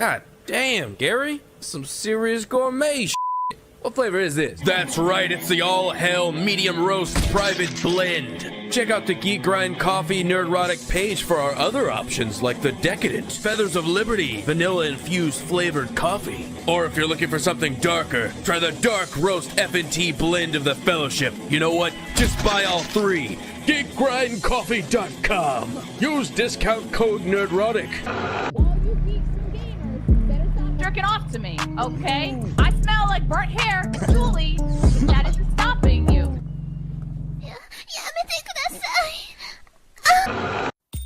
God damn, Gary. Some serious gourmet shit. What flavor is this? That's right, it's the all-hell medium roast private blend. Check out the Geek Grind Coffee Nerdrotic page for our other options like the Decadent, Feathers of Liberty, vanilla-infused flavored coffee. Or if you're looking for something darker, try the Dark Roast FNT blend of the Fellowship. You know what? Just buy all three. GeekGrindCoffee.com. Use discount code Nerdrotic. Jerking off to me, okay? I smell like burnt hair. Julie, that isn't stopping you.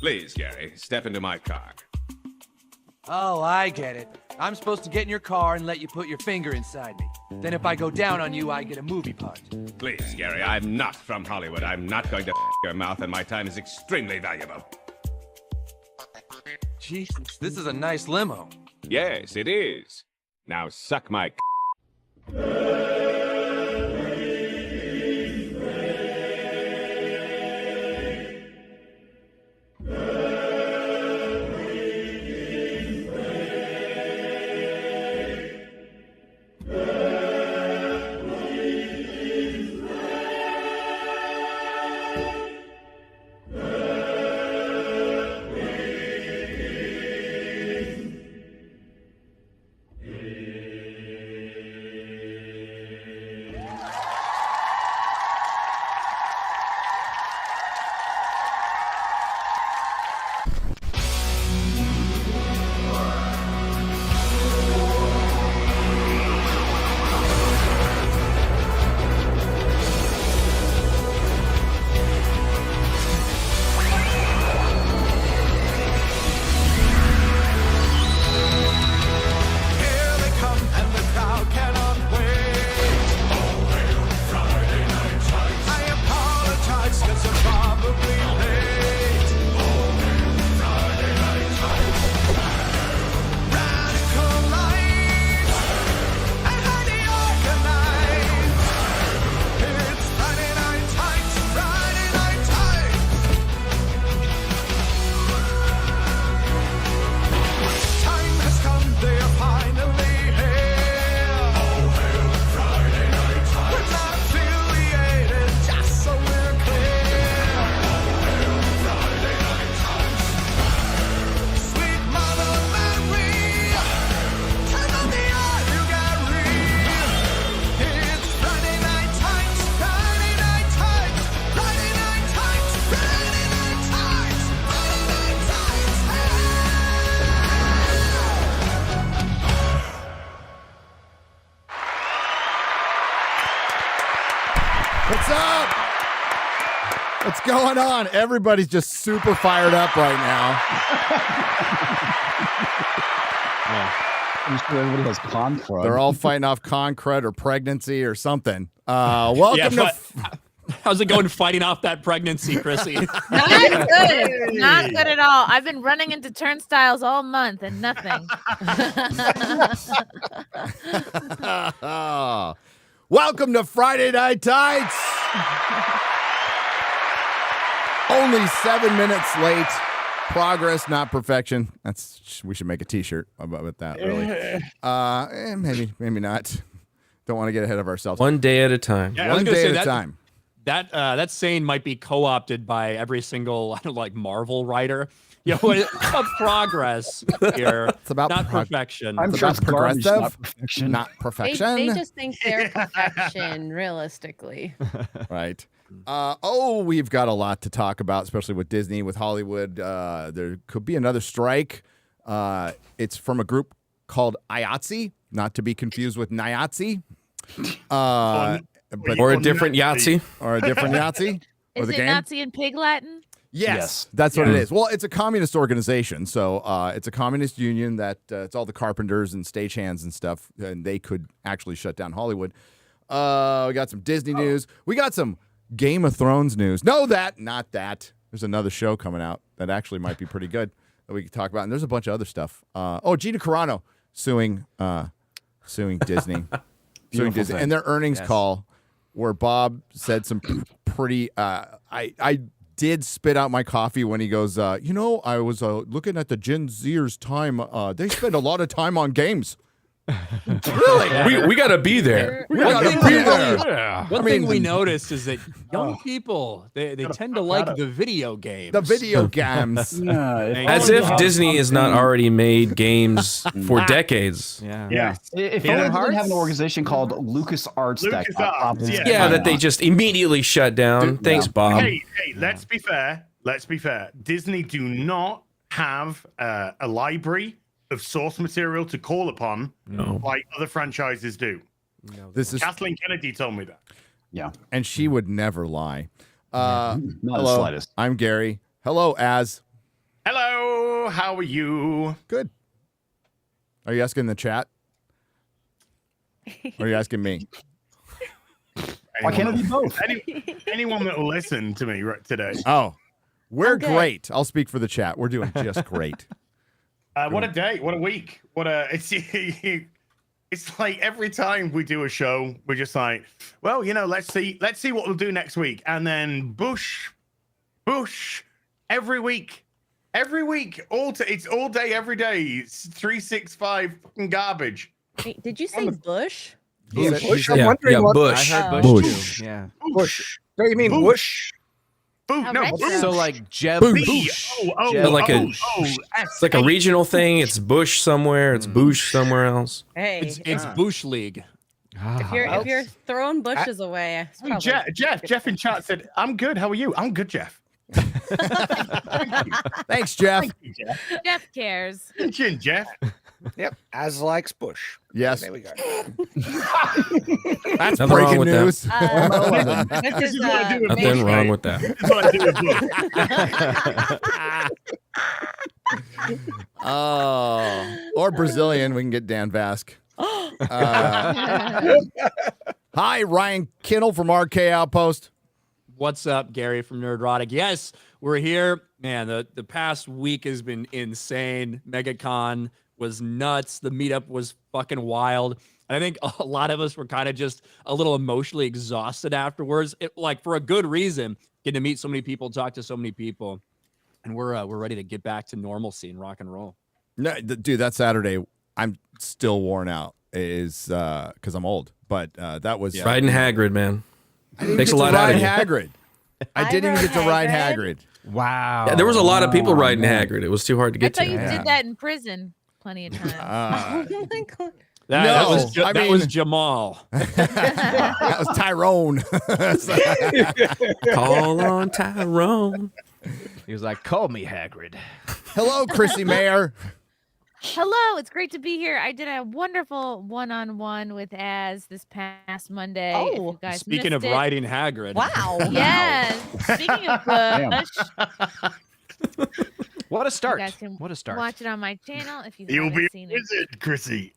Please, Gary, step into my car. Oh, I get it. I'm supposed to get in your car and let you put your finger inside me. Then if I go down on you, I get a movie part. Please, Gary, I'm not from Hollywood. I'm not going to your mouth, and my time is extremely valuable. Jesus, this is a nice limo. Yes, it is. Now suck my What's up? What's going on? Everybody's just super fired up right now. I'm sure everybody has con crud. They're all fighting off con crud or pregnancy or something. Welcome to... How's it going fighting off that pregnancy, Chrissy? Not good. Not good at all. I've been running into turnstiles all month and nothing. Welcome to Friday Night Tights. Only 7 minutes late. Progress, not perfection. We should make a T-shirt about that, really. Maybe not. Don't want to get ahead of ourselves. One day at a time. Yeah, One day at a time. That saying might be co-opted by every single Marvel writer. You know, it's about progress here. It's about not perfection. I'm sure it's garbage, not perfection. Not perfection. They just think they're perfection, realistically. Right. We've got a lot to talk about, especially with Disney, with Hollywood. There could be another strike. It's from a group called IATSE, not to be confused with NIATSE. Or a different Yahtzee. Or a different Yahtzee. Or Is the it game. Nazi in Pig Latin? Yes, that's what it is. Well, it's a communist organization, so it's a communist union that it's all the carpenters and stagehands and stuff, and they could actually shut down Hollywood. We got some Disney news. We got some Game of Thrones news. Not that. There's another show coming out that actually might be pretty good that we could talk about, and there's a bunch of other stuff. Gina Carano suing Disney, suing Disney, and their earnings call where Bob said some pretty. I did spit out my coffee when he goes, I was looking at the Gen Zers time. They spend a lot of time on games. Really? We gotta be there. We gotta be there. Yeah. One thing we noticed is that young people they tend to like the video games. The video games. As if Disney has not already made games for decades. Yeah. If only they didn't have an organization called LucasArts that they just immediately shut down. Thanks, Bob. Hey, let's be fair. Disney do not have a library of source material to call upon like other franchises do. No, this is Kathleen Kennedy told me that. Yeah. And she would never lie. Not hello, the slightest. I'm Gary. Hello, Az. Hello, how are you? Good. Are you asking the chat? Or are you asking me? Why can't it be both? Anyone that will listen to me today. Oh, we're great. I'll speak for the chat. We're doing just great. What a day! What a week! It's like every time we do a show, we're just like, well, let's see what we'll do next week, and then Bush, every week, it's all day, every day. It's 365 fucking garbage. Wait, did you say Bush? Bush. I'm wondering what. Bush. I heard Bush. too. Yeah. Bush. Don't you mean Bush? How No, retro. Bush. So like Jeb Bush. It's like a regional thing. It's Bush somewhere. It's Bush somewhere else. Hey, It's Bush League. if you're throwing bushes away, it's Hey, probably Jeff in chat said, "I'm good. How are you?" I'm good, Jeff. Thanks, Jeff. Thank you, Jeff. Jeff cares. Chin, Jeff. Yep. As likes Bush. Yes. There we go. That's Nothing wrong breaking with that. news. This is Nothing wrong with that. This is what I do with Bush. Oh, or Brazilian. We can get Dan Vask. Hi, Ryan Kinnell from RK Outpost. What's up, Gary from Nerdrotic? Yes, we're here. Man, the past week has been insane. MegaCon was nuts. The meetup was fucking wild. And I think a lot of us were kind of just a little emotionally exhausted afterwards. Like for a good reason, getting to meet so many people, talk to so many people. And we're ready to get back to normalcy and rock and roll. No, dude, that Saturday, I'm still worn out. Is because I'm old, but that was Riding Hagrid, man. Takes a lot ride out of you. Hagrid. I didn't even get to ride Hagrid. Wow. Yeah, there was a lot of people riding Hagrid. It was too hard to I get thought to. you did that in prison plenty of times. oh my god. That No, was Jamal. That was Tyrone. Call on Tyrone. He was like, "Call me Hagrid." Hello, Chrissy Mayer. Hello, it's great to be here. I did a wonderful one-on-one with Az this past Monday. If Oh. you guys Speaking of missed it. riding Hagrid. Wow. Yes. Speaking of Bush, What a you start. guys can What a start. watch it on my channel if you You'll haven't be a seen it. wizard, Chrissy.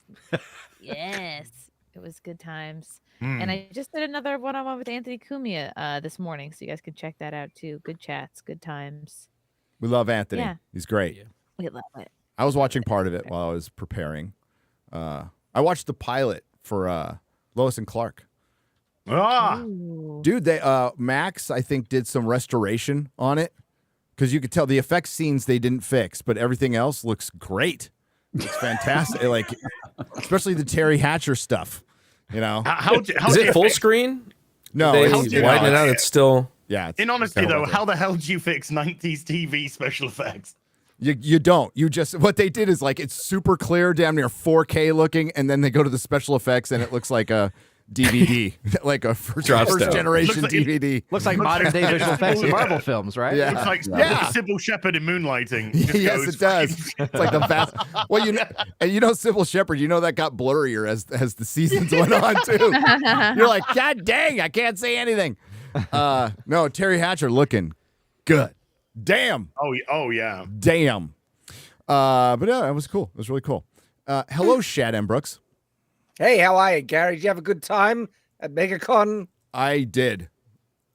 Yes, it was good times. Hmm. And I just did another one-on-one with Anthony Cumia this morning, so you guys can check that out too. Good chats, good times. We love Anthony. Yeah. He's great. We love it. I was watching part of it while I was preparing. I watched the pilot for Lois and Clark. Ah, Dude, they Max, I think, did some restoration on it because you could tell the effects scenes they didn't fix, but everything else looks great. It's fantastic. Like, especially the Terry Hatcher stuff. You know, Is it full screen? no, They it's, widen it out. It's still. yeah. It's, in honesty, terrible. though, how the hell do you fix 90s TV special effects? You don't. You just what they did is like it's super clear, damn near 4K looking, and then they go to the special effects and it looks like a DVD, like a first generation Looks like- DVD. Looks like modern day visual effects in Marvel films, right? Yeah. It's like Yeah. Sybil Shepherd in Moonlighting. Just Yes, goes it does. It's like the vast. Well, and you know, Sybil Shepherd. You know that got blurrier as the seasons went on too. You're like, God dang, I can't say anything. No, Terry Hatcher looking good. Damn. Oh yeah. Damn. But yeah, it was cool. It was really cool. Hello, Shad M Brooks. Hey, how are you, Gary? Did you have a good time at MegaCon? I did.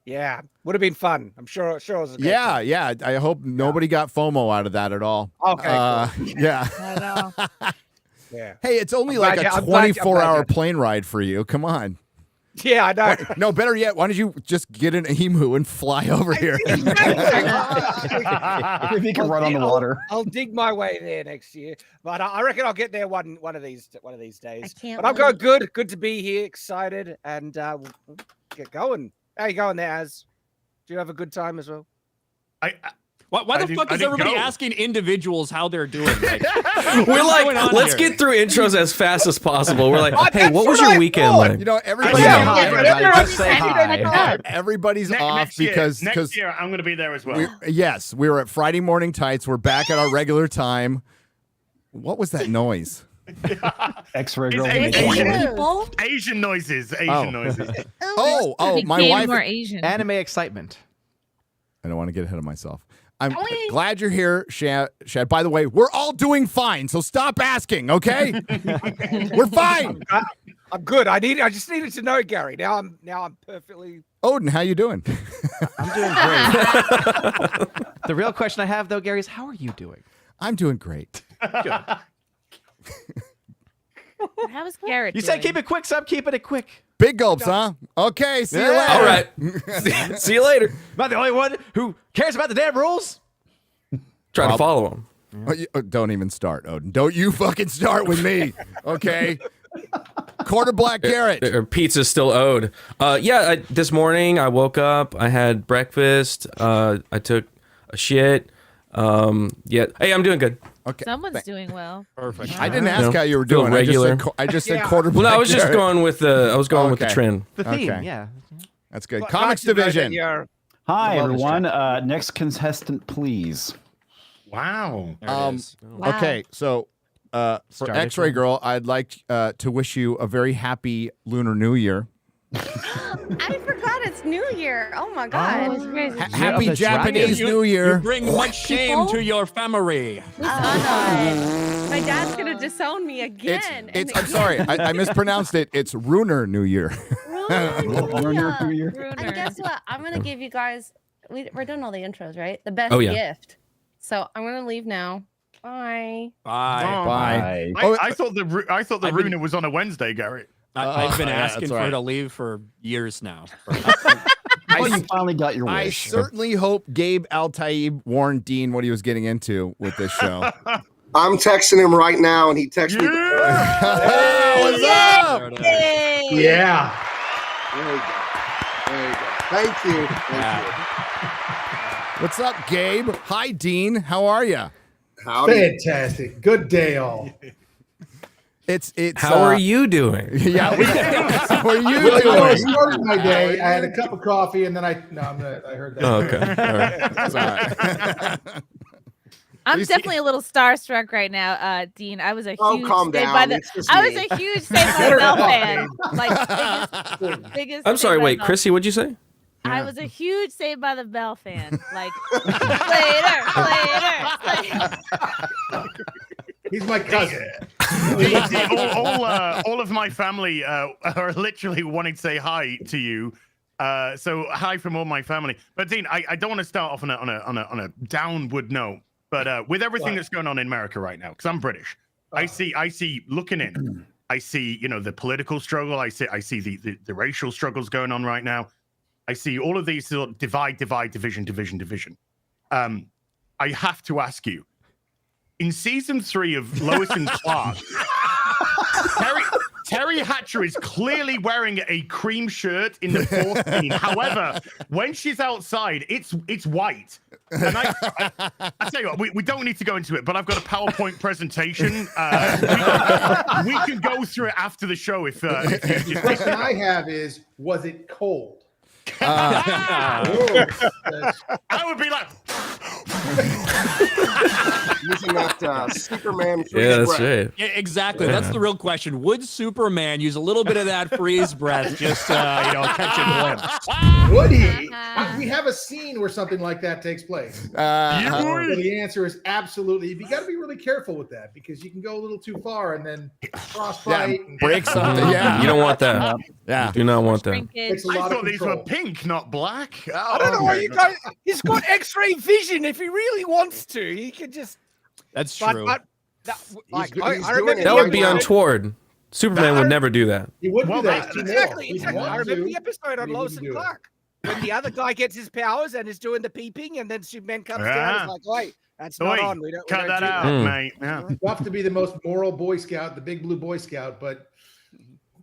Yeah, would have been fun. I'm sure. It was a great Yeah, time. yeah. I hope nobody got FOMO out of that at all. Okay, Yeah. I know. Yeah. Hey, it's only I'm like glad a you- I'm glad you- 24-hour I'm glad plane ride for you. Come on. Yeah, I know. No, better yet, why don't you just get an emu and fly over here? If you can run on the water. I'll dig my way there next year, but I reckon I'll get there one of these days. I can't But I'm going wait. good to be here, excited, and we'll get going. How you going there, Az? Do you have a good time as well? Why the fuck is everybody asking individuals how they're doing? Like, We're like, going on let's here? get through intros as fast as possible. We're like, hey, that's what was what your I weekend thought. like? You know, everybody's Say off. hi, everybody. Just say hi. Everybody's off next year, because next year I'm going to be there as well. yes, we were at Friday Morning Tights. We're back at our regular time. What was that noise? X-ray girl. It's Asian Asian, people? Asian noises. Oh. Asian noises. Oh, my Became wife. more Asian. Anime excitement. I don't want to get ahead of myself. I'm Oink. glad you're here, Shad. By the way, we're all doing fine, so stop asking, okay? We're fine. I'm good. I just needed to know, Gary. Now I'm perfectly. Odin, how you doing? I'm doing great. The real question I have, though, Gary, is how are you doing? I'm doing great. Good. How was Garrett? You said keep it quick, so I'm keeping it quick. Big gulps, huh? Okay, see you later. All right. See you later. Am I the only one who cares about the damn rules? Try to follow him. Don't even start, Odin. Don't you fucking start with me, okay? Quarter black Garrett. Or pizza's still owed. This morning I woke up. I had breakfast. I took a shit. Hey, I'm doing good. Okay. Someone's doing well. Perfect. I didn't ask No, how you were feel doing. regular. I just said quarter Well, black no, I was just Garrett. going with the. I was going with the Okay. trend. The theme, Okay. yeah. That's good. Well, Comics nice to know that division. you're- Hi, Love this everyone. Next contestant, please. Wow. Okay, so for Started X-Ray from- Girl, I'd like to wish you a very happy Lunar New Year. I forgot it's New Year. Oh my God. Happy the Japanese dragon. New Year. You bring much shame to your family. My dad's going to disown me again. I'm sorry, I mispronounced it. It's Runar New Year. Lunar New Year. And guess what? I'm going to give you guys, we're doing all the intros, right? The best Oh, yeah. gift. So I'm going to leave now. Bye. Bye. Bye. I thought the Runa was on a Wednesday, Gary. I've been yeah, asking that's for her right. to leave for years now. Well, you finally got your I wish. certainly hope Gabe Eltaeb warned Dean what he was getting into with this show. I'm texting him right now, and he texted me. What's up? Yeah. There you go. There you go. Thank you. Thank you. What's up, Gabe? Hi, Dean. How are you? Howdy. Fantastic. Good day, all. It's. How are you doing? Yeah. How are you Well, I doing? started my day. I had a cup of coffee, and then I heard that. Oh, okay. All right. It's all right. I'm definitely a little starstruck right now, Dean. I was a Oh, huge calm Saved down. by the It's just I was me. a huge Saved by the Bell fan. Like biggest I'm sorry. Saved by Wait, the Bell. Chrissy, what'd you say? I was a huge Saved by the Bell fan. Like later. He's my cousin. all of my family are literally wanting to say hi to you. So hi from all my family. But Dean, I don't want to start off on a downward note. But with everything that's going on in America right now, because I'm British, I see looking in, I see the political struggle. I see the racial struggles going on right now. I see all of these sort of divide, division. I have to ask you, in season 3 of Lois and Clark, Terry Hatcher is clearly wearing a cream shirt in the 4th scene. However, when she's outside, it's white. And I tell you what, we don't need to go into it, but I've got a PowerPoint presentation. We can go through it after the show if you The just. question I have is, was it cold? I would be like, Using that Superman. Yeah, that's breath. right. Yeah, exactly. That's the real question. Would Superman use a little bit of that freeze breath just catch a glimpse? Would he? We have a scene where something like that takes place. So the answer is absolutely. You got to be really careful with that because you can go a little too far and then frostbite. and break something. Yeah. You don't want that. Yeah. You do not want that. It's a I lot thought of these were control. pink, not black. I don't know why you guys. He's got X-ray vision. If he really wants to, he could just. That's But, true. but that, like, he's I doing remember it That the would be episode- untoward. Superman would never do that. He wouldn't Well, do that. Exactly. He's Exactly. I want remember to, the episode on but he Lois wouldn't and do it. Clark when the other guy gets his powers and is doing the peeping, and then Superman comes down. Yeah. It's like, wait, that's not Oi, on. We don't cut do that out, Mm. mate. Yeah. Tough to be the most moral Boy Scout, the big blue Boy Scout, but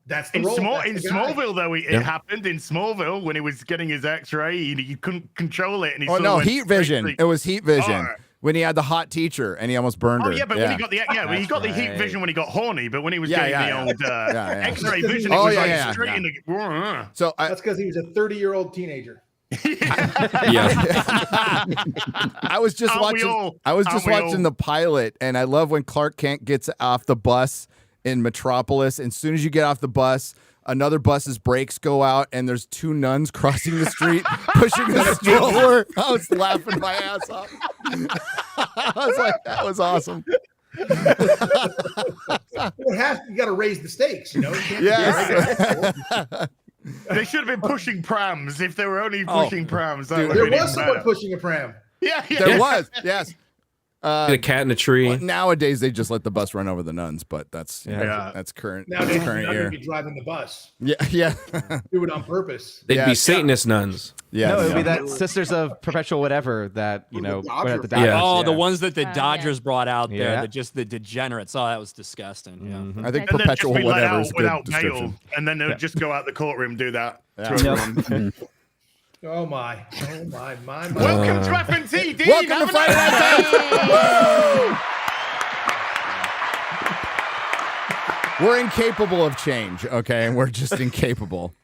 that's the In, role. That's in the guy. Smallville, though, it happened in Smallville when he was getting his X-ray. He couldn't control it, and he Oh sort of no, went heat straight vision. to- It was heat vision. Oh. When he had the hot teacher and he almost burned her. Oh yeah, but when he got the he That's got the heat right. vision when he got horny, but when he was Yeah, getting yeah, the old yeah. X-ray vision, Oh, it was yeah, like yeah, straight yeah. in the. So That's because he was a 30-year-old teenager. I was just Aren't we watching. all? I was Aren't just we watching all? the pilot, and I love when Clark Kent gets off the bus in Metropolis. And as soon as you get off the bus, another bus's brakes go out, and there's two nuns crossing the street, pushing a stroller. I was laughing my ass off. I was like, that was awesome. You got to raise the stakes, you know. You can't be Yes. regular. They should have been pushing prams if they were only Oh, pushing prams. That dude, would There have been was even someone better. pushing a pram. Yeah, There was, yes. Get a cat in a tree. Well, nowadays they just let the bus run over the nuns, but that's Yeah. that's current. Now That's they're current not going year. to be driving the bus. Yeah, yeah, Do it on purpose. They'd Yeah. be Satanist nuns. yeah. No, it would be yeah. that Sisters of Perpetual Whatever that, you know, went at the Yeah. Dodgers. Oh, the yeah. ones that the yeah. Dodgers brought out there, Yeah. just the degenerates. Oh, that was disgusting. Yeah. I think And they'd just perpetual be let whatever out is a good without description. bail, and then they'd just go out the courtroom, do that. Yeah. to everyone. Oh my! Oh my! My! Welcome to FNT, Dean. Welcome to Have a Friday nice Night Yay. We're incapable of change, okay? We're just incapable.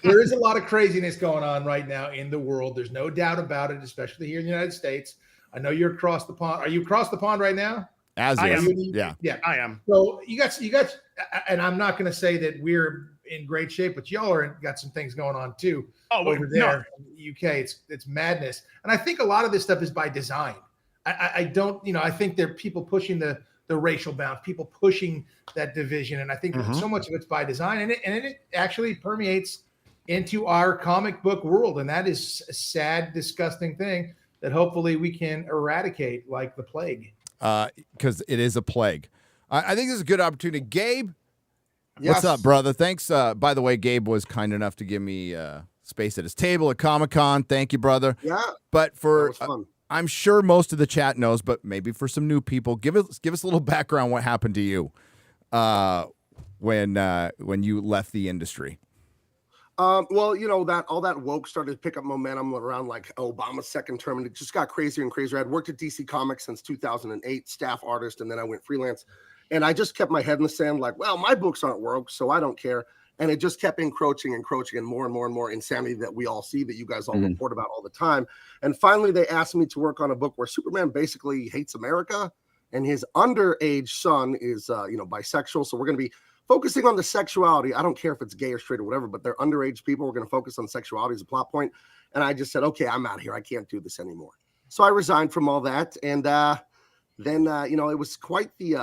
There is a lot of craziness going on right now in the world. There's no doubt about it, especially here in the United States. I know you're across the pond. Are you across the pond right now? As I is. am. Yeah. Yeah. I am. So you got, and I'm not going to say that we're in great shape, but y'all are got some things going on too over there in the UK. It's madness, and I think a lot of this stuff is by design. I don't, I think there are people pushing the racial bounds, people pushing that division, and I think that so much of it's by design, and it actually permeates into our comic book world, and that is a sad, disgusting thing that hopefully we can eradicate like the plague. Because it is a plague. I think this is a good opportunity. Gabe, Yes. what's up, brother? Thanks. By the way, Gabe was kind enough to give me space at his table at Comic-Con. Thank you, brother. Yeah. But That for was fun. I'm sure most of the chat knows, but maybe for some new people, give us a little background what happened to you when you left the industry. Well, that all that woke started to pick up momentum around like Obama's second term, and it just got crazier and crazier. I'd worked at DC Comics since 2008, staff artist, and then I went freelance. And I just kept my head in the sand, like, well, my books aren't woke, so I don't care. And it just kept encroaching, and more insanity that we all see, that you guys all report about all the time. And finally, they asked me to work on a book where Superman basically hates America, and his underage son is, bisexual. So we're going to be focusing on the sexuality. I don't care if it's gay or straight or whatever, but they're underage people. We're going to focus on sexuality as a plot point. And I just said, okay, I'm out of here. I can't do this anymore. So I resigned from all that. And then it was quite the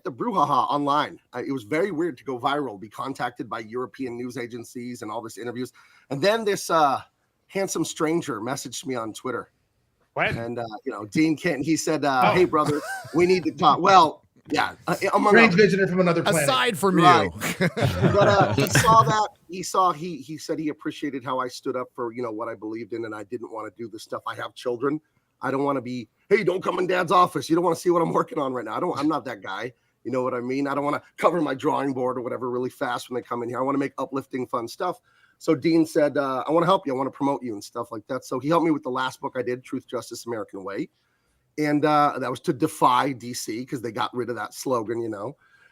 brouhaha online. It was very weird to go viral, be contacted by European news agencies and all this interviews. And then this handsome stranger messaged me on Twitter. What? And Dean Kent, he said, hey brother, we need to talk. Well, yeah, Strange visitor from another planet. Aside from Right. you. But he saw that. He said he appreciated how I stood up for, what I believed in, and I didn't want to do this stuff. I have children. I don't want to be, hey, don't come in dad's office. You don't want to see what I'm working on right now. I'm not that guy. You know what I mean? I don't want to cover my drawing board or whatever really fast when they come in here. I want to make uplifting, fun stuff. So Dean said, I want to help you. I want to promote you and stuff like that. So he helped me with the last book I did, Truth, Justice, American Way. And that was to defy DC because they got rid of that slogan,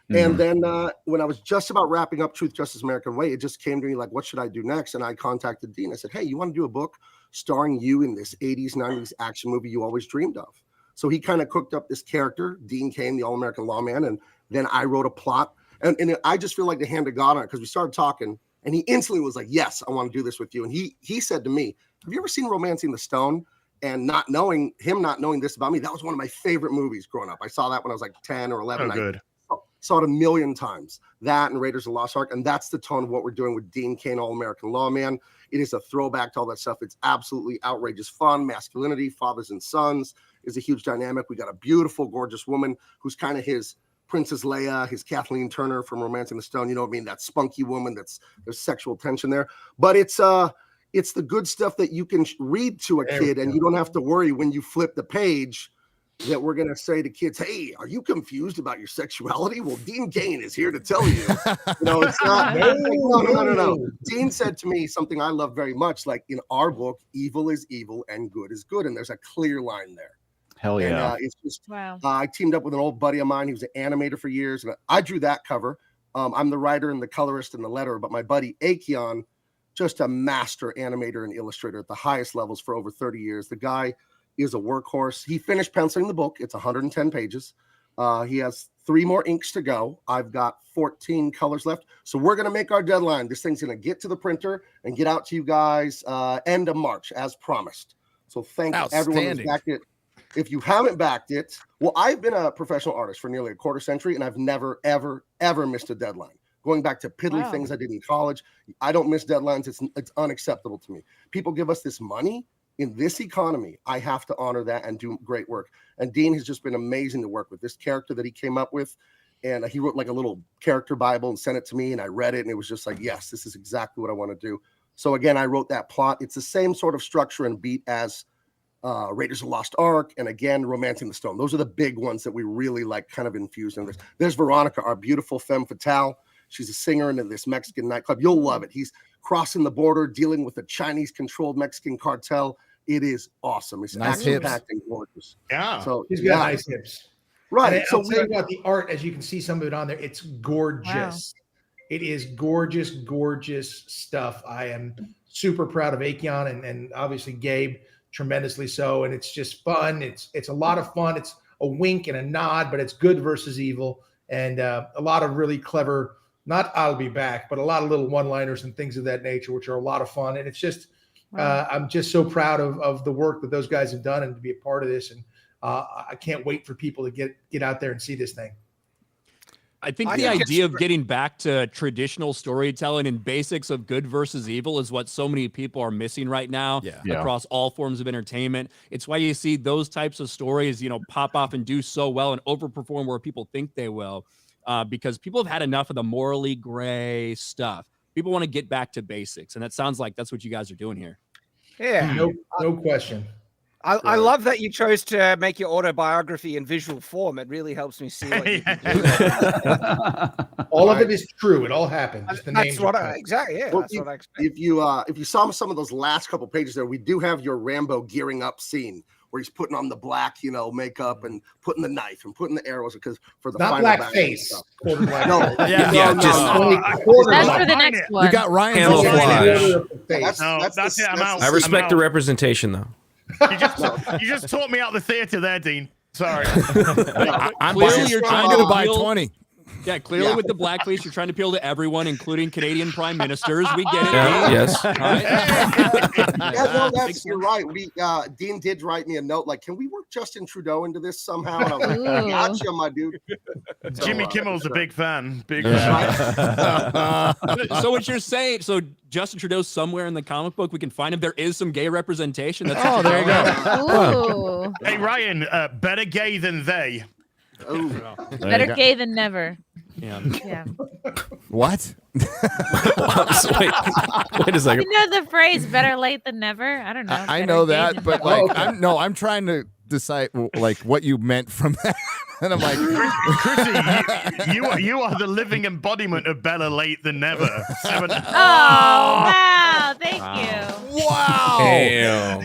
And then when I was just about wrapping up Truth, Justice, American Way, it just came to me like, what should I do next? And I contacted Dean. I said, hey, you want to do a book starring you in this 80s, 90s action movie you always dreamed of? So he kind of cooked up this character, Dean Cain, the All-American Lawman. And then I wrote a plot. And I just feel like the hand of God on it because we started talking. And he instantly was like, yes, I want to do this with you. And he said to me, have you ever seen Romancing the Stone? And not knowing this about me, that was one of my favorite movies growing up. I saw that when I was like 10 or 11. Oh, good. I saw it a million times. That and Raiders of the Lost Ark. And that's the tone of what we're doing with Dean Cain, All-American Lawman. It is a throwback to all that stuff. It's absolutely outrageous fun. Masculinity, fathers and sons is a huge dynamic. We got a beautiful, gorgeous woman who's kind of his Princess Leia, his Kathleen Turner from Romancing the Stone. You know what I mean? That spunky woman. There's sexual tension there, but it's the good stuff that you can read to a kid, and you don't have to worry when you flip the page that we're going to say to kids, hey, are you confused about your sexuality? Well, Dean Cain is here to tell you. It's not. No. Dean said to me something I love very much, like in our book, evil is evil and good is good. And there's a clear line there. Hell yeah. And it's just, I teamed up with an old buddy of mine. He was an animator for years. And I drew that cover. I'm the writer and the colorist and the letterer, but my buddy Akeon, just a master animator and illustrator at the highest levels for over 30 years. The guy is a workhorse. He finished penciling the book. It's 110 pages. He has 3 more inks to go. I've got 14 colors left. So we're going to make our deadline. This thing's going to get to the printer and get out to you guys end of March, as promised. So thank everyone who's backed it. If you haven't backed it, well, I've been a professional artist for nearly a quarter century, and I've never, ever, ever missed a deadline. Going back to piddly things I did in college, I don't miss deadlines. It's unacceptable to me. People give us this money. In this economy, I have to honor that and do great work. And Dean has just been amazing to work with. This character that he came up with, and he wrote like a little character Bible and sent it to me, and I read it, and it was just like, yes, this is exactly what I want to do. So again, I wrote that plot. It's the same sort of structure and beat as Raiders of the Lost Ark, and again, Romancing the Stone. Those are the big ones that we really like kind of infused in this. There's Veronica, our beautiful femme fatale. She's a singer in this Mexican nightclub. You'll love it. He's crossing the border, dealing with a Chinese-controlled Mexican cartel. It is awesome. It's nice action-packed and gorgeous. Yeah. So he's got nice hips. Right. And So I'll tell you about the art, as you can see some of it on there. It's gorgeous. Wow. It is gorgeous, gorgeous stuff. I am super proud of Akeon and obviously Gabe, tremendously so. And it's just fun. It's a lot of fun. It's a wink and a nod, but it's good versus evil. And a lot of really clever, not I'll be back, but a lot of little one-liners and things of that nature, which are a lot of fun. And it's just, I'm just so proud of the work that those guys have done and to be a part of this. And I can't wait for people to get out there and see this thing. I think the idea of getting back to traditional storytelling and basics of good versus evil is what so many people are missing right now across all forms of entertainment. It's why you see those types of stories, pop off and do so well and overperform where people think they will, because people have had enough of the morally gray stuff. People want to get back to basics, and that sounds like that's what you guys are doing here. Yeah, no question. I love that you chose to make your autobiography in visual form. It really helps me see what you can do. All of it is true. It all happened. Just the that's what exactly. Yeah, well, that's what I expect. If you saw some of those last couple pages there, we do have your Rambo gearing up scene where he's putting on the black, makeup and putting the knife and putting the arrows because for the not final black battle face. No, That's for the next one. You got Ryan. That's it. I'm out. I respect the representation, though. You just taught me out the theater there, Dean. Sorry. I'm going to buy 20. Yeah, clearly with the blackface, you're trying to appeal to everyone, including Canadian prime ministers. We get it. Yes. You're right. Dean did write me a note like, can we work Justin Trudeau into this somehow? And I was like, gotcha, my dude. Jimmy Kimmel's a big fan. So what you're saying, so Justin Trudeau somewhere in the comic book, we can find him. There is some gay representation. That's there you go. Hey, Ryan, better gay than they. Better gay than never. Yeah. What? Wait a second. You know the phrase "better late than never." I don't know. I know that, but I'm trying to decide like what you meant from that. And I'm like, Chrissy, you are the living embodiment of better late than never. Oh wow! Thank you. Wow! Damn.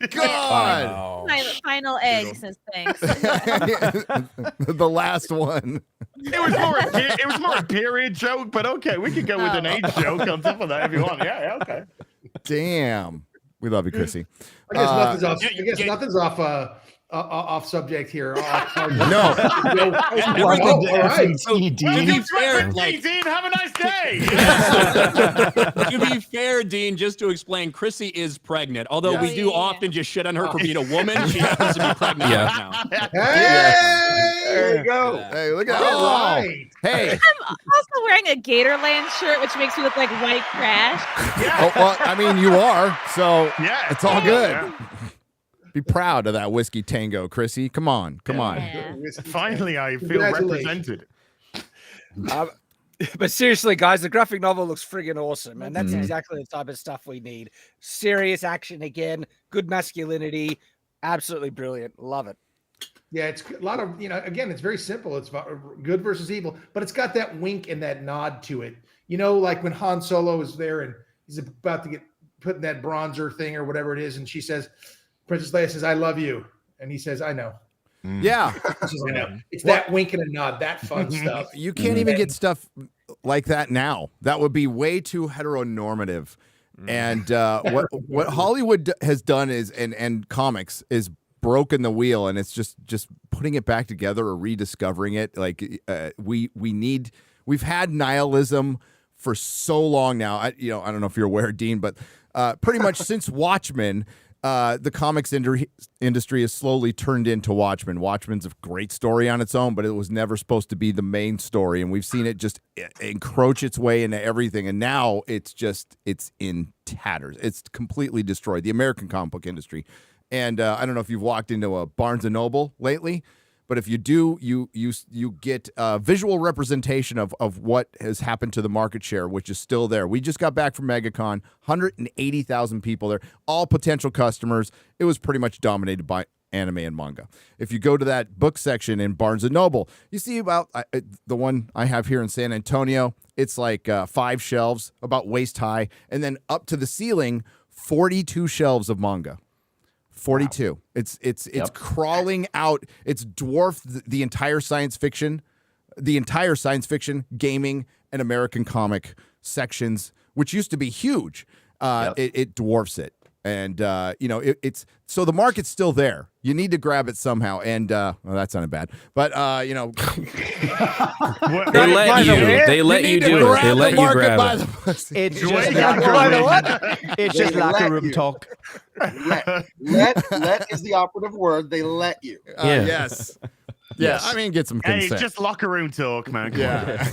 God! Wow. Final egg says thanks. The last one. It was more a period joke, but okay, we could go with an age joke on top of that if you want. Yeah, okay. Damn. We love you, Chrissy. I guess nothing's off subject here. No. So, to be fair, Dean, have a nice day. To be fair, Dean, just to explain, Chrissy is pregnant. Although we do often just shit on her for being a woman, she happens to be pregnant right now. Hey, there you go. Hey, look at that. Hey. I'm also wearing a Gatorland shirt, which makes me look like white trash. Oh, well, I mean, you are, so it's all good. Be proud of that whiskey tango, Chrissy. Come on. Finally, I feel represented. But seriously, guys, the graphic novel looks friggin' awesome, and that's exactly the type of stuff we need. Serious action again, good masculinity, absolutely brilliant. Love it. Yeah, it's a lot of, again, it's very simple. It's good versus evil, but it's got that wink and that nod to it. Like when Han Solo is there and he's about to get put in that bronzer thing or whatever it is, and she says, Princess Leia says, "I love you," and he says, "I know." Yeah. It's that wink and a nod, that fun stuff. You can't even get stuff like that now. That would be way too heteronormative. And what Hollywood has done is, and comics is broken the wheel, and it's just putting it back together or rediscovering it. Like we've had nihilism for so long now. I don't know if you're aware, Dean, but pretty much since Watchmen, the comics industry has slowly turned into Watchmen. Watchmen's a great story on its own, but it was never supposed to be the main story, and we've seen it just encroach its way into everything, and now it's in tatters. It's completely destroyed the American comic book industry. And I don't know if you've walked into a Barnes & Noble lately, but if you do, you get a visual representation of what has happened to the market share, which is still there. We just got back from MegaCon, 180,000 people there, all potential customers. It was pretty much dominated by anime and manga. If you go to that book section in Barnes & Noble, you see about the one I have here in San Antonio. It's like 5 shelves, about waist high, and then up to the ceiling, 42 shelves of manga. 42. Wow. It's crawling out. It's dwarfed the entire science fiction, gaming, and American comic sections, which used to be huge. It dwarfs it. And, it's so the market's still there. You need to grab it somehow. And, well, that sounded bad. But, they let you do it. They let you grab it. It's just locker room talk. Let is the operative word. They let you. Yes. Yeah, I mean, get some consent. Hey, just locker room talk, man. Yeah.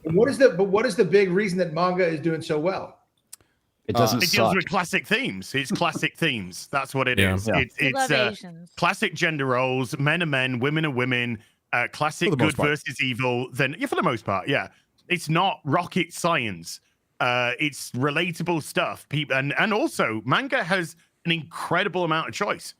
What is the big reason that manga is doing so well? It doesn't. It deals with classic themes. It's classic themes. That's what it is. Yeah. It's classic gender roles. Men are men, women are women. Classic good versus evil. Then, for the most part, yeah. It's not rocket science. It's relatable stuff. People and also manga has an incredible amount of choice.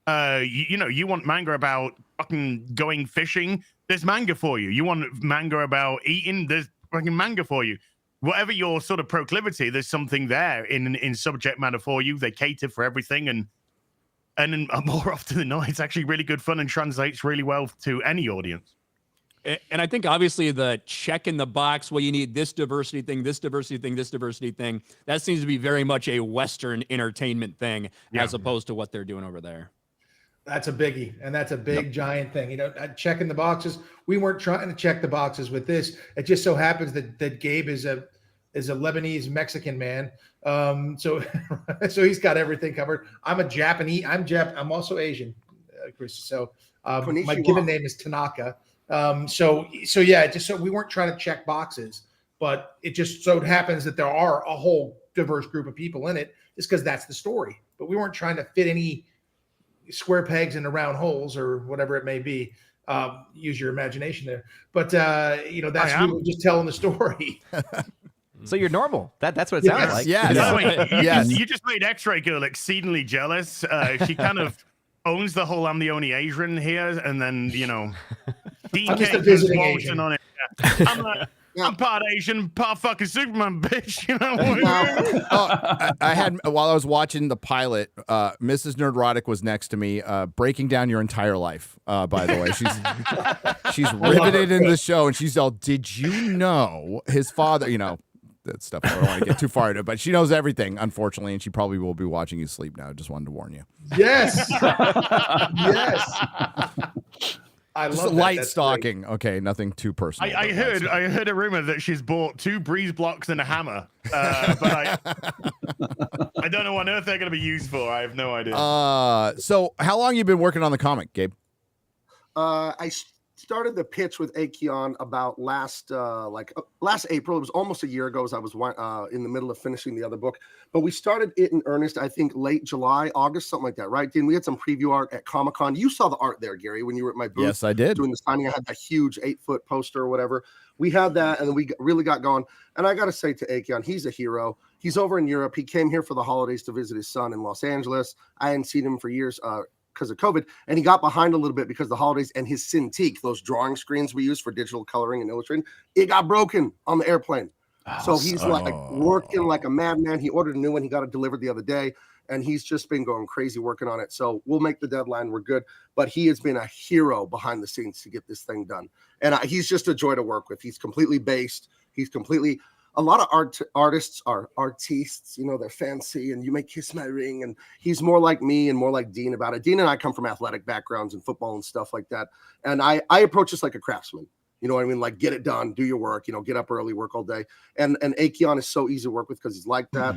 You want manga about fucking going fishing? There's manga for you. You want manga about eating? There's fucking manga for you. Whatever your sort of proclivity, there's something there in subject matter for you. They cater for everything, and more often than not, it's actually really good fun and translates really well to any audience. And I think obviously the check in the box, well, you need this diversity thing, this diversity thing, this diversity thing. That seems to be very much a Western entertainment thing as opposed to what they're doing over there. That's a biggie, and that's a big giant thing. Checking the boxes. We weren't trying to check the boxes with this. It just so happens that Gabe is a Lebanese Mexican man. So he's got everything covered. I'm a Japanese. I'm also Asian, Chris. So my given name is Tanaka. So we weren't trying to check boxes, but it just so happens that there are a whole diverse group of people in it, just because that's the story. But we weren't trying to fit any square pegs into round holes or whatever it may be. Use your imagination there. But that's really just telling the story. So you're normal. That's what it sounds like. Yeah. You just made X-Ray Girl exceedingly jealous. She kind of owns the whole I'm the only Asian here, and then DK is waltzing on it. I'm part Asian, part fucking Superman, bitch. I had while I was watching the pilot, Mrs. Nerdrotic was next to me, breaking down your entire life. By the way, she's riveted in the show, and she's all, "Did you know his father?" That stuff. I don't want to get too far into it, but she knows everything, unfortunately, and she probably will be watching you sleep now. Just wanted to warn you. Yes. Yes. I love light stalking. Great. Okay, nothing too personal. I heard a rumor that she's bought 2 breeze blocks and a hammer, but I don't know what on earth they're going to be used for. I have no idea. So how long you been working on the comic, Gabe? I started the pitch with Akeon about last April. It was almost a year ago, as I was in the middle of finishing the other book. But we started it in earnest, I think, late July, August, something like that, right? Dean, we had some preview art at Comic-Con. You saw the art there, Gary, when you were at my booth. Yes, I did. Doing the signing. I had that huge 8-foot poster or whatever. We had that, and then we really got going. And I got to say to Akeon, he's a hero. He's over in Europe. He came here for the holidays to visit his son in Los Angeles. I hadn't seen him for years because of COVID, and he got behind a little bit because of the holidays, and his Cintiq, those drawing screens we use for digital coloring and illustrating, it got broken on the airplane. So he's like working like a madman. He ordered a new one. He got it delivered the other day, and he's just been going crazy working on it. So we'll make the deadline. We're good. But he has been a hero behind the scenes to get this thing done. And he's just a joy to work with. He's completely based. He's completely – a lot of artists are artistes. You know, they're fancy, and you may kiss my ring. And he's more like me and more like Dean about it. Dean and I come from athletic backgrounds and football and stuff like that. And I approach this like a craftsman. You know what I mean? Like, get it done, do your work, get up early, work all day. And Akeon is so easy to work with because he's like that.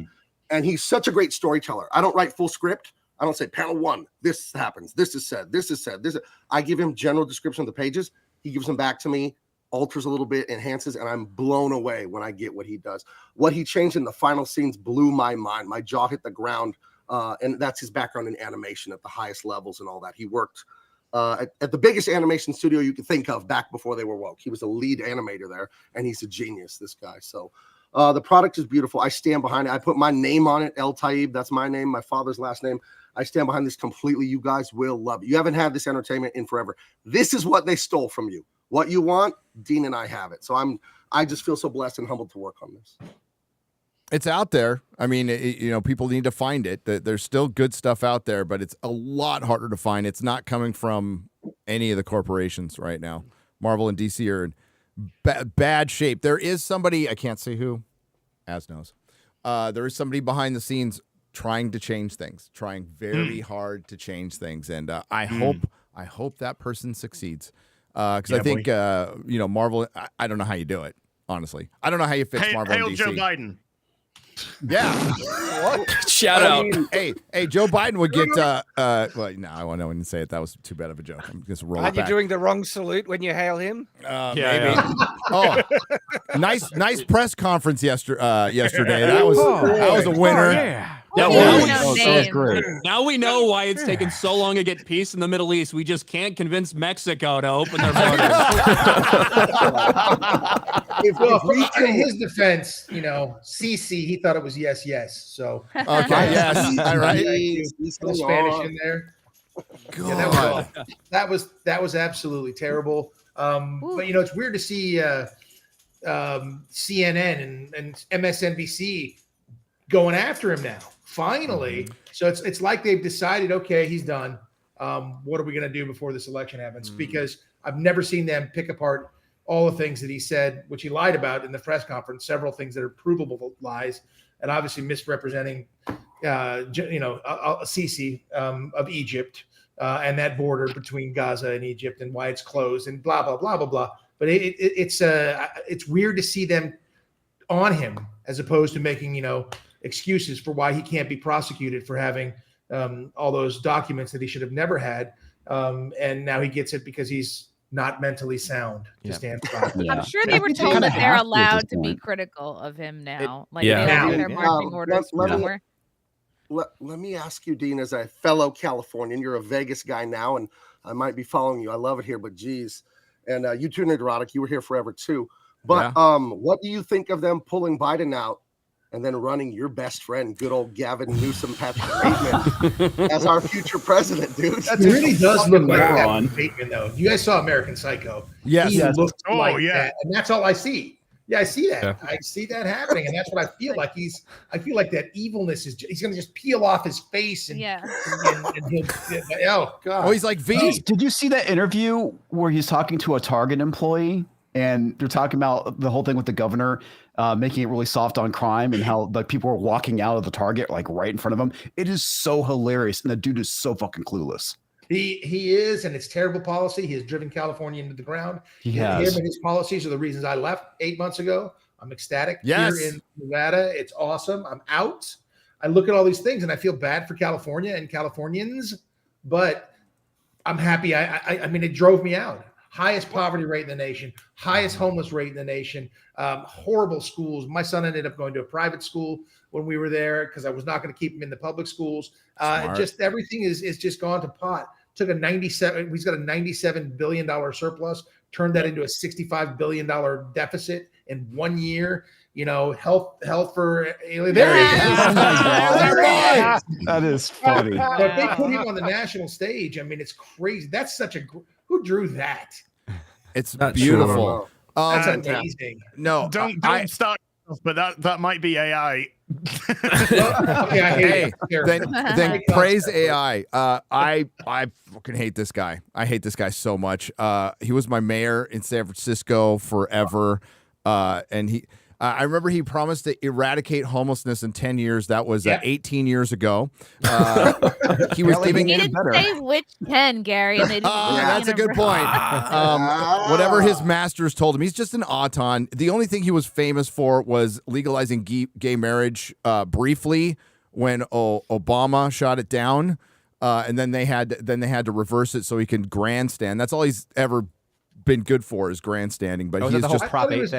And he's such a great storyteller. I don't write full script. I don't say panel 1, this happens, this is said, this is said, I give him general description of the pages. He gives them back to me, alters a little bit, enhances, and I'm blown away when I get what he does. What he changed in the final scenes blew my mind. My jaw hit the ground. And that's his background in animation at the highest levels and all that. He worked at the biggest animation studio you could think of back before they were woke. He was a lead animator there, and he's a genius, this guy. So the product is beautiful. I stand behind it. I put my name on it, Eltaeb. That's my name, my father's last name. I stand behind this completely. You guys will love it. You haven't had this entertainment in forever. This is what they stole from you. What you want, Dean and I have it. So I just feel so blessed and humbled to work on this. It's out there. I mean, people need to find it. There's still good stuff out there, but it's a lot harder to find. It's not coming from any of the corporations right now. Marvel and DC are in bad shape. There is somebody, I can't say who, Az knows. There is somebody behind the scenes trying to change things, trying very hard to change things. And I hope that person succeeds. Because I think, Marvel, I don't know how you do it, honestly. I don't know how you fix Marvel and DC. Joe Biden. Yeah. What? Shout out. Hey, Joe Biden would get, well, no, I wouldn't say it. That was too bad of a joke. I'm just rolling Aren't back. you doing the wrong salute when you hail him? Maybe. Oh, nice press conference yesterday. That was a winner. Yeah. Now Now we know why it's taken so long to get peace in the Middle East. We just can't convince Mexico to open their borders. In his defense, CC, he thought it was yes. So okay, yes, all right. Spanish in there. Yeah, that was absolutely terrible. But it's weird to see CNN and MSNBC going after him now. Finally, so it's like they've decided, okay, he's done. What are we going to do before this election happens? Because I've never seen them pick apart all the things that he said, which he lied about in the press conference, several things that are provable lies, and obviously misrepresenting, Sisi of Egypt and that border between Gaza and Egypt and why it's closed and blah, blah, blah, blah, blah. But it's weird to see them on him as opposed to making, excuses for why he can't be prosecuted for having all those documents that he should have never had. And now he gets it because he's not mentally sound to stand trial. I'm sure they were told that they're allowed to be critical of him now. Their marching orders somewhere. Let me ask you, Dean, as a fellow Californian, you're a Vegas guy now, and I might be following you. I love it here, but geez. And you too, Nerdrotic, you were here forever too. But what do you think of them pulling Biden out and then running your best friend, good old Gavin Newsom, Patrick Bateman, as our future president, dude? That really does look like Gavin Bateman, though. You guys saw American Psycho. Yes. He looks like that, and that's all I see. Yeah, I see that. Yeah. I see that happening, and that's what I feel like. I feel like that evilness he's going to just peel off his face, and he'll, oh god. Oh, he's like V. Did you see that interview where he's talking to a Target employee, and they're talking about the whole thing with the governor making it really soft on crime and how people are walking out of the Target right in front of him? It is so hilarious, and the dude is so fucking clueless. He is, and it's terrible policy. He has driven California into the ground. He has. Him and his policies are the reasons I left 8 months ago. I'm ecstatic here in Nevada. It's awesome. I'm out. I look at all these things, and I feel bad for California and Californians, but I'm happy. I mean, it drove me out. highest poverty rate in the nation, highest homeless rate in the nation, horrible schools. My son ended up going to a private school when we were there because I was not going to keep him in the public schools. Just everything is just gone to pot. Took he's got a $97 billion surplus, turned that into a $65 billion deficit in 1 year. You know, health for aliens. There he is. That is funny. But they put him on the national stage. I mean, it's crazy. That's such a who drew that? It's Not beautiful. That's amazing. No, Don't start. But that might be AI. Okay, I hate it. Then praise AI. I fucking hate this guy. I hate this guy so much. He was my mayor in San Francisco forever, and I remember he promised to eradicate homelessness in 10 years. That was 18 years ago. He was giving. He didn't say which 10, Gary. And they didn't that's a good point. Whatever his masters told him, he's just an auton. The only thing he was famous for was legalizing gay marriage briefly when Obama shot it down, and then they had to reverse it so he can grandstand. That's all he's ever been good for is grandstanding, but he's just I thought he was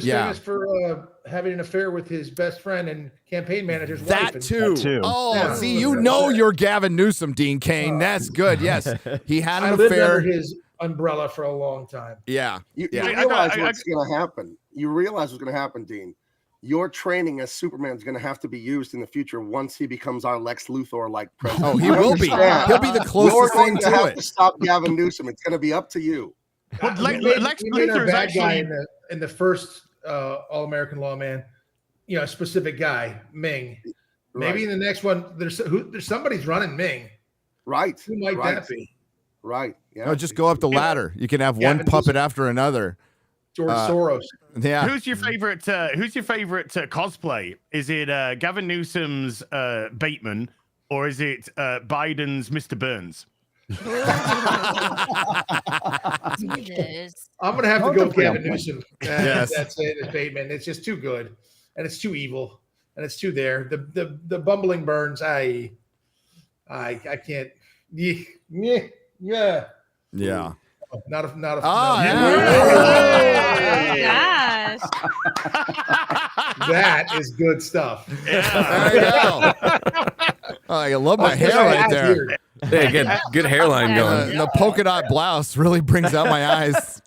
famous for having an affair with his best friend and campaign manager's wife. That too. Oh, see, you're Gavin Newsom, Dean Kane. That's good. Yes, he had an affair. Under his umbrella for a long time. Yeah, you realize what's going to happen. You realize what's going to happen, Dean. Your training as Superman is going to have to be used in the future once he becomes our Lex Luthor-like president. Oh, he will be. He'll be the closest thing to have it. To stop Gavin Newsom. It's going to be up to you. Lex Luthor is bad guy in the first All-American Lawman, a specific guy, Ming. Maybe in the next one, there's somebody's running Ming. Right. Who might that be? Right. Yeah. No, just go up the ladder. You can have one puppet after another. George Soros. Yeah. Who's your favorite? Cosplay? Is it Gavin Newsom's Bateman, or is it Biden's Mr. Burns? Jesus. I'm gonna have to go with Gavin Newsom. That's it. It's Bateman. It's just too good, and it's too evil, and it's too there. The bumbling Burns. I can't. Yeah. Yeah. Not a. Oh, Gosh. That is good stuff. There you go. Oh, I love my hair right there. Yeah, good hairline going. The polka dot blouse really brings out my eyes.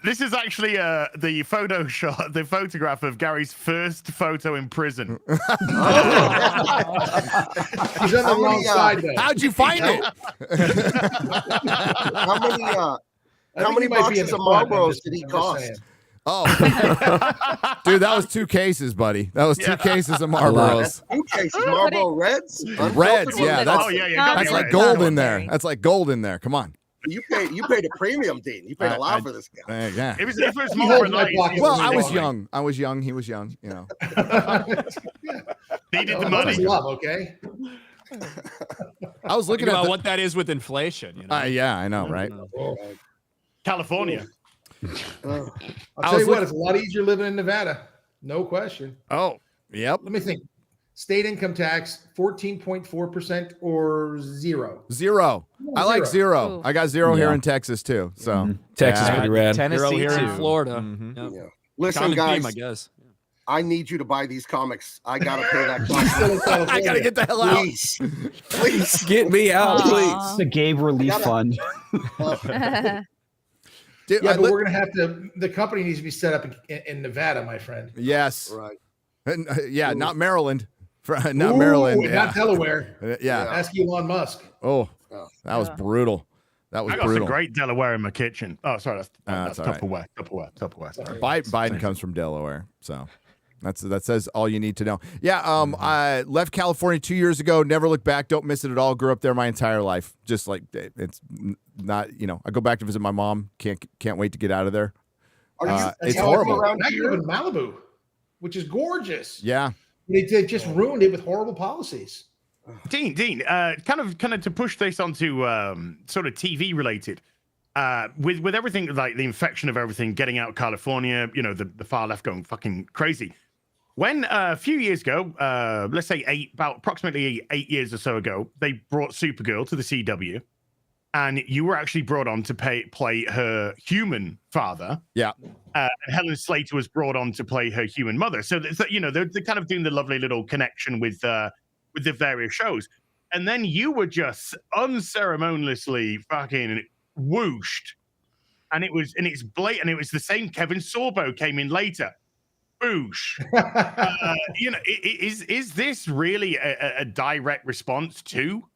This is actually the photograph of Gary's first photo in prison. He's on the wrong side though. How'd you find it? How many boxes of Marlboros did he cost? Oh, dude, that was 2 cases, buddy. That was 2 cases of Marlboros. 2 cases, Marlboro Reds. Reds, yeah. That's like gold in there. Gary. That's like gold in there. Come on. You paid a premium, Dean. You paid a lot for this guy. Yeah. It was more for life. Well, I was young. He was young. He did the money. Love, okay. I was looking at what that is with inflation. Yeah, I know, right? California. I'll tell you what, it's a lot easier living in Nevada. No question. Oh, yep. Let me think. State income tax, 14.4% or zero? Zero. I like zero. Ooh. I got zero here in Texas, too. So Texas pretty rad. Tennessee here in too. Florida. Yeah. Listen, Common guys. theme, I guess. I need you to buy these comics. I gotta pay that cost. I gotta get the hell out. Please. Get me out, please. It's the Gabe Relief Fund. Dude, Yeah, but we're gonna have to. The company needs to be set up in Nevada, my friend. Yes. Right. Yeah, not Maryland. Not Ooh, Maryland. not Delaware. Yeah. Ask Elon Musk. Oh, that was brutal. That was I got brutal. some great Delaware in my kitchen. Oh, sorry, that's all right. Tupperware. Sorry. Biden comes from Delaware, so that says all you need to know. Yeah, I left California 2 years ago. Never looked back. Don't miss it at all. Grew up there my entire life. Just like it's not, I go back to visit my mom. Can't wait to get out of there. It's horrible. Now you live in Malibu, which is gorgeous. Yeah. They just ruined it with horrible policies. Dean, kind of to push this onto sort of TV related, with everything like the infection of everything getting out of California, the far left going fucking crazy. When a few years ago, let's say approximately 8 years or so ago, they brought Supergirl to the CW, and you were actually brought on to play her human father. Yeah. And Helen Slater was brought on to play her human mother. So you know, they're kind of doing the lovely little connection with the various shows. And then you were just unceremoniously fucking whooshed. And it's blatant. It was the same. Kevin Sorbo came in later. Boosh. You know, is this really a direct response to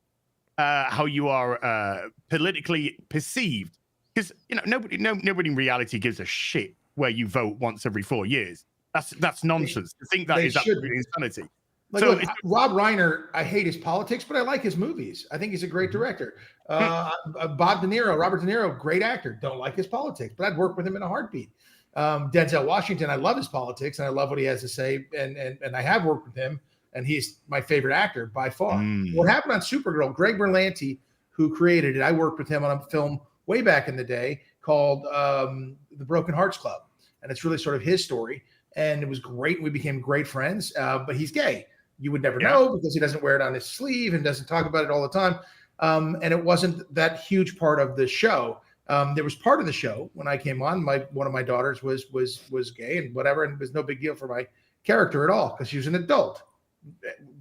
how you are politically perceived? Because you know, nobody in reality gives a shit where you vote once every 4 years. That's nonsense. I think that is absolute insanity. Like, So look, Rob Reiner, I hate his politics, but I like his movies. I think he's a great director. Robert De Niro, great actor. Don't like his politics, but I'd work with him in a heartbeat. Denzel Washington, I love his politics and I love what he has to say, and I have worked with him, and he's my favorite actor by far. What happened on Supergirl, Greg Berlanti, who created it, I worked with him on a film way back in the day called The Broken Hearts Club, and it's really sort of his story, and it was great. We became great friends, but he's gay. You would never know because he doesn't wear it on his sleeve and doesn't talk about it all the time. And it wasn't that huge part of the show. There was part of the show when I came on. One of my daughters was gay and whatever, and it was no big deal for my character at all because she was an adult.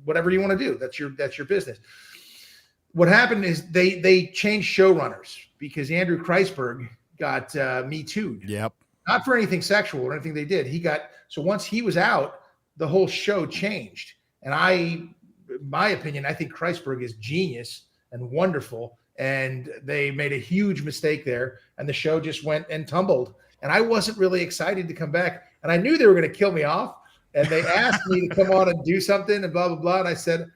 Whatever you want to do, that's your business. What happened is they changed showrunners because Andrew Kreisberg got Me Too'd. Yep. Not for anything sexual or anything they did. So once he was out, the whole show changed. And my opinion, I think Kreisberg is genius and wonderful. And they made a huge mistake there. And the show just went and tumbled. And I wasn't really excited to come back. And I knew they were going to kill me off. And they asked me to come on and do something and blah, blah, blah. And I said,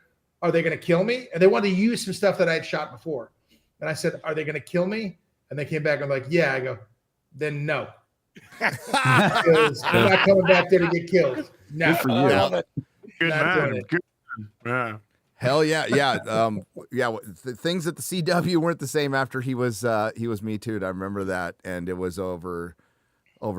are they going to kill me? And they wanted to use some stuff that I had shot before. And I said, are they going to kill me? And they came back and I'm like, yeah. I go, then no. Because I'm not coming back there to get killed. No. Good for you. Good man. Good man. Hell yeah, yeah, The things at the CW weren't the same after he was Me Too'd. I remember that, and it was over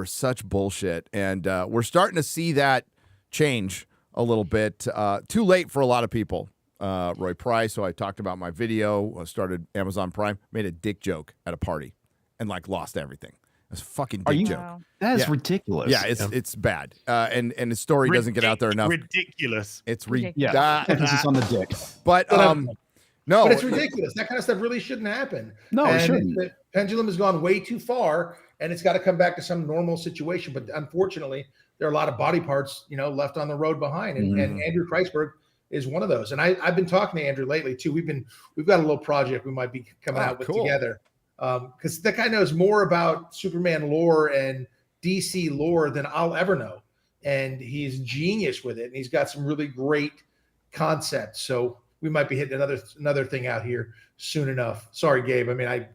such bullshit. And we're starting to see that change a little bit. Too late for a lot of people. Roy Price, who I talked about in my video, started Amazon Prime, made a dick joke at a party, and lost everything. It's a fucking dick joke. Wow. That is ridiculous. Yeah, it's bad. And the story doesn't get out there enough. Ridiculous. It's emphasis on the dick. But no, but it's ridiculous. That kind of stuff really shouldn't happen. No, it shouldn't. The pendulum has gone way too far, and it's got to come back to some normal situation. But unfortunately, there are a lot of body parts, left on the road behind, and Andrew Kreisberg is one of those. And I've been talking to Andrew lately too. We've got a little project we might be coming out with together. Because that guy knows more about Superman lore and DC lore than I'll ever know. And he's genius with it. And he's got some really great concepts. So we might be hitting another thing out here soon enough. Sorry, Gabe. I mean,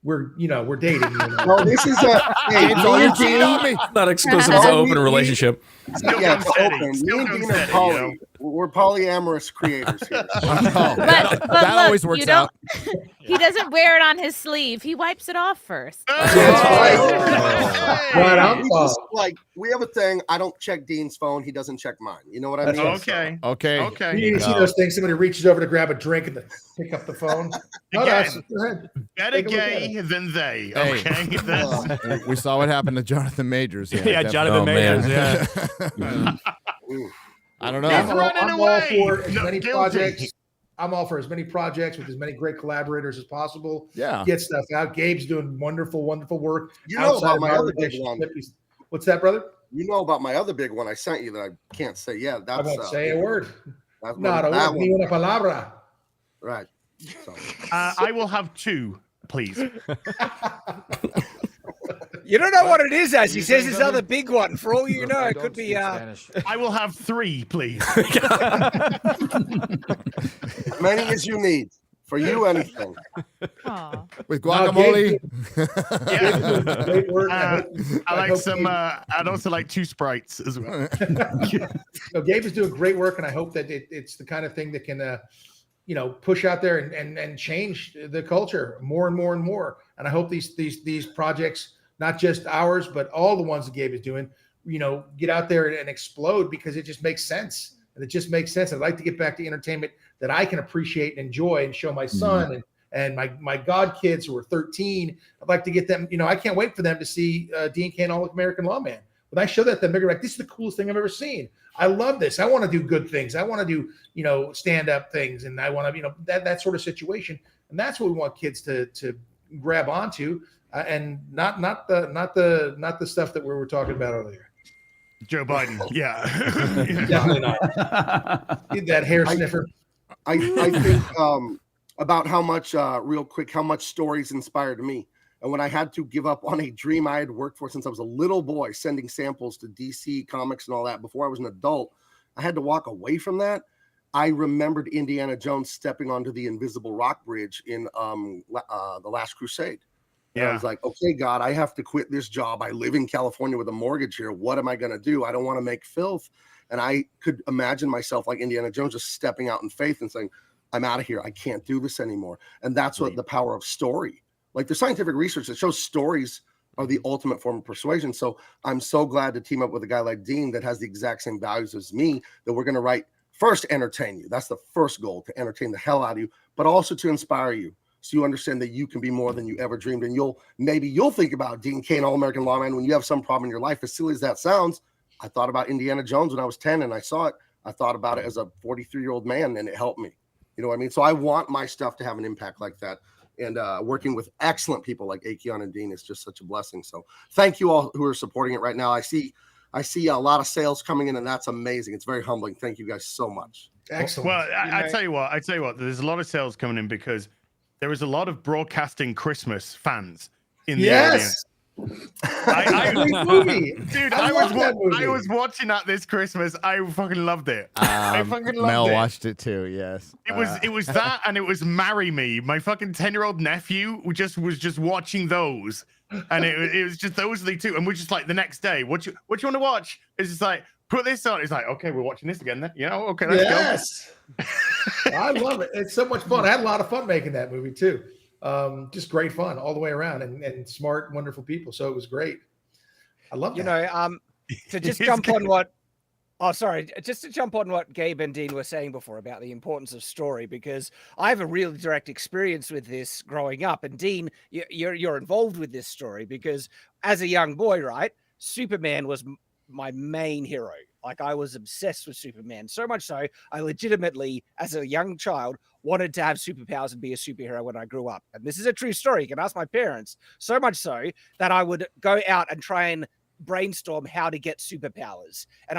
we're dating. No, this is not exclusive to open relationship. Yeah, it's open. Me and Dean are poly. We're polyamorous creators here. But that look, always works out. He doesn't wear it on his sleeve. He wipes it off first. We have a thing. I don't check Dean's phone. He doesn't check mine. You know what I mean? Okay. Okay. You need to see those things. Somebody reaches over to grab a drink and pick up the phone. Better gay than they. Okay. We saw what happened to Jonathan Majors. Yeah, Jonathan Majors. Yeah. I don't know. I'm all for as many projects. I'm all for as many projects with as many great collaborators as possible. Yeah. Get stuff out. Gabe's doing wonderful, wonderful work. You know about my other big one. What's that, brother? You know about my other big one I sent you that I can't say. Yeah, that's. I won't say a word. Not a word. Ni una palabra. Right. I will have two, please. You don't know what it is, as he says his other big one. For all you know, it could be. I will have three, please. Many as you need. For you, anything. With guacamole. Great work. I like some. I'd also like 2 Sprites as well. Gabe is doing great work, and I hope that it's the kind of thing that can, push out there and change the culture more and more and more. And I hope these projects, not just ours, but all the ones that Gabe is doing, get out there and explode, because it just makes sense. And it just makes sense. I'd like to get back to entertainment that I can appreciate and enjoy and show my son And my god kids who are 13, I'd like to get them, I can't wait for them to see Dean Cain, All-American Lawman. When I show that to them, they're like, this is the coolest thing I've ever seen. I love this. I want to do good things. I want to do, stand-up things. And I want to, that sort of situation. And that's what we want kids to grab onto, and not the stuff that we were talking about earlier. Joe Biden. Yeah. Definitely not. Get that hair sniffer. I think about how much, real quick, how much stories inspired me. And when I had to give up on a dream I had worked for since I was a little boy, sending samples to DC Comics and all that before I was an adult, I had to walk away from that. I remembered Indiana Jones stepping onto the invisible rock bridge in The Last Crusade. And I was like, okay, God, I have to quit this job. I live in California with a mortgage here. What am I going to do? I don't want to make filth. And I could imagine myself like Indiana Jones just stepping out in faith and saying, I'm out of here. I can't do this anymore. And that's what the power of story. Like the scientific research that shows stories are the ultimate form of persuasion. So I'm so glad to team up with a guy like Dean that has the exact same values as me, that we're going to write first, entertain you. That's the first goal, to entertain the hell out of you, but also to inspire you. So you understand that you can be more than you ever dreamed. And you'll think about Dean Cain, All-American Lawman, when you have some problem in your life. As silly as that sounds, I thought about Indiana Jones when I was 10 and I saw it. I thought about it as a 43-year-old man, and it helped me. You know what I mean? So I want my stuff to have an impact like that. And working with excellent people like Akeon and Dean is just such a blessing. So thank you all who are supporting it right now. I see a lot of sales coming in, and that's amazing. It's very humbling. Thank you guys so much. Excellent. Well, I tell you what, there's a lot of sales coming in because there is a lot of broadcasting Christmas fans in the audience. Dude, I was watching that this Christmas. I fucking loved it. I fucking loved Mel it. watched it too. Yes, it was that, and it was Marry Me. My fucking 10-year-old nephew was just watching those, and it was just those are the two. And we're just like the next day, what you want to watch? It's just like, put this on. It's like, okay, we're watching this again then. Okay, let's go. I love it. It's so much fun. I had a lot of fun making that movie too. Just great fun all the way around, and smart, wonderful people. So it was great. I love that. To just jump on what, just to jump on what Gabe and Dean were saying before about the importance of story, because I have a real direct experience with this growing up. And Dean, you're involved with this story because as a young boy, right, Superman was my main hero. Like I was obsessed with Superman, so much so I legitimately, as a young child, wanted to have superpowers and be a superhero when I grew up. And this is a true story. You can ask my parents. So much so that I would go out and try and brainstorm how to get superpowers. And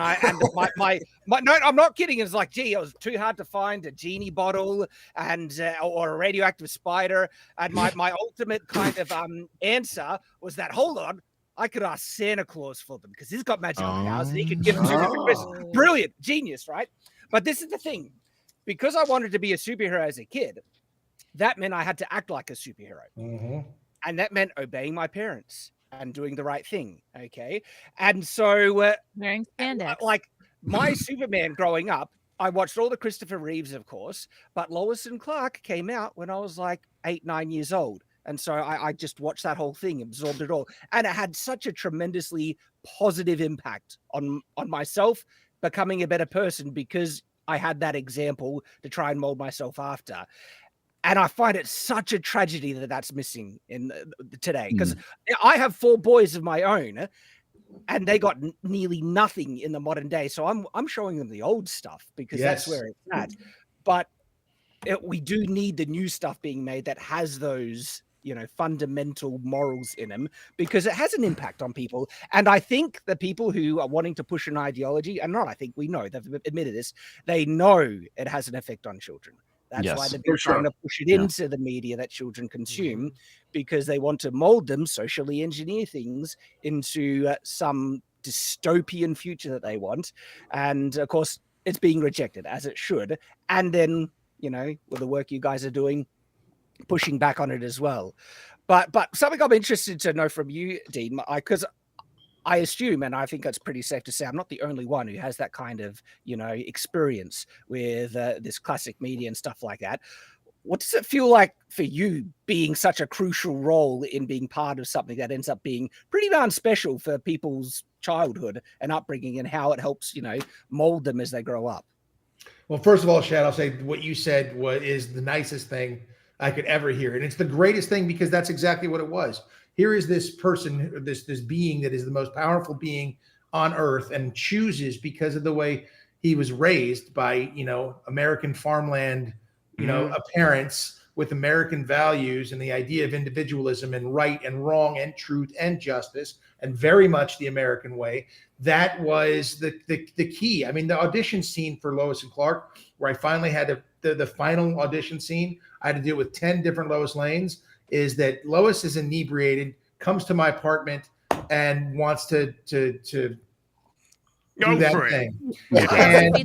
my no, I'm not kidding. It's like, gee, it was too hard to find a genie bottle and or a radioactive spider. And my ultimate kind of answer was that, hold on, I could ask Santa Claus for them because he's got magical powers and he could give them to me for Christmas. Brilliant, genius, right? But this is the thing. Because I wanted to be a superhero as a kid, that meant I had to act like a superhero. Mm-hmm. And that meant obeying my parents and doing the right thing, okay? And so... wearing spandex. Like, my Superman growing up, I watched all the Christopher Reeves, of course, but Lois and Clark came out when I was like 8, 9 years old. And so I just watched that whole thing, absorbed it all. And it had such a tremendously positive impact on myself becoming a better person because I had that example to try and mold myself after. And I find it such a tragedy that that's missing in today because I have 4 boys of my own and they got nearly nothing in the modern day. So I'm showing them the old stuff because that's where it's at. But we do need the new stuff being made that has those, fundamental morals in them because it has an impact on people. And I think the people who are wanting to push an ideology, we know, they've admitted this, they know it has an effect on children. That's why they've been trying to push it into the media that children consume because they want to mold them, socially engineer things into some dystopian future that they want. And of course, it's being rejected as it should. And then, with the work you guys are doing, pushing back on it as well. But something I'm interested to know from you, Dean, because I assume, and I think it's pretty safe to say, I'm not the only one who has that kind of, experience with this classic media and stuff like that. What does it feel like for you being such a crucial role in being part of something that ends up being pretty darn special for people's childhood and upbringing and how it helps, mold them as they grow up? Well, first of all, Shad, I'll say what you said is the nicest thing I could ever hear. And it's the greatest thing because that's exactly what it was. Here is this person, this being that is the most powerful being on earth and chooses because of the way he was raised by, American farmland, parents with American values and the idea of individualism and right and wrong and truth and justice, and very much the American way. That was the key. I mean, the audition scene for Lois and Clark, where I finally had the final audition scene, I had to deal with 10 different Lois Lanes, is that Lois is inebriated, comes to my apartment and wants to do that thing. And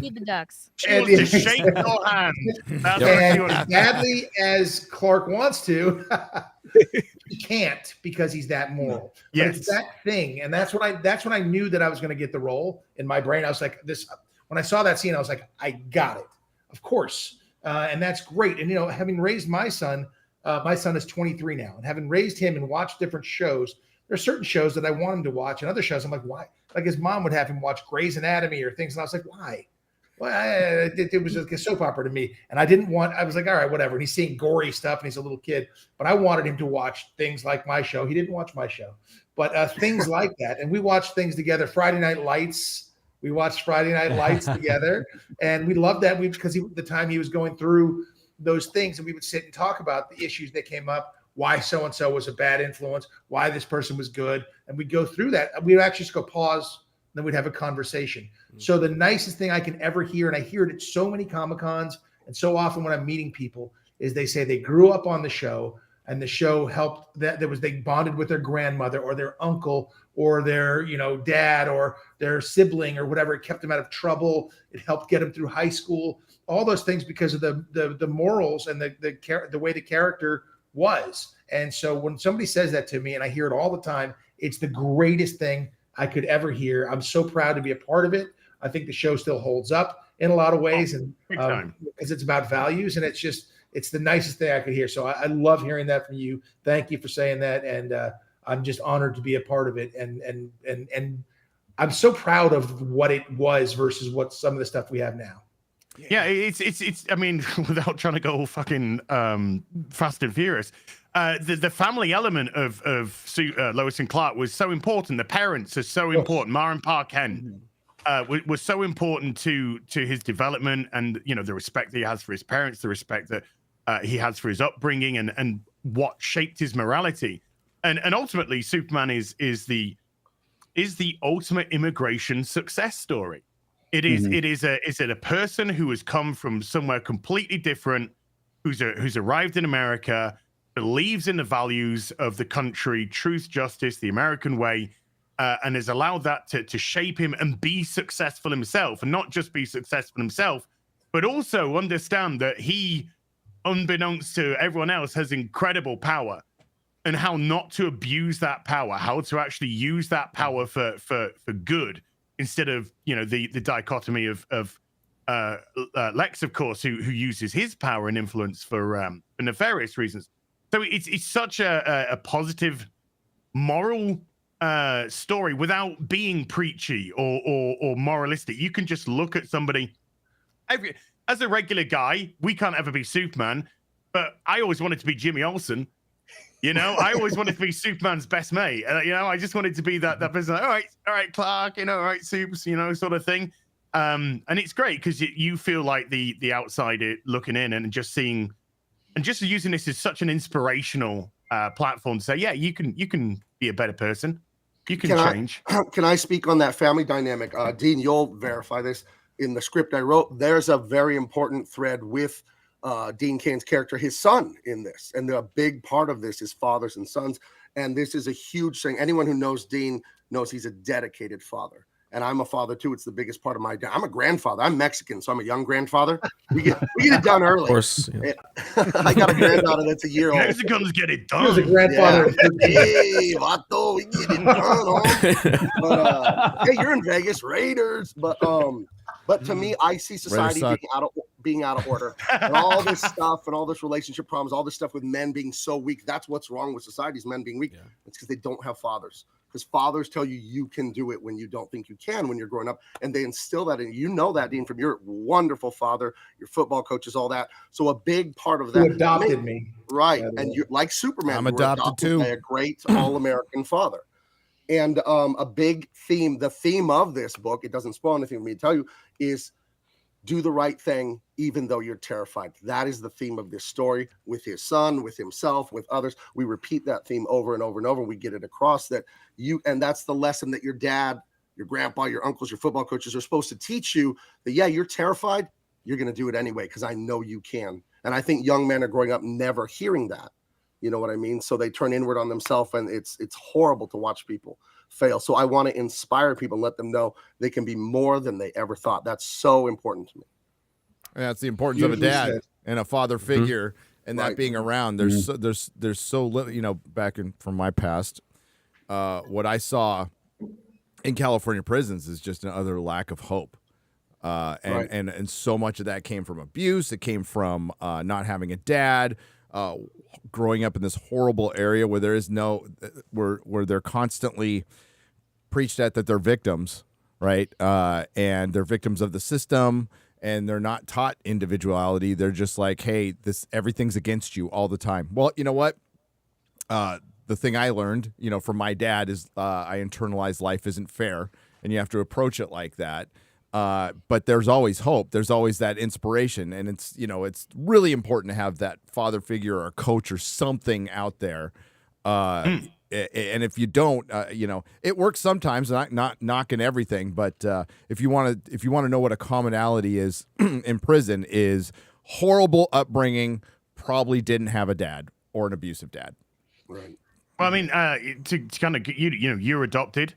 feed the ducks. And shake your hand. And badly as Clark wants to, he can't because he's that moral. Yes. But it's that thing, and that's when I knew that I was going to get the role in my brain. I was like, when I saw that scene, I was like, I got it, of course, and that's great. And having raised my son is 23 now, and having raised him and watched different shows, there are certain shows that I want him to watch, and other shows I'm like, why? Like his mom would have him watch Grey's Anatomy or things, and I was like, why? Well, it was like a soap opera to me, and I was like, all right, whatever. And he's seeing gory stuff, and he's a little kid, but I wanted him to watch things like my show. He didn't watch my show, but things like that. And we watched things together. Friday Night Lights. We watched Friday Night Lights together, and we loved that. Because the time he was going through those things, and we would sit and talk about the issues that came up, why so-and-so was a bad influence, why this person was good. And we'd go through that. We'd actually just go pause, then we'd have a conversation. Mm-hmm. So the nicest thing I can ever hear, and I hear it at so many Comic-Cons and so often when I'm meeting people, is they say they grew up on the show, and the show helped they bonded with their grandmother or their uncle or their, dad or their sibling or whatever. It kept them out of trouble. It helped get them through high school, all those things because of the morals and the way the character was. And so when somebody says that to me, and I hear it all the time, it's the greatest thing I could ever hear. I'm so proud to be a part of it. I think the show still holds up in a lot of ways, and because it's about values, and it's the nicest thing I could hear. So I love hearing that from you. Thank you for saying that, and I'm just honored to be a part of it. And I'm so proud of what it was versus what some of the stuff we have now. Yeah, it's. I mean, without trying to go all fucking Fast and Furious, the family element of Lois and Clark was so important. The parents are so important. Ma and Pa Kent was so important to his development, and the respect that he has for his parents, the respect that he has for his upbringing, and what shaped his morality, and ultimately, Superman is the ultimate immigration success story. It is a person who has come from somewhere completely different, who's arrived in America, believes in the values of the country, truth, justice, the American way, and has allowed that to shape him and be successful himself, and not just be successful himself, but also understand that he, unbeknownst to everyone else, has incredible power, and how not to abuse that power, how to actually use that power for good, instead of the dichotomy of Lex, of course, who uses his power and influence for nefarious reasons. So it's such a positive moral story without being preachy or moralistic. You can just look at somebody. As a regular guy, we can't ever be Superman, but I always wanted to be Jimmy Olsen. I always wanted to be Superman's best mate. I just wanted to be that person. All right, Clark. All right, Supes. Sort of thing. And it's great because you feel like the outsider looking in and just seeing, and just using this as such an inspirational platform to say, yeah, you can be a better person. You can change. Can I speak on that family dynamic? Dean, you'll verify this. In the script I wrote, there's a very important thread with Dean Cain's character, his son, in this. And a big part of this is fathers and sons. And this is a huge thing. Anyone who knows Dean knows he's a dedicated father. And I'm a father too. It's the biggest part of my day. I'm a grandfather. I'm Mexican, so I'm a young grandfather. We get it done early. Of course. Yeah. I got a granddaughter that's a year old. Mexicans get it done. He's a grandfather. Yeah. Hey, vato, we get it done. But, hey, you're in Vegas, Raiders. But to me, I see society being out of order and all this stuff and all this relationship problems, all this stuff with men being so weak. That's what's wrong with society, is men being weak. It's because they don't have fathers. Because fathers tell you can do it when you don't think you can when you're growing up. And they instill that in you. You know that, Dean, from your wonderful father, your football coaches, all that. So a big part of that. Who adopted me. Right. And you're like Superman. I'm you were adopted too. by a great all-American father. And a big theme, the theme of this book, it doesn't spoil anything for me to tell you, is do the right thing even though you're terrified. That is the theme of this story, with his son, with himself, with others. We repeat that theme over and over and over. We get it across that and that's the lesson that your dad, your grandpa, your uncles, your football coaches are supposed to teach you, that yeah, you're terrified, you're going to do it anyway because I know you can. And I think young men are growing up never hearing that. You know what I mean? So they turn inward on themselves, and it's horrible to watch people fail. So I want to inspire people and let them know they can be more than they ever thought. That's so important to me. Yeah, it's the importance of a dad and a father figure, and that being around. There's so little, back from my past, what I saw in California prisons is just another lack of hope. And so much of that came from abuse. It came from not having a dad, growing up in this horrible area where there is where they're constantly preached at that they're victims, right? And they're victims of the system, and they're not taught individuality. They're just like, hey, everything's against you all the time. Well, you know what? The thing I learned, from my dad is I internalized life isn't fair, and you have to approach it like that. But there's always hope. There's always that inspiration. And it's really important to have that father figure or a coach or something out there. And if you don't, it works sometimes, not knocking everything. But if you want to know what a commonality is in prison, is horrible upbringing, probably didn't have a dad or an abusive dad. Right. Well, I mean, to kind of get you're adopted.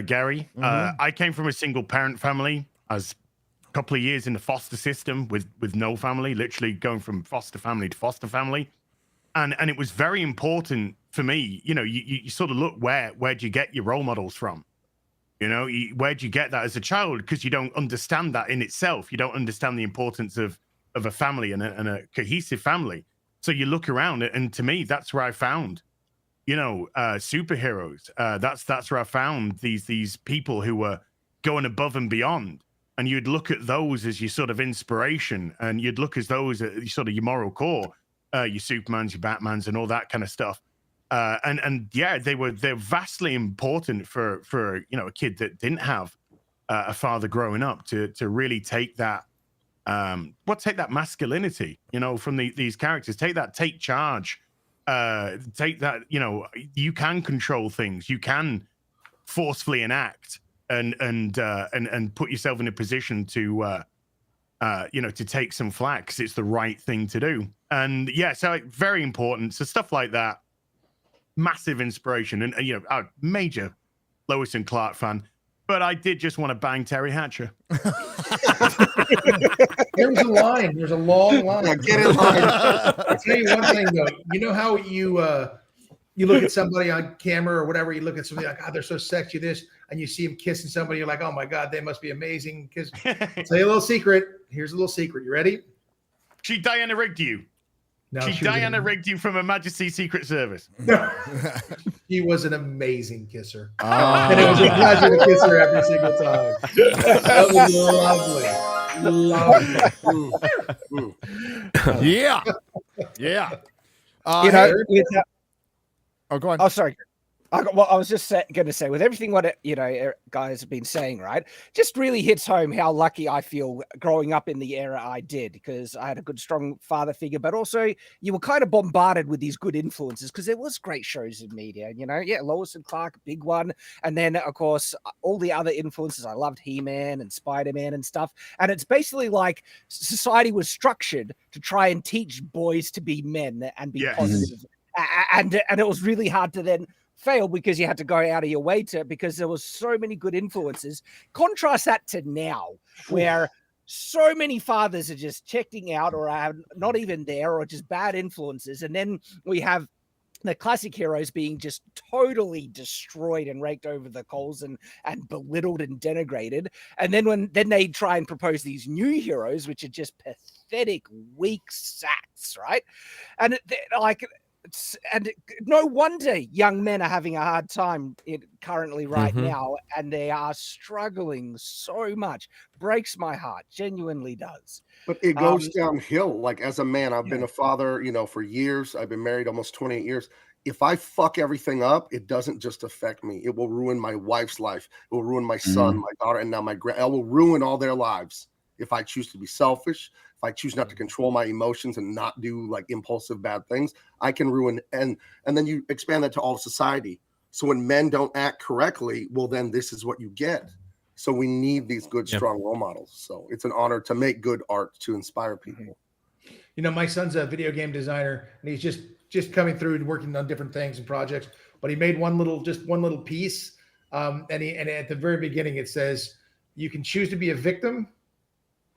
Gary, I came from a single parent family. I was a couple of years in the foster system with no family, literally going from foster family to foster family. And it was very important for me, you sort of look, where'd you get your role models from? Where'd you get that as a child? Because you don't understand that in itself. You don't understand the importance of a family and a cohesive family. So you look around, and to me, that's where I found superheroes. That's where I found these people who were going above and beyond. And you'd look at those as your sort of inspiration, and you'd look as those as sort of your moral core, your Supermans, your Batmans, and all that kind of stuff. And yeah, they're vastly important for a kid that didn't have a father growing up to really take that take that masculinity, from these characters, take charge. Take that, you can control things, you can forcefully enact and put yourself in a position to take some flack, because it's the right thing to do. And yeah, so very important. So stuff like that, massive inspiration. And a major Lois and Clark fan, but I did just want to bang Terry Hatcher. There's a line. There's a long line. Yeah, get in line. I'll tell you one thing though. You know how you look at somebody on camera or whatever, you look at somebody like, oh, they're so sexy, this, and you see them kissing somebody, you're like, oh my God, they must be amazing. Because I'll tell you a little secret. Here's a little secret. You ready? She Diana rigged you. No, she Diana rigged you from Her Majesty's Secret Service. No. She was an amazing kisser. And it was a pleasure to kiss her every single time. That was lovely. Yeah. Yeah. Go on. Oh, sorry. I was just going to say, with everything what guys have been saying, right, just really hits home how lucky I feel growing up in the era I did, because I had a good, strong father figure, but also you were kind of bombarded with these good influences, because there was great shows in media, Lois and Clark, big one, and then of course all the other influences. I loved He-Man and Spider-Man and stuff, and it's basically like society was structured to try and teach boys to be men and be positive, and it was really hard to then fail, because you had to go out of your way because there was so many good influences. Contrast that to now, where so many fathers are just checking out or are not even there, or just bad influences. And then we have the classic heroes being just totally destroyed and raked over the coals and belittled and denigrated. And then then they try and propose these new heroes, which are just pathetic, weak sacks, right? And and no wonder young men are having a hard time currently right now, and they are struggling so much. Breaks my heart, genuinely does. But it goes downhill. Like, as a man, I've been a father, for years. I've been married almost 28 years. If I fuck everything up, it doesn't just affect me. It will ruin my wife's life. It will ruin my son, my daughter, and now my it will ruin all their lives. If I choose to be selfish, if I choose not to control my emotions and not do like impulsive bad things, I can ruin. And then you expand that to all of society. So when men don't act correctly, well, then this is what you get. So we need these good, strong role models. So it's an honor to make good art to inspire people. My son's a video game designer, and he's just coming through and working on different things and projects. But he made one little piece, and at the very beginning it says, "You can choose to be a victim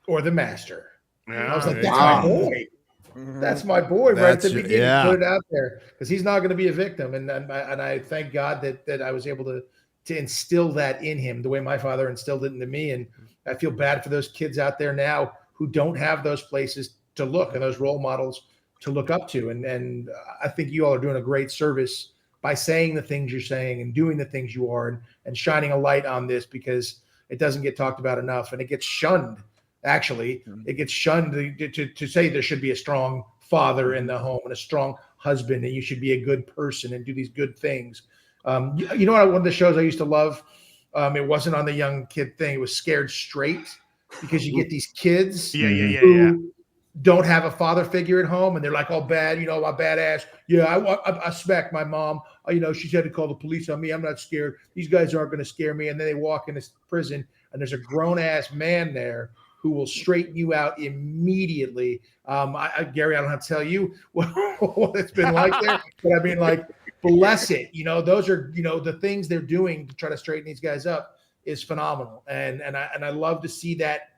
or the master." I was like, "That's my boy. That's my boy." Right at the beginning, put it out there, because he's not going to be a victim, and I thank God that I was able to instill that in him the way my father instilled it into me. And I feel bad for those kids out there now who don't have those places to look and those role models to look up to. And I think you all are doing a great service by saying the things you're saying and doing the things you are, and shining a light on this, because it doesn't get talked about enough, and it gets shunned. Actually, it gets shunned to say there should be a strong father in the home and a strong husband, and you should be a good person and do these good things. One of the shows I used to love, it wasn't on the young kid thing. It was Scared Straight, because you get these kids who don't have a father figure at home, and they're like all bad, I'm badass. I smacked my mom. She had to call the police on me. I'm not scared. These guys aren't going to scare me. And then they walk into prison, and there's a grown ass man there who will straighten you out immediately. Gary, I don't have to tell you what it's been like there, but I mean, like, bless it. Those are, the things they're doing to try to straighten these guys up is phenomenal. And I love to see that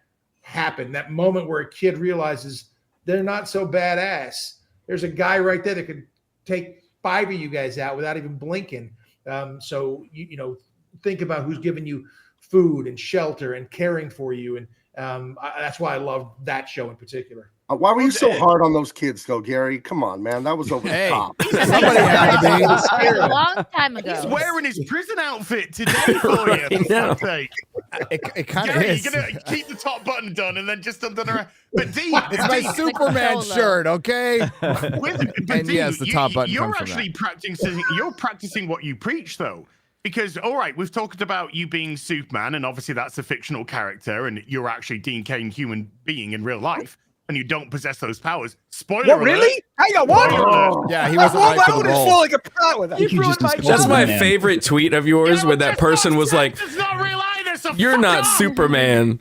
happen. That moment where a kid realizes they're not so badass. There's a guy right there that could take 5 of you guys out without even blinking. So, think about who's giving you food and shelter and caring for you. And that's why I love that show in particular. Why were you so hard on those kids, though, Gary? Come on, man. That was over the top. Somebody had to be. A long time ago. He's wearing his prison outfit today for you. It kind of is. You're going to keep the top button done and then just under the... But D, it's my Superman shirt, okay? And D, yes, the top button you're comes from actually that. You're practicing what you preach, though. Because, all right, we've talked about you being Superman, and obviously that's a fictional character, and you're actually Dean Cain, human being in real life, and you don't possess those powers. Spoiler alert. Really? Hang on, what? Yeah, he wasn't right for the role. Falling apart with that. That's my favorite tweet of yours, where that person was like, "It's not real either, so "You're not Superman."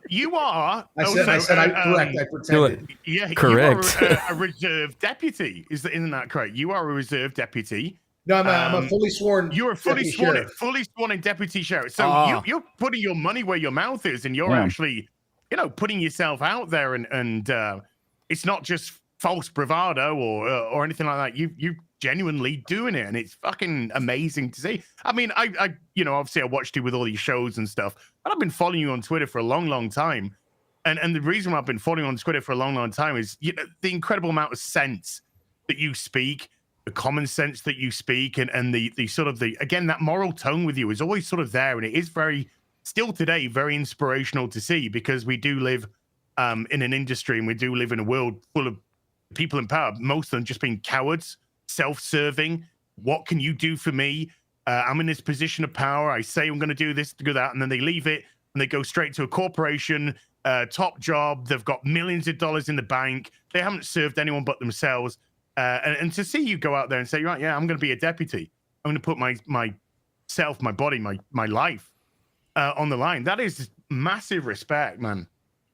You are. I said I correct. I pretended. Yeah, correct. You are a reserve deputy. Isn't that correct? You are a reserve deputy. No, I'm a fully sworn. You're a fully sworn in deputy sheriff. So you're putting your money where your mouth is, and you're actually, putting yourself out there, and it's not just false bravado or anything like that. You genuinely doing it, and it's fucking amazing to see. I mean, I obviously I watched you with all these shows and stuff, but I've been following you on Twitter for a long, long time, and the reason why I've been following you on Twitter for a long, long time is the incredible amount of sense that you speak. The common sense that you speak, and the sort of again, that moral tone with you is always sort of there, and it is still today very inspirational to see, because we do live in an industry, and we do live in a world full of people in power, most of them just being cowards, self-serving. What can you do for me? I'm in this position of power. I say I'm going to do this, do that, and then they leave it and they go straight to a corporation, top job. They've got millions of dollars in the bank. They haven't served anyone but themselves. And to see you go out there and say, right, I'm going to be a deputy. I'm going to put myself, my body, my life on the line. That is massive respect, man.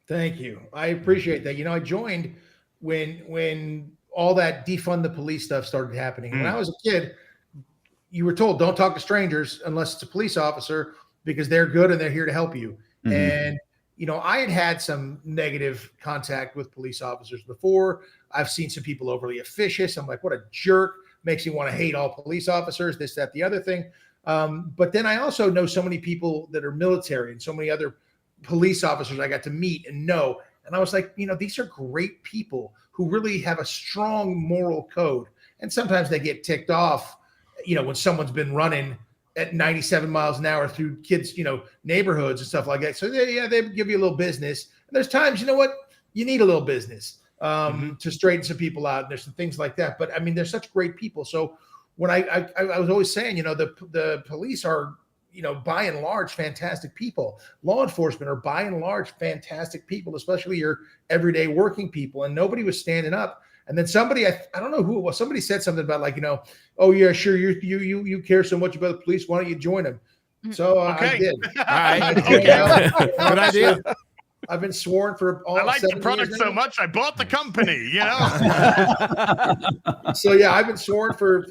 Thank you. I appreciate that. I joined when all that defund the police stuff started happening. When I was a kid, you were told, don't talk to strangers unless it's a police officer, because they're good and they're here to help you. And I had some negative contact with police officers before. I've seen some people overly officious. I'm like, what a jerk. makes you want to hate all police officers, this, that, the other thing. But then I also know so many people that are military and so many other police officers I got to meet and know. And I was like, these are great people who really have a strong moral code. And sometimes they get ticked off, when someone's been running at 97 miles an hour through kids, neighborhoods and stuff like that. So they give you a little business. And there's times, you need a little business to straighten some people out. And there's some things like that. But I mean, they're such great people. So when I was always saying, the police are, by and large, fantastic people. Law enforcement are by and large fantastic people, especially your everyday working people. And nobody was standing up. And then somebody, I don't know who it was, somebody said something about oh yeah, sure, you care so much about the police, why don't you join them? So I did. All right. Good idea. I've been sworn for all. I like the product so much, I bought the company. So yeah, I've been sworn for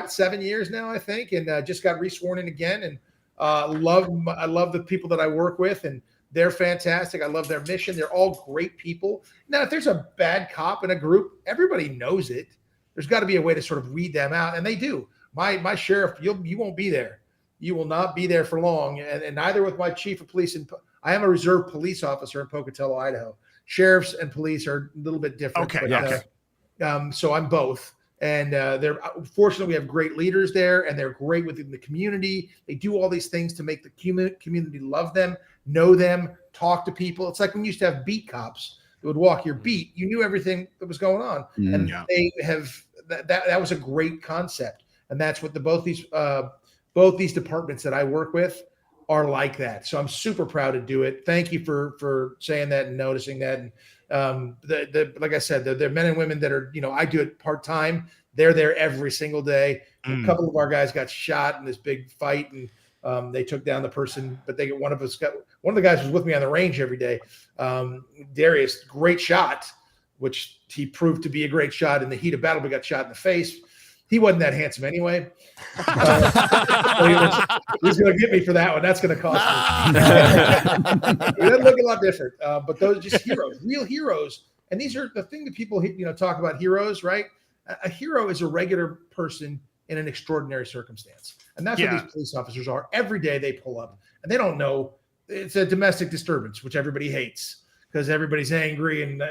7 years now, I think, and just got resworn in again. And I love the people that I work with, and they're fantastic. I love their mission. They're all great people. Now, if there's a bad cop in a group, everybody knows it. There's got to be a way to sort of weed them out, and they do. My sheriff, you won't be there. You will not be there for long, and neither with my chief of police. And I am a reserve police officer in Pocatello, Idaho. Sheriffs and police are a little bit different. Okay. So I'm both. And fortunately, we have great leaders there, and they're great within the community. They do all these things to make the community love them, know them, talk to people. It's like when you used to have beat cops that would walk your beat. You knew everything that was going on, and they have that was a great concept. And that's what both these departments that I work with are like that. So I'm super proud to do it. Thank you for saying that and noticing that. And like I said, the men and women that are, I do it part-time. They're there every single day. A couple of our guys got shot in this big fight, and they took down the person, but one of the guys was with me on the range every day. Darius, great shot, which he proved to be a great shot in the heat of battle, but got shot in the face. He wasn't that handsome anyway. He's going to get me for that one. That's going to cost me. He doesn't look a lot different, but those are just heroes, real heroes. And these are the thing that people, talk about heroes, right? A hero is a regular person in an extraordinary circumstance. And that's what these police officers are. Every day they pull up, and they don't know it's a domestic disturbance, which everybody hates because everybody's angry, and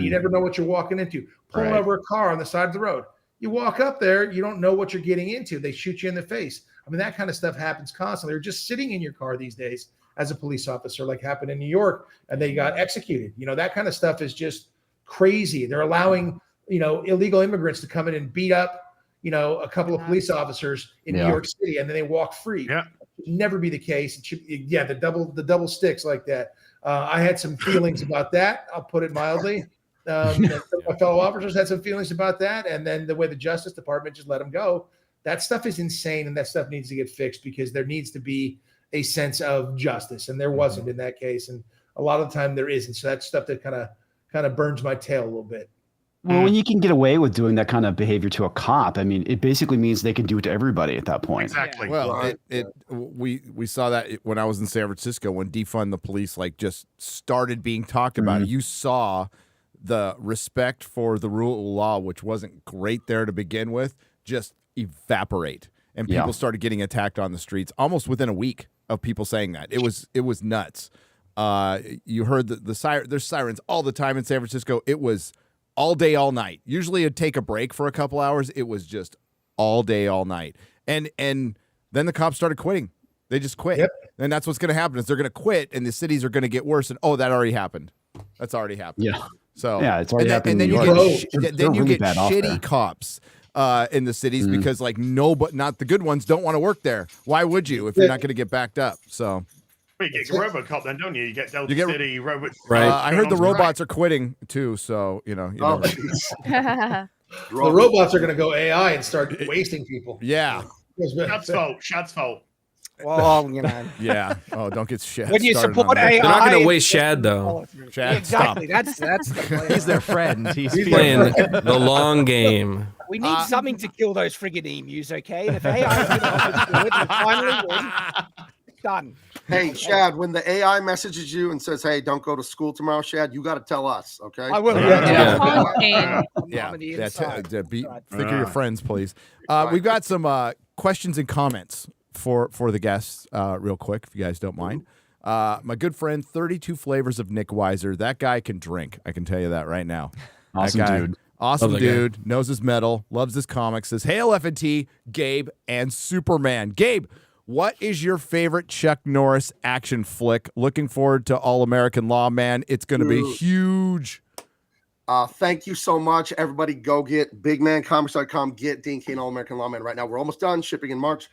you never know what you're walking into. Pulling over a car on the side of the road. You walk up there, you don't know what you're getting into. They shoot you in the face. I mean, that kind of stuff happens constantly. Or just sitting in your car these days as a police officer, like happened in New York, and they got executed. That kind of stuff is just crazy. They're allowing, illegal immigrants to come in and beat up, a couple of police officers in New York City, and then they walk free. Yeah. It should never be the case. It should, the double sticks like that. I had some feelings about that. I'll put it mildly. My fellow officers had some feelings about that, and then the way the Justice Department just let them go. That stuff is insane, and that stuff needs to get fixed because there needs to be a sense of justice, and there wasn't in that case, and a lot of the time there isn't. So that's stuff that kind of burns my tail a little bit. Well, when you can get away with doing that kind of behavior to a cop, I mean, it basically means they can do it to everybody at that point. Exactly. Well, we saw that when I was in San Francisco when defund the police just started being talked about. You saw the respect for the rule of law, which wasn't great there to begin with, just evaporate, and people started getting attacked on the streets almost within a week of people saying that. It was nuts. You heard there's sirens all the time in San Francisco. It was all day, all night. Usually it'd take a break for a couple hours. It was just all day, all night. And then the cops started quitting. They just quit. Yep. And that's what's going to happen is they're going to quit, and the cities are going to get worse. And that already happened. That's already happened. Yeah. So it's already happened. And then you get shitty cops in the cities because not the good ones don't want to work there. Why would you if you're not going to get backed up? So you get RoboCop then, don't you? You get Delta City Robot. Right. I heard the robots are quitting too. So the robots are going to go AI and start wasting people. Yeah. Shad's fault. Well, Yeah. Oh, don't get Shad. When you support AI, they're not going to waste Shad though. Shad, exactly. stop. That's the plan. He's their friend. He's playing the long game. We need something to kill those friggin' emus, okay? And if AI is going to finally win, done. Hey, Shad, when the AI messages you and says, "Hey, don't go to school tomorrow," Shad, you got to tell us, okay? I will. Think of your friends, please. We've got some questions and comments for the guests, real quick, if you guys don't mind. My good friend, 32 Flavors of Nick Weiser. That guy can drink. I can tell you that right now. Awesome that guy, dude. Awesome dude. Knows his metal. Loves his comics. Says, "Hail FNT, Gabe, and Superman." Gabe, what is your favorite Chuck Norris action flick? Looking forward to All American Lawman. It's going to be huge. Thank you so much. Everybody go get bigmancomics.com. Get Dean Cain All American Lawman right now. We're almost done shipping in March.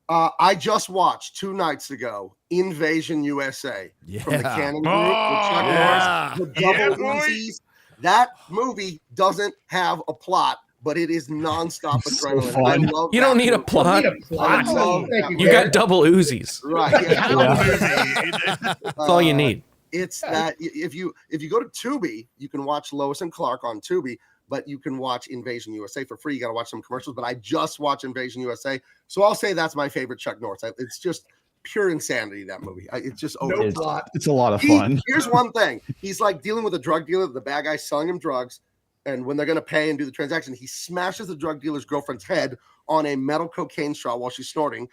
I just watched 2 nights ago Invasion USA from the Canon Group with Chuck Norris, the double Uzis. That movie doesn't have a plot, but it is nonstop adrenaline. I love you don't need a plot. You got double Uzis. Right. That's all you need. It's that if you go to Tubi, you can watch Lois and Clark on Tubi, but you can watch Invasion USA for free. You got to watch some commercials, but I just watched Invasion USA, so I'll say that's my favorite Chuck Norris. It's just pure insanity, that movie. It's just over. It's a lot of fun. Here's one thing: he's like dealing with a drug dealer. The bad guy's selling him drugs, and when they're going to pay and do the transaction, he smashes the drug dealer's girlfriend's head on a metal cocaine straw while she's snorting.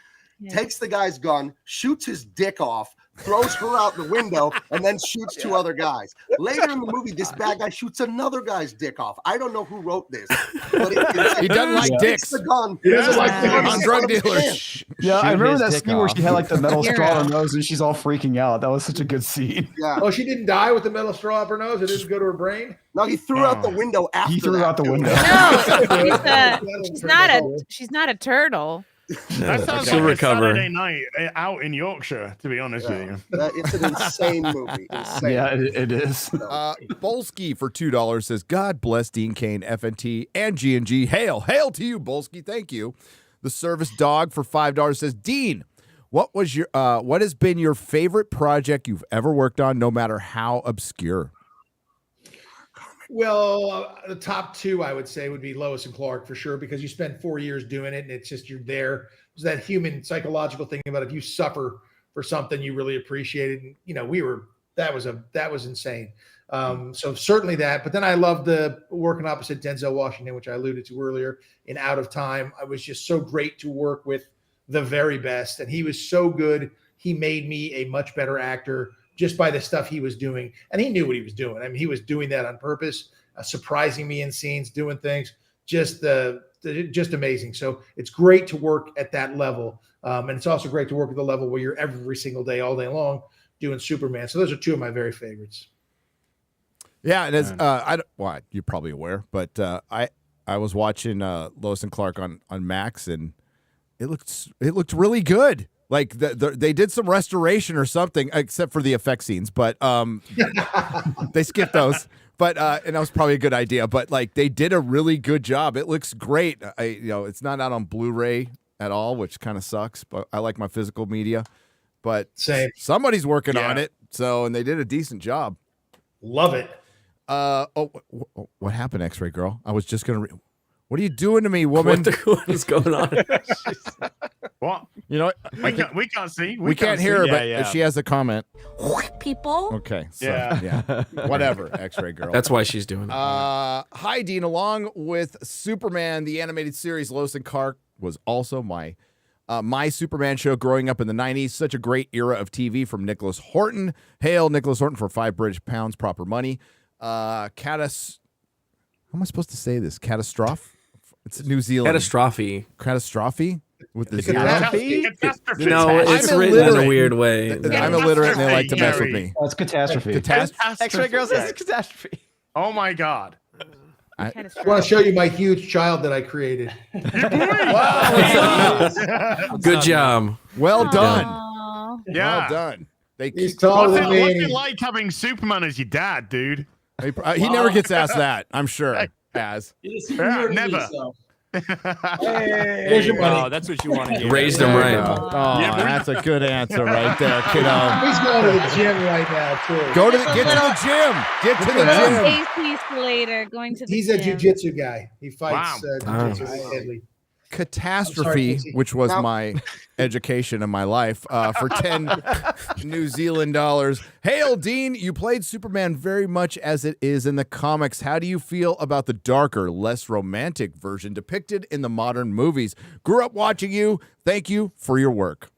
Takes the guy's gun, shoots his dick off, throws her out the window, and then shoots 2 other guys. Later in the movie, this bad guy shoots another guy's dick off. I don't know who wrote this, but he doesn't like dicks. The gun. He doesn't like on drug dealers. Yeah, I remember that scene where she had like the metal straw on her nose and she's all freaking out. That was such a good scene. Yeah. Oh, she didn't die with the metal straw up her nose? It didn't go to her brain? No, he threw out the window after. He threw out the window. No, she's not a turtle. That sounds She'll like recover. a Saturday night out in Yorkshire, to be honest with you. It's an insane movie. Insane. Yeah, it is. Bolsky for $2 says, "God bless Dean Cain, FNT, and G&G. Hail to you, Bolsky. Thank you." The Service Dog for $5 says, "Dean, what has been your favorite project you've ever worked on, no matter how obscure?" Well, the top 2 I would say would be Lois and Clark for sure, because you spend 4 years doing it and it's just you're there. There's that human psychological thing about if you suffer for something you really appreciate it. And that was insane. So certainly that. But then I loved working opposite Denzel Washington, which I alluded to earlier in Out of Time. I was just so great to work with the very best, and he was so good. He made me a much better actor just by the stuff he was doing. And he knew what he was doing. I mean, he was doing that on purpose, surprising me in scenes, doing things, just amazing. So it's great to work at that level. And it's also great to work at the level where you're every single day, all day long, doing Superman. So those are 2 of my very favorites. Yeah, and as you're probably aware, but I was watching Lois and Clark on Max, and it looked really good. Like they did some restoration or something, except for the effect scenes, but they skipped those. But and that was probably a good idea. But like they did a really good job. It looks great. It's not out on Blu-ray at all, which kind of sucks. But I like my physical media. But somebody's working on it. And they did a decent job. Love it. What happened, X-Ray Girl? I was just gonna. What are you doing to me, woman? What is going on? What? You know, we can't see. We can't hear her, but she has a comment. People. Okay. So, yeah. Whatever, X-Ray Girl. That's why she's doing it. Hi, Dean. Along with Superman, the animated series, Lois and Clark was also my Superman show growing up in the 90s. Such a great era of TV from Nicholas Horton. Hail, Nicholas Horton, for 5 British pounds, proper money. How am I supposed to say this? Catastrophe? It's New Zealand. Catastrophe? With the zero? No, it's written in a weird way. I'm illiterate and they like to mess with me. Oh, it's catastrophe. X-Ray Girl says it's catastrophe. Oh my God. I want to show you my huge child that I created. Good job. Well done. Yeah. Well done. He's taller than me. What's it like having Superman as your dad, dude? He never gets asked that, I'm sure. Never. Here's your money. Oh, that's what you want to hear. Raised him right. That's a good answer right there, kiddo. He's going to the gym right now, too. Get to the gym. Get to the gym. Piece later, going to the He's gym. a jiu-jitsu guy. He fights jiu-jitsu. Deadly. Catastrophe, which was my education of my life, for 10 New Zealand dollars. Hail, Dean, you played Superman very much as it is in the comics. How do you feel about the darker, less romantic version depicted in the modern movies? Grew up watching you. Thank you for your work.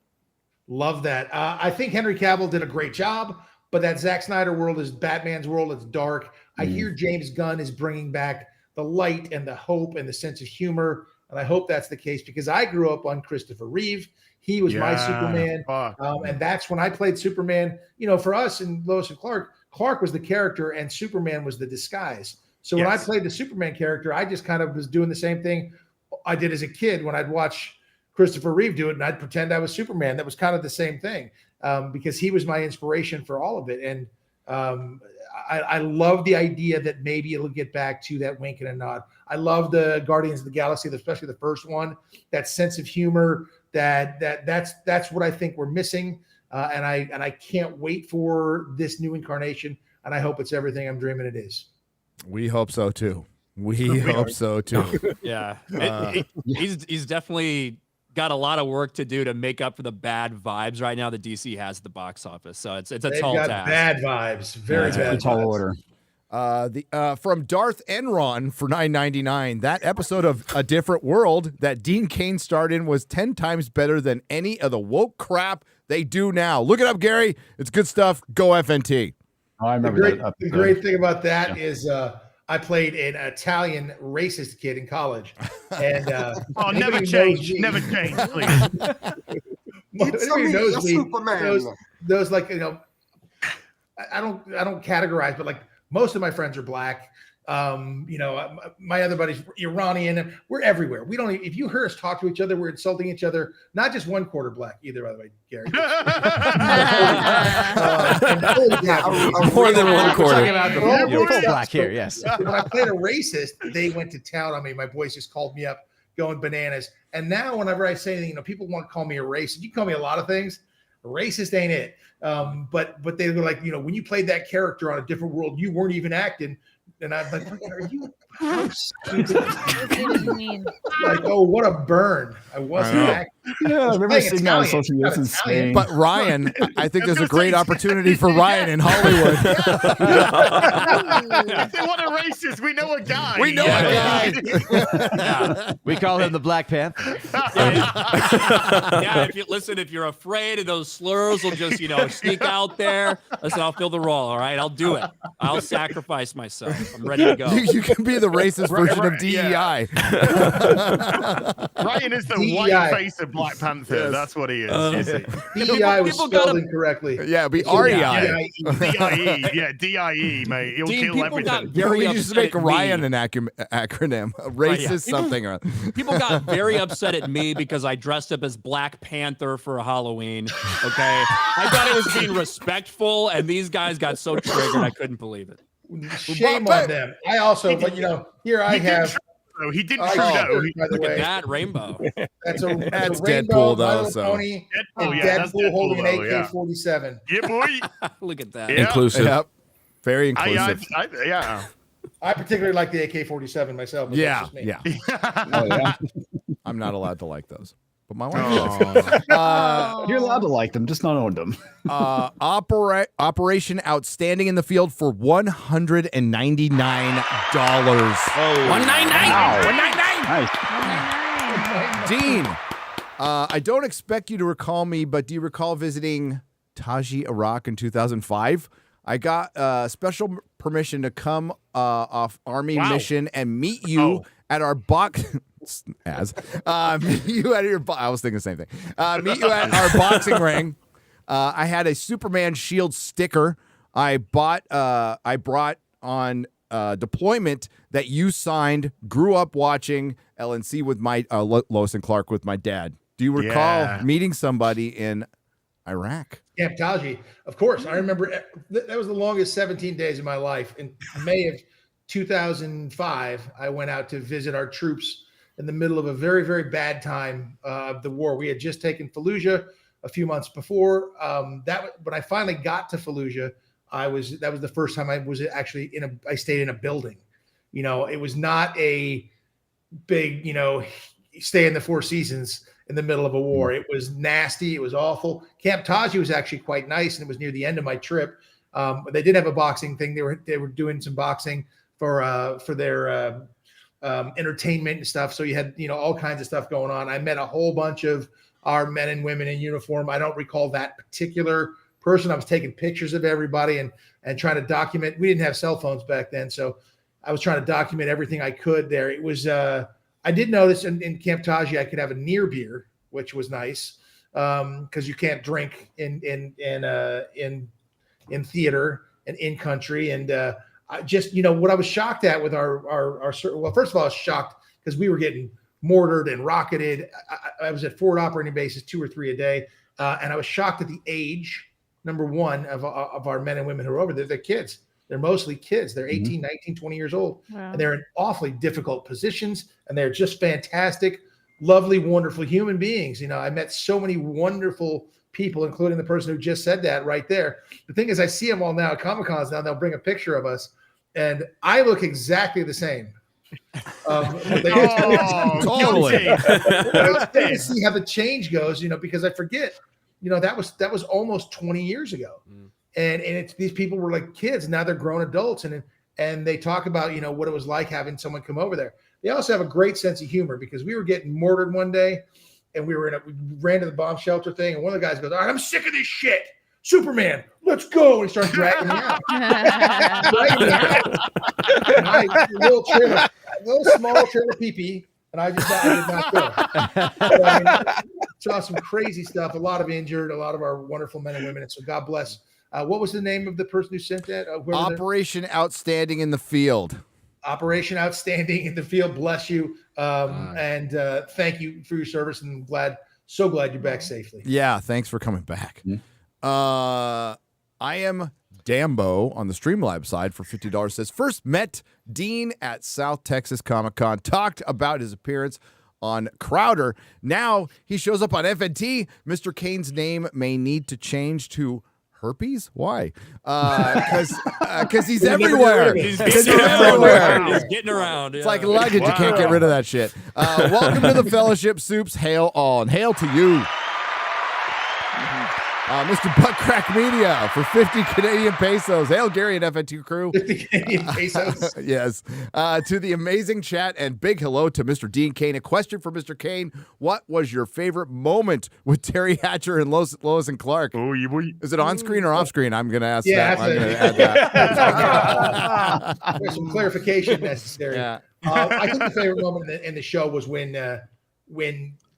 Love that. I think Henry Cavill did a great job, but that Zack Snyder world is Batman's world. It's dark. I hear James Gunn is bringing back the light and the hope and the sense of humor. And I hope that's the case because I grew up on Christopher Reeve. He was my Superman. And that's when I played Superman. You know, for us and Lois and Clark, Clark was the character and Superman was the disguise. So when I played the Superman character, I just kind of was doing the same thing I did as a kid when I'd watch Christopher Reeve do it and I'd pretend I was Superman. That was kind of the same thing because he was my inspiration for all of it. And I love the idea that maybe it'll get back to that wink and a nod. I love the Guardians of the Galaxy, especially the first one, that sense of humor that's what I think we're missing. And I can't wait for this new incarnation. And I hope it's everything I'm dreaming it is. We hope so too. We hope so too. Yeah. He's definitely got a lot of work to do to make up for the bad vibes right now that DC has at the box office. So it's a tall task. Bad vibes. Very bad. Tall order. From Darth Enron for $9.99. That episode of A Different World that Dean Cain starred in was 10 times better than any of the woke crap they do now. Look it up, Gary. It's good stuff. Go FNT. Oh, I remember that. The great thing about that is I played an Italian racist kid in college. And never change, please. Those like, you know, I don't categorize, but like most of my friends are black. You know, my other buddies Iranian, and we're everywhere. We don't even, if you hear us talk to each other, we're insulting each other. Not just one quarter black either, by the way, Gary. More than one quarter. Talking about You're full black here, yes. When I played a racist, they went to town on me. My boys just called me up, going bananas. And now, whenever I say anything, you know, people want to call me a racist. You can call me a lot of things. Racist ain't it. But they were like, you know, when you played that character on A Different World, you weren't even acting. And I'm like, are you like, oh, what a burn. I wasn't acting. Yeah, I remember seeing that on social media. That's insane. But Ryan, I think there's a great opportunity for Ryan in Hollywood. If they want a racist, we know a guy. We know a guy. Yeah. We call him the Black Panther. Yeah, if you're afraid of those slurs will just, you know, sneak out there, listen, I'll fill the role, all right? I'll do it. I'll sacrifice myself. I'm ready to go. You can be the racist version of DEI. Ryan is the white face of Black Panther. Yes. That's what he is. DEI was spelled incorrectly. Yeah, be REI. DIE. Yeah, DIE, mate. He'll kill everything. We just make Ryan an acronym. Racist something. People got very upset at me because I dressed up as Black Panther for Halloween. Okay. I thought it was being respectful, and these guys got so triggered I couldn't believe it. Shame on them. I also, but you know, here I have. He didn't Look at that rainbow. That's That's rainbow, Deadpool, though. My So Pony, and that's Deadpool holding an though, AK-47. Yeah, boy. Look at that. Yeah. Inclusive. Yep. Very inclusive. Yeah. I particularly like the AK-47 myself. But that's just me. Yeah. I'm not allowed to like those. But my wife does. You're allowed to like them, just not own them. Operation Outstanding in the Field for $199. Nice. Dean, I don't expect you to recall me, but do you recall visiting Taji, Iraq in 2005? I got special permission to come off Army mission and meet you at our box. Meet you at your. I was thinking the same thing. Meet you at our boxing ring. I had a Superman shield sticker. I brought on deployment that you signed. Grew up watching LNC with my Lois and Clark with my dad. Do you recall meeting somebody in Iraq? Camp Taji, of course. I remember that was the longest 17 days of my life. In May of 2005, I went out to visit our troops in the middle of a very, very bad time of the war. We had just taken Fallujah a few months before. When I finally got to Fallujah, that was the first time I was actually I stayed in a building. You know, it was not a big, you know, stay in the Four Seasons in the middle of a war. It was nasty. It was awful. Camp Taji was actually quite nice, and it was near the end of my trip. But they did have a boxing thing. They were doing some boxing for their entertainment and stuff. So you had all kinds of stuff going on. I met a whole bunch of our men and women in uniform. I don't recall that particular person. I was taking pictures of everybody and trying to document. We didn't have cell phones back then, so I was trying to document everything I could there. It was I did notice in Camp Taji I could have a near beer, which was nice, because you can't drink in theater and in country. And I just what I was shocked at with our well, first of all, I was shocked because we were getting mortared and rocketed. I was at forward operating bases 2 or 3 a day, and I was shocked at the age, number one, of our men and women who are over there. They're kids. They're mostly kids. They're 18, 19, 20 years old. Wow. And they're in awfully difficult positions, and they're just fantastic, lovely, wonderful human beings. I met so many wonderful people, including the person who just said that right there. The thing is, I see them all now at Comic-Cons now. They'll bring a picture of us, and I look exactly the same. Totally. To see how the change goes, because I forget, that was almost 20 years ago. And it's these people were like kids, and now they're grown adults, and they talk about what it was like having someone come over there. They also have a great sense of humor, because we were getting mortared one day, and we ran to the bomb shelter thing, and one of the guys goes, "All right, I'm sick of this shit. Superman, let's go!" And he starts dragging me out. Little small trailer pee-pee, and I did not go. But, saw some crazy stuff, a lot of injured, a lot of our wonderful men and women, and so God bless. What was the name of the person who sent that? Operation Outstanding in the Field. Operation Outstanding in the Field. Bless you. And thank you for your service. And so glad you're back safely. Yeah, thanks for coming back. I am Dambo on the Streamlab side for $50 says, first met Dean at South Texas Comic-Con, talked about his appearance on Crowder. Now he shows up on FNT. Mr. Cain's name may need to change to Herpes? Why? Because he's everywhere. He's everywhere. He's getting around. It's like luggage. You can't get rid of that shit. Welcome to the Fellowship Soups. Hail all, and hail to you. Mr. Buttcrack Media for 50 Canadian pesos. Hail Gary and FNT crew. 50 Canadian pesos. Yes. To the amazing chat, and big hello to Mr. Dean Cain. A question for Mr. Cain. What was your favorite moment with Terry Hatcher and Lois and Clark? Is it on screen or off screen? I'm going to ask that. I'm going to add that. There's some clarification necessary. Yeah. I think the favorite moment in the show was when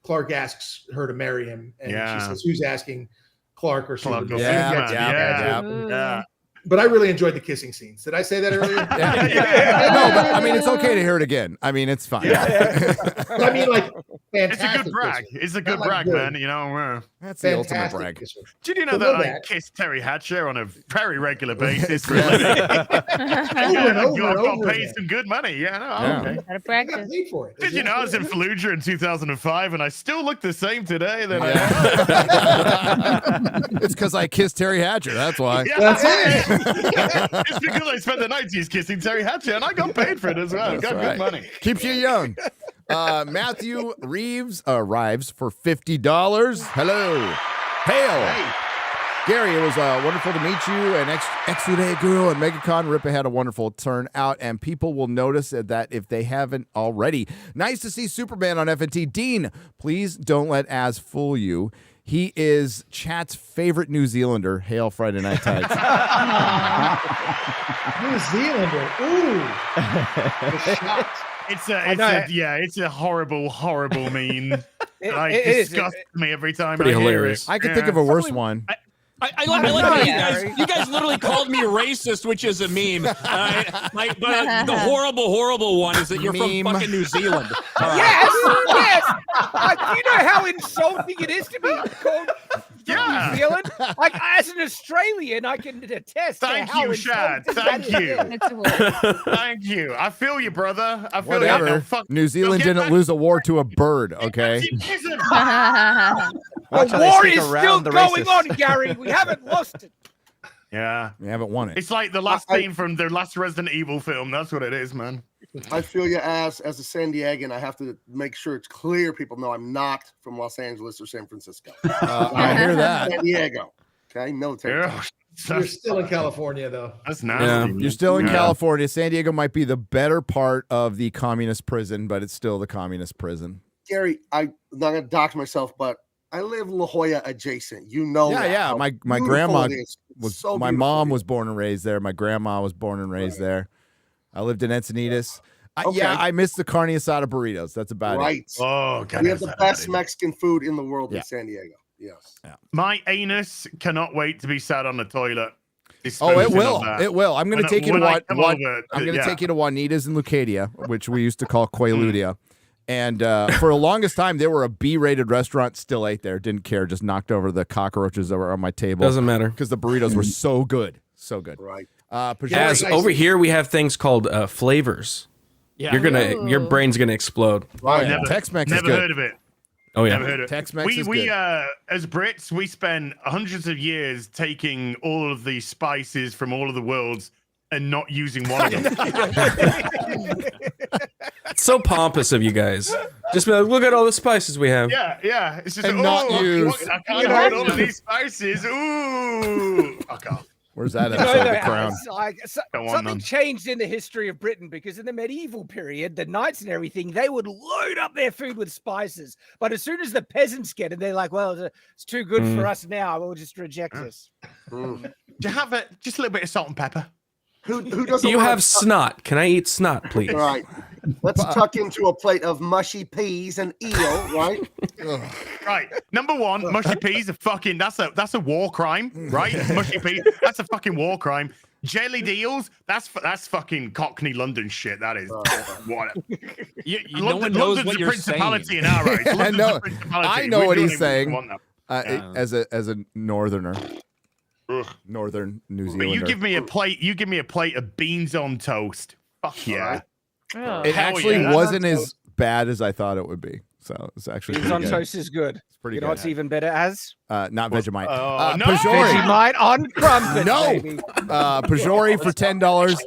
Clark asks her to marry him, and she says, "Who's asking Clark or Superman?" Yeah. But I really enjoyed the kissing scenes. Did I say that earlier? No, but I mean, it's okay to hear it again. I mean, it's fine. But I mean, like, fantastic. It's a good brag. It's a good brag, man. That's the ultimate brag. Did you know that I kiss Terry Hatcher on a very regular basis for a living? I've got paid some good money. Okay. Gotta practice. For it. Did you know I was in Fallujah in 2005 and I still look the same today? It's because I kissed Terry Hatcher. That's why. Yeah, that's it. It's because I spent the 90s kissing Terry Hatcher and I got paid for it as well. Got good money. Keeps you young. Matthew Reeves arrives for $50. Hello. Hail. Hey. Gary, it was wonderful to meet you. And X-Ray Girl and MegaCon Rippa had a wonderful turnout, and people will notice that if they haven't already. Nice to see Superman on FNT. Dean, please don't let Az fool you. He is chat's favorite New Zealander. Hail Friday Night Tights. New Zealander. Ooh. It's a horrible meme. It disgusts me every time I hear it. I can think of a worse one. I like how you guys literally called me racist, which is a meme. But the horrible one is that you're from fucking New Zealand. Yes. You know how insulting it is to be called New Zealand? Like, as an Australian, I can attest. Thank you, Shad. Thank you. Thank you. I feel you, brother. I feel Whatever. you. No, fuck. New Zealand didn't lose a war to a bird, okay? The war is still going on, Gary. We haven't lost it. Yeah. We haven't won it. It's like the last scene from the last Resident Evil film. That's what it is, man. I feel you as a San Diegan. I have to make sure it's clear people know I'm not from Los Angeles or San Francisco. I hear that. San Diego. Okay, military. Yeah. You're still in California, though. That's nasty. You're still in California. San Diego might be the better part of the communist prison, but it's still the communist prison. Gary, I'm not going to dox myself, but I live La Jolla adjacent. You know that. Yeah. My Beautiful grandma it is. was So my beautiful. mom was born and raised there. My grandma was born and raised there. I lived in Encinitas. Okay. I miss the carne asada burritos. That's about it. Right. Oh, We have the best Mexican food in the world in San Diego. Yes. My anus cannot wait to be sat on the toilet. Oh, it disposing will. of that. It will. I'm going to take you to when I come over, I'm going to yeah. take you to Juanita's in Lucadia, which we used to call Quaaludia. And for the longest time, they were a B-rated restaurant. Still ate there. Didn't care. Just knocked over the cockroaches that were on my table. Doesn't matter. Because the burritos were so good. So good. Right. As over here, we have things called flavors. Yeah. Your brain's gonna explode. Right. Never, Tex-Mex is never good. heard of it. Oh yeah. Never heard of it. Tex-Mex is we good. as Brits, we spend hundreds of years taking all of the spices from all of the worlds and not using one of them. It's so pompous of you guys. Just be like, look at all the spices we have. Yeah. It's just And not use. I can't hold all of these spices. Ooh. Fuck off. Where's that You episode know of The that Crown? it's like, Don't want something none. changed in the history of Britain because in the medieval period, the knights and everything, they would load up their food with spices. But as soon as the peasants get it, they're like, well, it's too good for us now. We'll just reject this. Do you have just a little bit of salt and pepper? Who doesn't You wanna have snot. Can I eat snot, please? All right. Let's tuck into a plate of mushy peas and eel, right? Right. Number one, mushy peas are fucking that's a war crime, right? Mushy peas, that's a fucking war crime. Jellied eels, that's fucking Cockney London shit. That is what. No one knows what you're principality saying. in our eyes. I London's know. a principality. I know We what don't he's even saying. want that. As a northerner, northern New But Zealander. you give me a plate of beans on toast. Fuck yeah. It Hell actually yeah. wasn't as bad as I thought it would be. So it's actually Beans pretty on good. toast is good. It's pretty You know good. what's even better as? Not Vegemite. no! Pajori. Vegemite on crumpets, No. baby. Pajori for $10.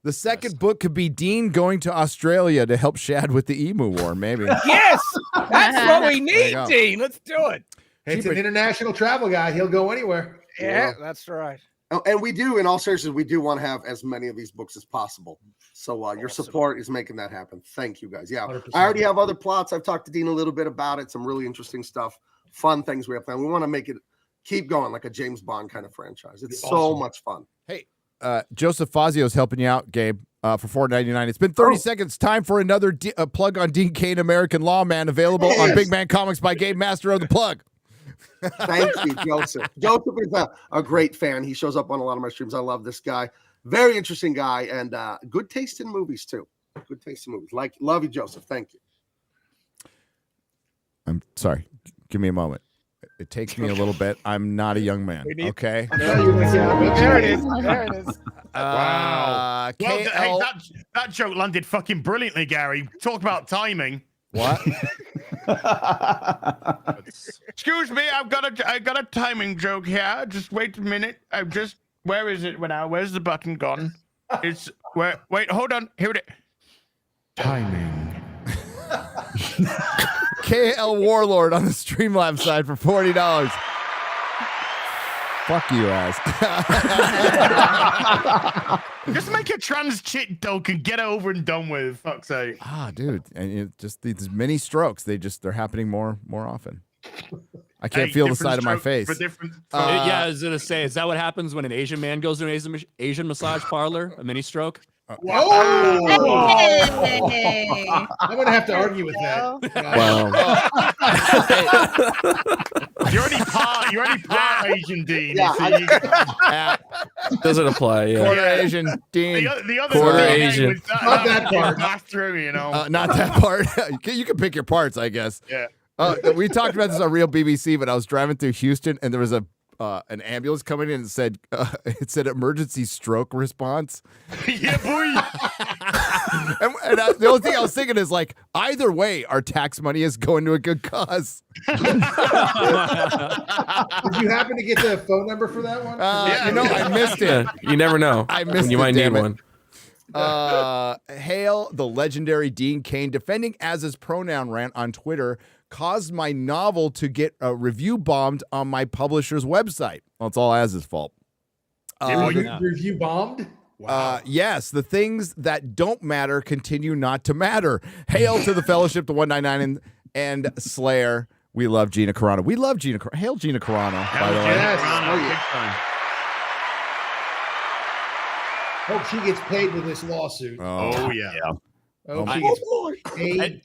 The second book could be Dean going to Australia to help Shad with the emu war, maybe. Yes, that's what we There you need, go. Dean. Let's do it. It's an international travel guy. He'll go anywhere. Yeah, that's right. Oh, and we do, in all seriousness, we do want to have as many of these books as possible. So your support is making that happen. Thank you, guys. Yeah, 100%. I already have other plots. I've talked to Dean a little bit about it. Some really interesting stuff, fun things we have planned. We want to make it keep going like a James Bond kind of franchise. It's so much fun. Hey, Joseph Fazio's helping you out, Gabe, for $4.99. It's been 30 seconds. Time for another plug on Dean Cain, American Lawman, available on Big Man Comics by Gabe, master of the plug. Thank you, Joseph. Joseph is a great fan. He shows up on a lot of my streams. I love this guy. Very interesting guy and good taste in movies too. Good taste in movies. Love you, Joseph. Thank you. I'm sorry. Give me a moment. It takes me a little bit. I'm not a young man. Okay. There it is. There it is. Wow. Well, hey, KL that joke landed fucking brilliantly, Gary. Talk about timing. What? Excuse me, I got a timing joke here. Just wait a minute. Where is it now? Where's the button gone? It's where. Wait, hold on. Here it is. Timing. KL Warlord on the Streamlabs side for $40. Fuck you, ass. Just make a trans chick joke and get it over and done with. Fuck's sake. Dude, and just these mini strokes. They're happening more often. I can't feel the side of my face. For different. Yeah, I was gonna say, is that what happens when an Asian man goes to an Asian massage parlor? A mini stroke? Oh! Hey. I'm gonna have to argue with that. Well, You're already part Asian, Dean. Yeah, So Doesn't apply. Yeah. quarter Asian, Dean. the other Quarter thing Asian. was Not that part. Passed through, you know. Not that part. You can pick your parts, I guess. Yeah. We talked about this on Real BBC, but I was driving through Houston and there was an ambulance coming in and it said emergency stroke response. Yeah, boy. The only thing I was thinking is like, either way, our tax money is going to a good cause. Did you happen to get the phone number for that one? I missed it. Yeah, you never know I missed when you it, might need damn it. one. Hail the legendary Dean Cain defending Az's pronoun rant on Twitter caused my novel to get a review bombed on my publisher's website. Well, it's all Az's fault. Review bombed? Wow. Yes, the things that don't matter continue not to matter. Hail to the Fellowship, the 199, and Slayer. We love Gina Carano. We love Gina Carano. Hail Gina Carano, by the way. Yes. Hope she gets paid with this lawsuit. Oh yeah. Hope she gets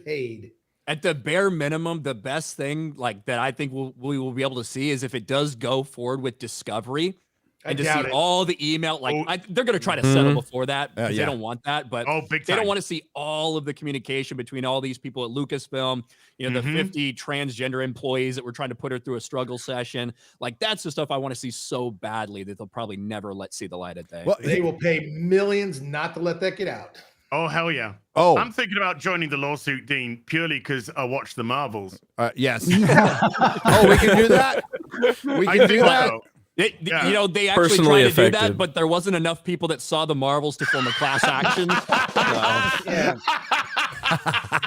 paid. At the bare minimum, the best thing like that I think we will be able to see is if it does go forward with discovery and to see all the email. Like they're going to try to settle before that because they don't want that. But they don't want to see all of the communication between all these people at Lucasfilm. You know, the 50 transgender employees that were trying to put her through a struggle session. Like that's the stuff I want to see so badly that they'll probably never see the light of day. Well, they will pay millions not to let that get out. Oh, hell yeah. Oh, I'm thinking about joining the lawsuit, Dean, purely because I watch the Marvels. Yes. Oh, we can do that? We can do that? So. You know, they actually Personally tried to do affected. that, but there wasn't enough people that saw the Marvels to form a class action.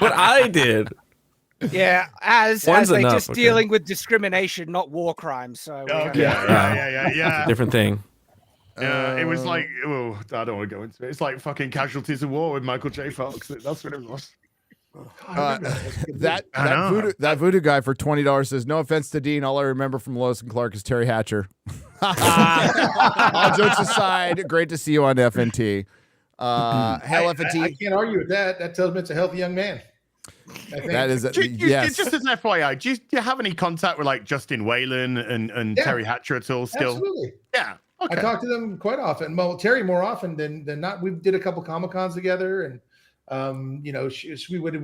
But I did. Yeah, as One's they enough, just okay. dealing with discrimination, not war crimes. So Yeah. Different thing. It was like, oh, I don't want to go into it. It's like fucking Casualties of War with Michael J. Fox. That's what it was. That voodoo guy for $20 says, no offense to Dean, all I remember from Lois and Clark is Terry Hatcher. All jokes aside, great to see you on FNT. Hail FNT. I can't argue with that. That tells me it's a healthy young man. That is yes. Just as an FYI, do you have any contact with like Justin Whalen and Terry Hatcher at all still? Absolutely. Yeah. Okay. I talk to them quite often. Well, Terry more often than not. We did a couple Comic-Cons together, and you know, we did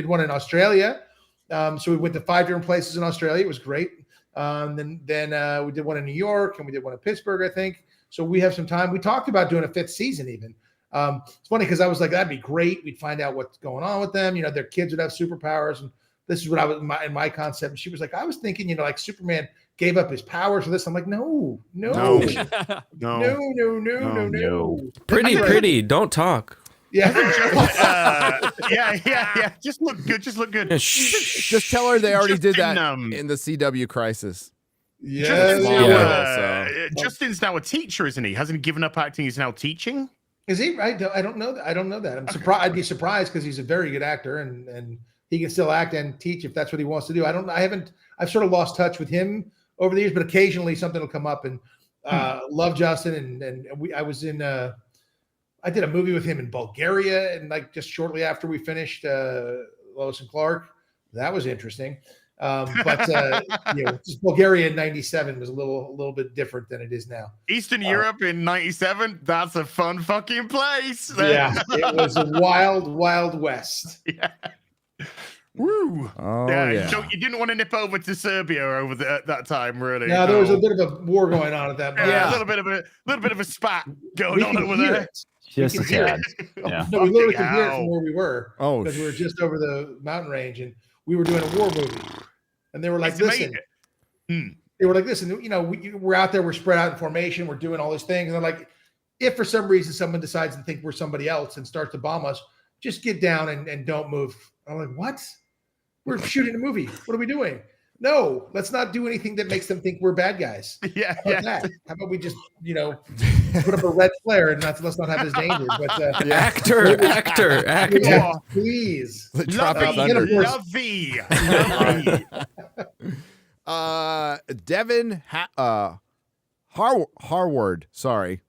one in Australia. So we went to 5 different places in Australia. It was great. Then we did one in New York, and we did one in Pittsburgh, I think. So we have some time. We talked about doing a 5th season even. It's funny because I was like, that'd be great. We'd find out what's going on with them. You know, their kids would have superpowers, and this is what I was in my concept. And she was like, I was thinking, you know, like Superman gave up his powers for this. I'm like, no. Pretty. Don't talk. Yeah. Yeah. Just look good. Just tell her they already did that in the CW Crisis. Justin's now a teacher, isn't he? Hasn't he given up acting? He's now teaching. Is he? I don't know that. I don't know that. I'm surprised. I'd be surprised because he's a very good actor and he can still act and teach if that's what he wants to do. I've sort of lost touch with him over the years, but occasionally something will come up and love Justin. And I did a movie with him in Bulgaria, and like just shortly after we finished Lois and Clark. That was interesting. But just Bulgaria in '97 was a little bit different than it is now. Eastern Europe in '97, that's a fun fucking place. Yeah, it was a wild west. Yeah. Woo! Oh, yeah. So you didn't want to nip over to Serbia over at that time, really? No, there was a bit of a war going on at that moment. Yeah, a little bit of a spat going on over there. Just a tad. Yeah. No, we literally could hear it from where we were. Oh, because we were just over the mountain range, and we were doing a war movie. And they were like, listen. They were like, listen, you know, we're out there, we're spread out in formation, we're doing all these things. And they're like, if for some reason someone decides to think we're somebody else and starts to bomb us, just get down and don't move. I'm like, what? We're shooting a movie. What are we doing? No, let's not do anything that makes them think we're bad guys. Yeah. How about we just, put up a red flare and let's not have this danger. But actor. Yeah, please. Lovey. Devin Harward. Sorry.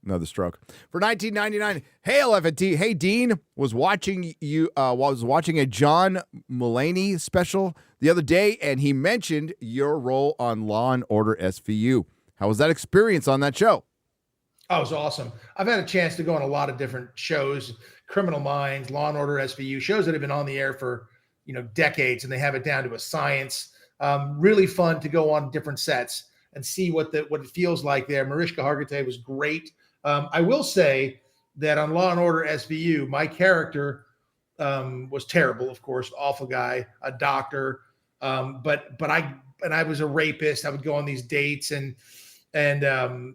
Another stroke. For $19.99. Hail FNT. Hey Dean, was watching a John Mulaney special the other day, and he mentioned your role on Law and Order SVU. How was that experience on that show? Oh, it was awesome. I've had a chance to go on a lot of different shows, Criminal Minds, Law and Order SVU, shows that have been on the air for decades, and they have it down to a science. Really fun to go on different sets and see what it feels like there. Mariska Hargitay was great. I will say that on Law and Order SVU, my character was terrible, of course, awful guy, a doctor. But I was a rapist. I would go on these dates and Gavin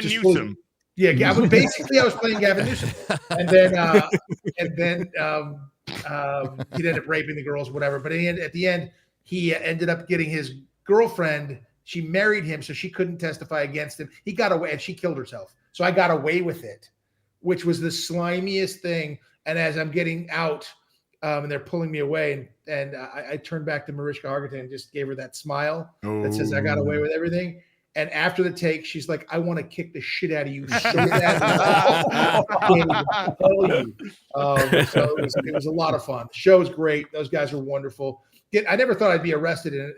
Newsom. Yeah, basically I was playing Gavin Newsom, and then he ended up raping the girls, whatever. But at the end, he ended up getting his girlfriend. She married him, so she couldn't testify against him. He got away, and she killed herself. So I got away with it, which was the slimiest thing. And as I'm getting out, and they're pulling me away, and I turned back to Mariska Hargitay and just gave her that smile that says I got away with everything. And after the take, she's like, "I want to kick the shit out of you so bad." So it was a lot of fun. The show was great. Those guys were wonderful. I never thought I'd be arrested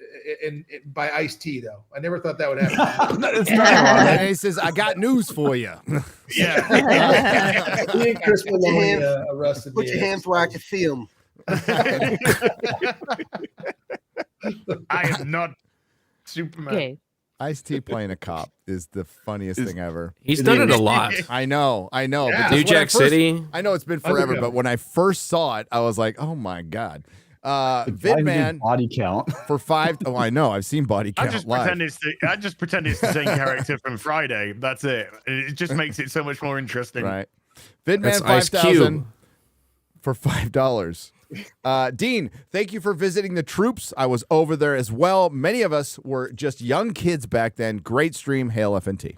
by Ice-T, though. I never thought that would happen. And he says, "I got news for you." Yeah. Me and Chris Maloney arrested me. Put your hands where I can see them. I am not Superman. Okay. Ice-T playing a cop is the funniest thing ever. He's done it a lot. I know. Yeah. But New Jack City. I know it's been forever, but when I first saw it, I was like, "Oh my god!" Vidman body count for $5. Oh, I know. I've seen body count. I just pretend it's the same character from Friday. That's it. It just makes it so much more interesting. Right. Vidman Ice 5,000 for $5. Dean, thank you for visiting the troops. I was over there as well. Many of us were just young kids back then. Great stream. Hail FNT.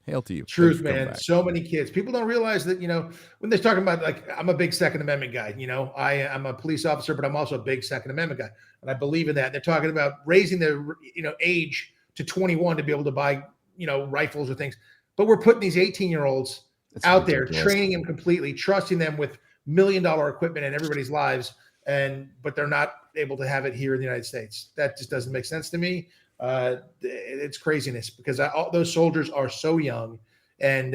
Hail to you. Truth, man. So many kids. People don't realize that, when they're talking about, like, I'm a big Second Amendment guy. I'm a police officer, but I'm also a big Second Amendment guy. And I believe in that. They're talking about raising the, age to 21 to be able to buy, rifles or things. But we're putting these 18-year-olds out there, training them completely, trusting them with $1 million equipment in everybody's lives. But they're not able to have it here in the United States. That just doesn't make sense to me. It's craziness because all those soldiers are so young, and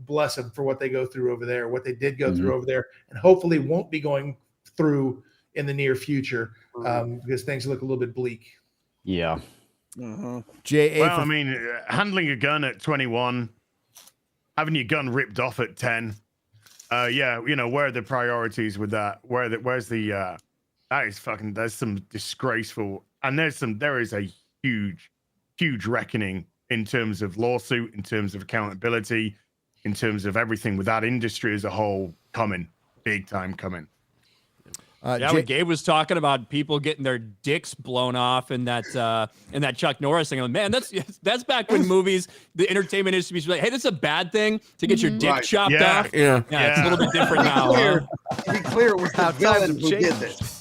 bless them for what they go through over there, what they did go through over there, and hopefully won't be going through in the near future, because things look a little bit bleak. Yeah. Well, I mean, handling a gun at 21, having your gun ripped off at 10. Where are the priorities with that? Where's the there's some disgraceful, and there is a huge reckoning in terms of lawsuit, in terms of accountability, in terms of everything with that industry as a whole big time coming. When Gabe was talking about people getting their dicks blown off in that Chuck Norris thing, I'm like, man, that's back when movies, the entertainment industry was like, hey, this is a bad thing to get your dick chopped off. Yeah, it's a little bit different now. To be clear, it was the villain who did this.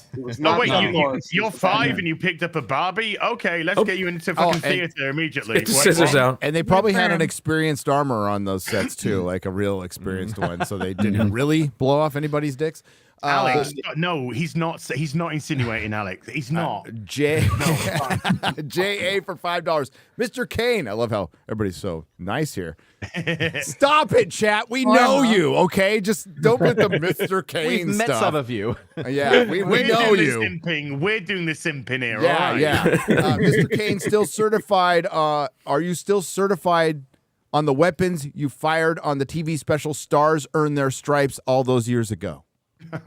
You're 5 and you picked up a Barbie? Okay, let's get you into fucking theater immediately. Get the scissors out. And they probably had an experienced armor on those sets too, like a real experienced one, so they didn't really blow off anybody's dicks. Alex, no, he's not. He's not insinuating, Alex. He's not. JA for $5. Mr. Cain. I love how everybody's so nice here. Stop it, chat. We know you, okay? Just don't put the Mr. Cain We've stuff. met some of you. Yeah, we know you. We're doing the simping here. Yeah, right? yeah. Mr. Cain, still certified. Are you still certified on the weapons you fired on the TV special Stars Earned Their Stripes all those years ago?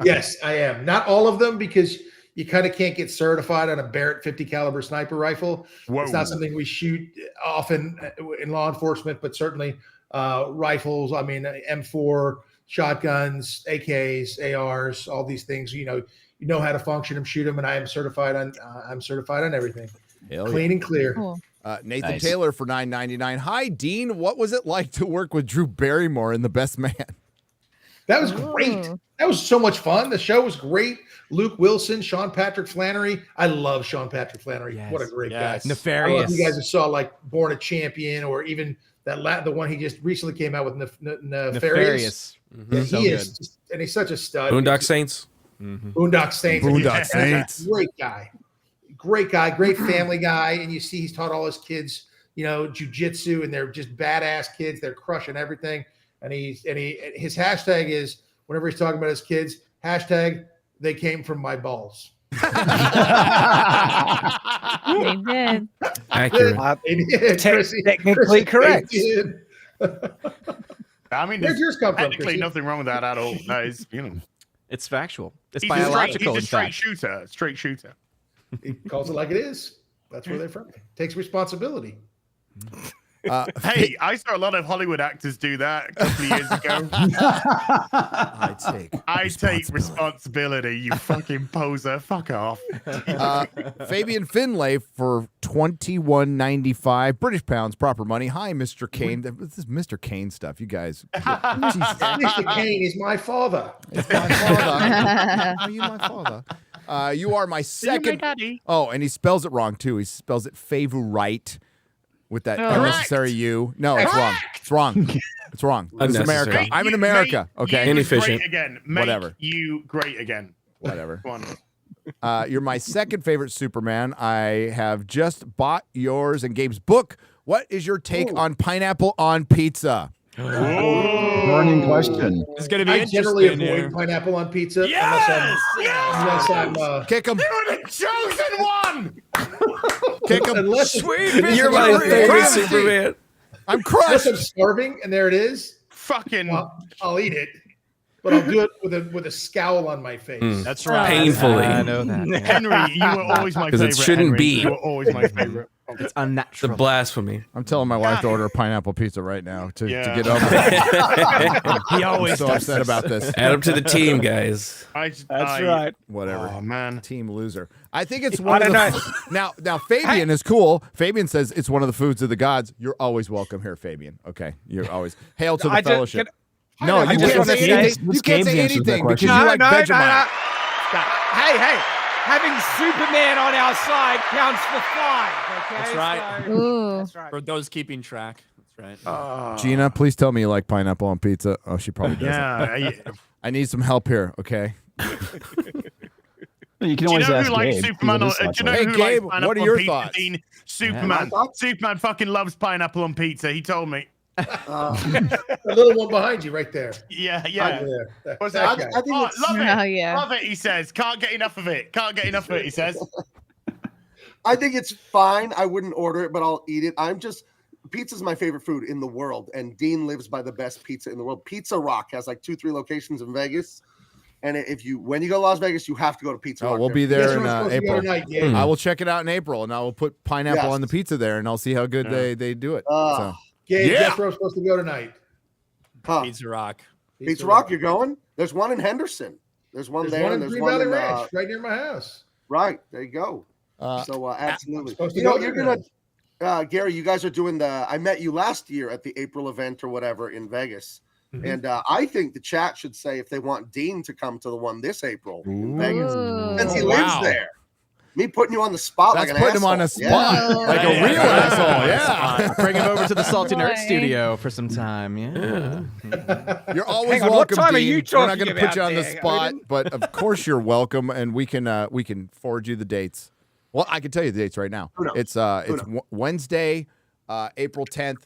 Yes, I am. Not all of them, because you kind of can't get certified on a Barrett 50 caliber sniper rifle. Whoa. It's not something we shoot often in law enforcement, but certainly rifles. I mean, M4, shotguns, AKs, ARs, all these things. You know how to function them, shoot them, and I am certified on. I'm certified on everything. Clean and clear. Cool. Nathan Taylor for $9.99. Hi, Dean. What was it like to work with Drew Barrymore in The Best Man? That was great. That was so much fun. The show was great. Luke Wilson, Sean Patrick Flannery. I love Sean Patrick Flannery. Yes. What a great guy. Nefarious. I love you guys that saw like Born a Champion, or even the one he just recently came out with, Nefarious. Mm-hmm. Yeah, So he good. is just, and he's such a stud. Boondock Saints. Mm-hmm. Boondock Saints. Boondock Saints. Great guy. Great family guy. And you see he's taught all his kids, jujitsu, and they're just badass kids. They're crushing everything. And his hashtag is, whenever he's talking about his kids, hashtag they came from my balls. They did. Accurate. Technically correct. I mean, Where'd yours come from, technically Chrissy? nothing wrong with that at all. That is, It's factual. It's he's biological. he's a straight in fact. shooter. Straight shooter. He calls it like it is. That's where they're from. Takes responsibility. Hey, I saw a lot of Hollywood actors do that a couple of years ago. I take responsibility, you fucking poser. Fuck off. Fabian Finlay for $21.95 British pounds, proper money. Hi, Mr. Kane. This is Mr. Kane stuff. You guys. Mr. Kane is my father. It's my father. Are you my father? You are my second. daddy. Oh, and he spells it wrong too. He spells it favorite with that unnecessary U. No, it's wrong. It's wrong. It's wrong. It's America. I'm in America. Okay. Inefficient. Great again. Make Whatever. you great again. Whatever. Go on. You're my second favorite Superman. I have just bought yours and Gabe's book. What is your take on pineapple on pizza? Burning question. It's gonna be I generally interesting avoid here. pineapple on pizza Yes! unless I'm Kick him. You're the chosen one. Kick him. unless You're my favorite Superman. I'm unless crushed. I'm starving and there it is. Fucking. I'll eat it, but I'll do it with a scowl on my face. That's right. Painfully. I know that. Yeah. Henry, you were always my 'Cause favorite. it shouldn't Henry. be. You were always my favorite. It's It's unnatural. a blasphemy. I'm telling my wife to order a pineapple pizza right now to get Yeah. over it. He always I'm so does upset this. about this. Add them to the team, guys. That's right. Whatever. Oh man. Team loser. I think it's one of don't the now Fabian is cool. Fabian says it's one of the foods of the gods. You're always welcome here, Fabian. Okay. You're always hail to the I just- fellowship. can- No, I you just can't wanna say say- anything. You This can't game's say answers that anything because question. you like Vegemite. Hey, having Superman on our side counts for 5. Okay, That's right. So, Ooh. that's right. For those keeping track. That's right. Gina, please tell me you like pineapple on pizza. Oh, she probably doesn't. Yeah. I need some help here, okay? You can Do you always know ask who likes Gabe. Superman? He's Do a you know Hey, who Gabe, likes pineapple what are your on pizza? thoughts? Dean? My Superman. thoughts? Superman fucking loves pineapple on pizza. He told me. The little one behind you right there. Yeah, Right yeah. there. What's That that? guy. I think Oh, it's, love it. Oh, yeah. Love it, he says. Can't get enough of it. Can't get enough of it, he says. I think it's fine. I wouldn't order it, but I'll eat it. Pizza's my favorite food in the world, and Dean lives by the best pizza in the world. Pizza Rock has like 2-3 locations in Vegas, and when you go to Las Vegas, you have to go to Pizza Rock. We'll be Guess there in where I'm supposed to go April. tonight, Gabe? I will check it out in April, and I will put pineapple Yes. on the pizza there, and I'll see how good they do it. So. Gabe, Yeah. guess where I'm supposed to go tonight? Huh. Pizza Rock. Pizza Rock, you're going? There's one in Henderson. There's one There's there. one and in there's Green one Valley in Ranch, right near my house. right. There you go. Uh, So absolutely. supposed to You know, go you're there gonna Gary, you guys are doing I met you last year at the April event or whatever in Vegas. And I think the chat should say if they want Dean to come to the one this April in Vegas. Since he lives there. Me putting you on the spot That's like an putting him on a asshole. spot, Yeah. like a real asshole. Yeah. Bring him over to the Salty Nerd Boy. studio for some time. Yeah. You're always Hang on, what welcome, time are Dean. you We're not talking going to put you about on the there, spot, Odin? but of course you're welcome, and we can forward you the dates. Well, I can tell you the dates right now. Who knows? It's Wednesday, April 10th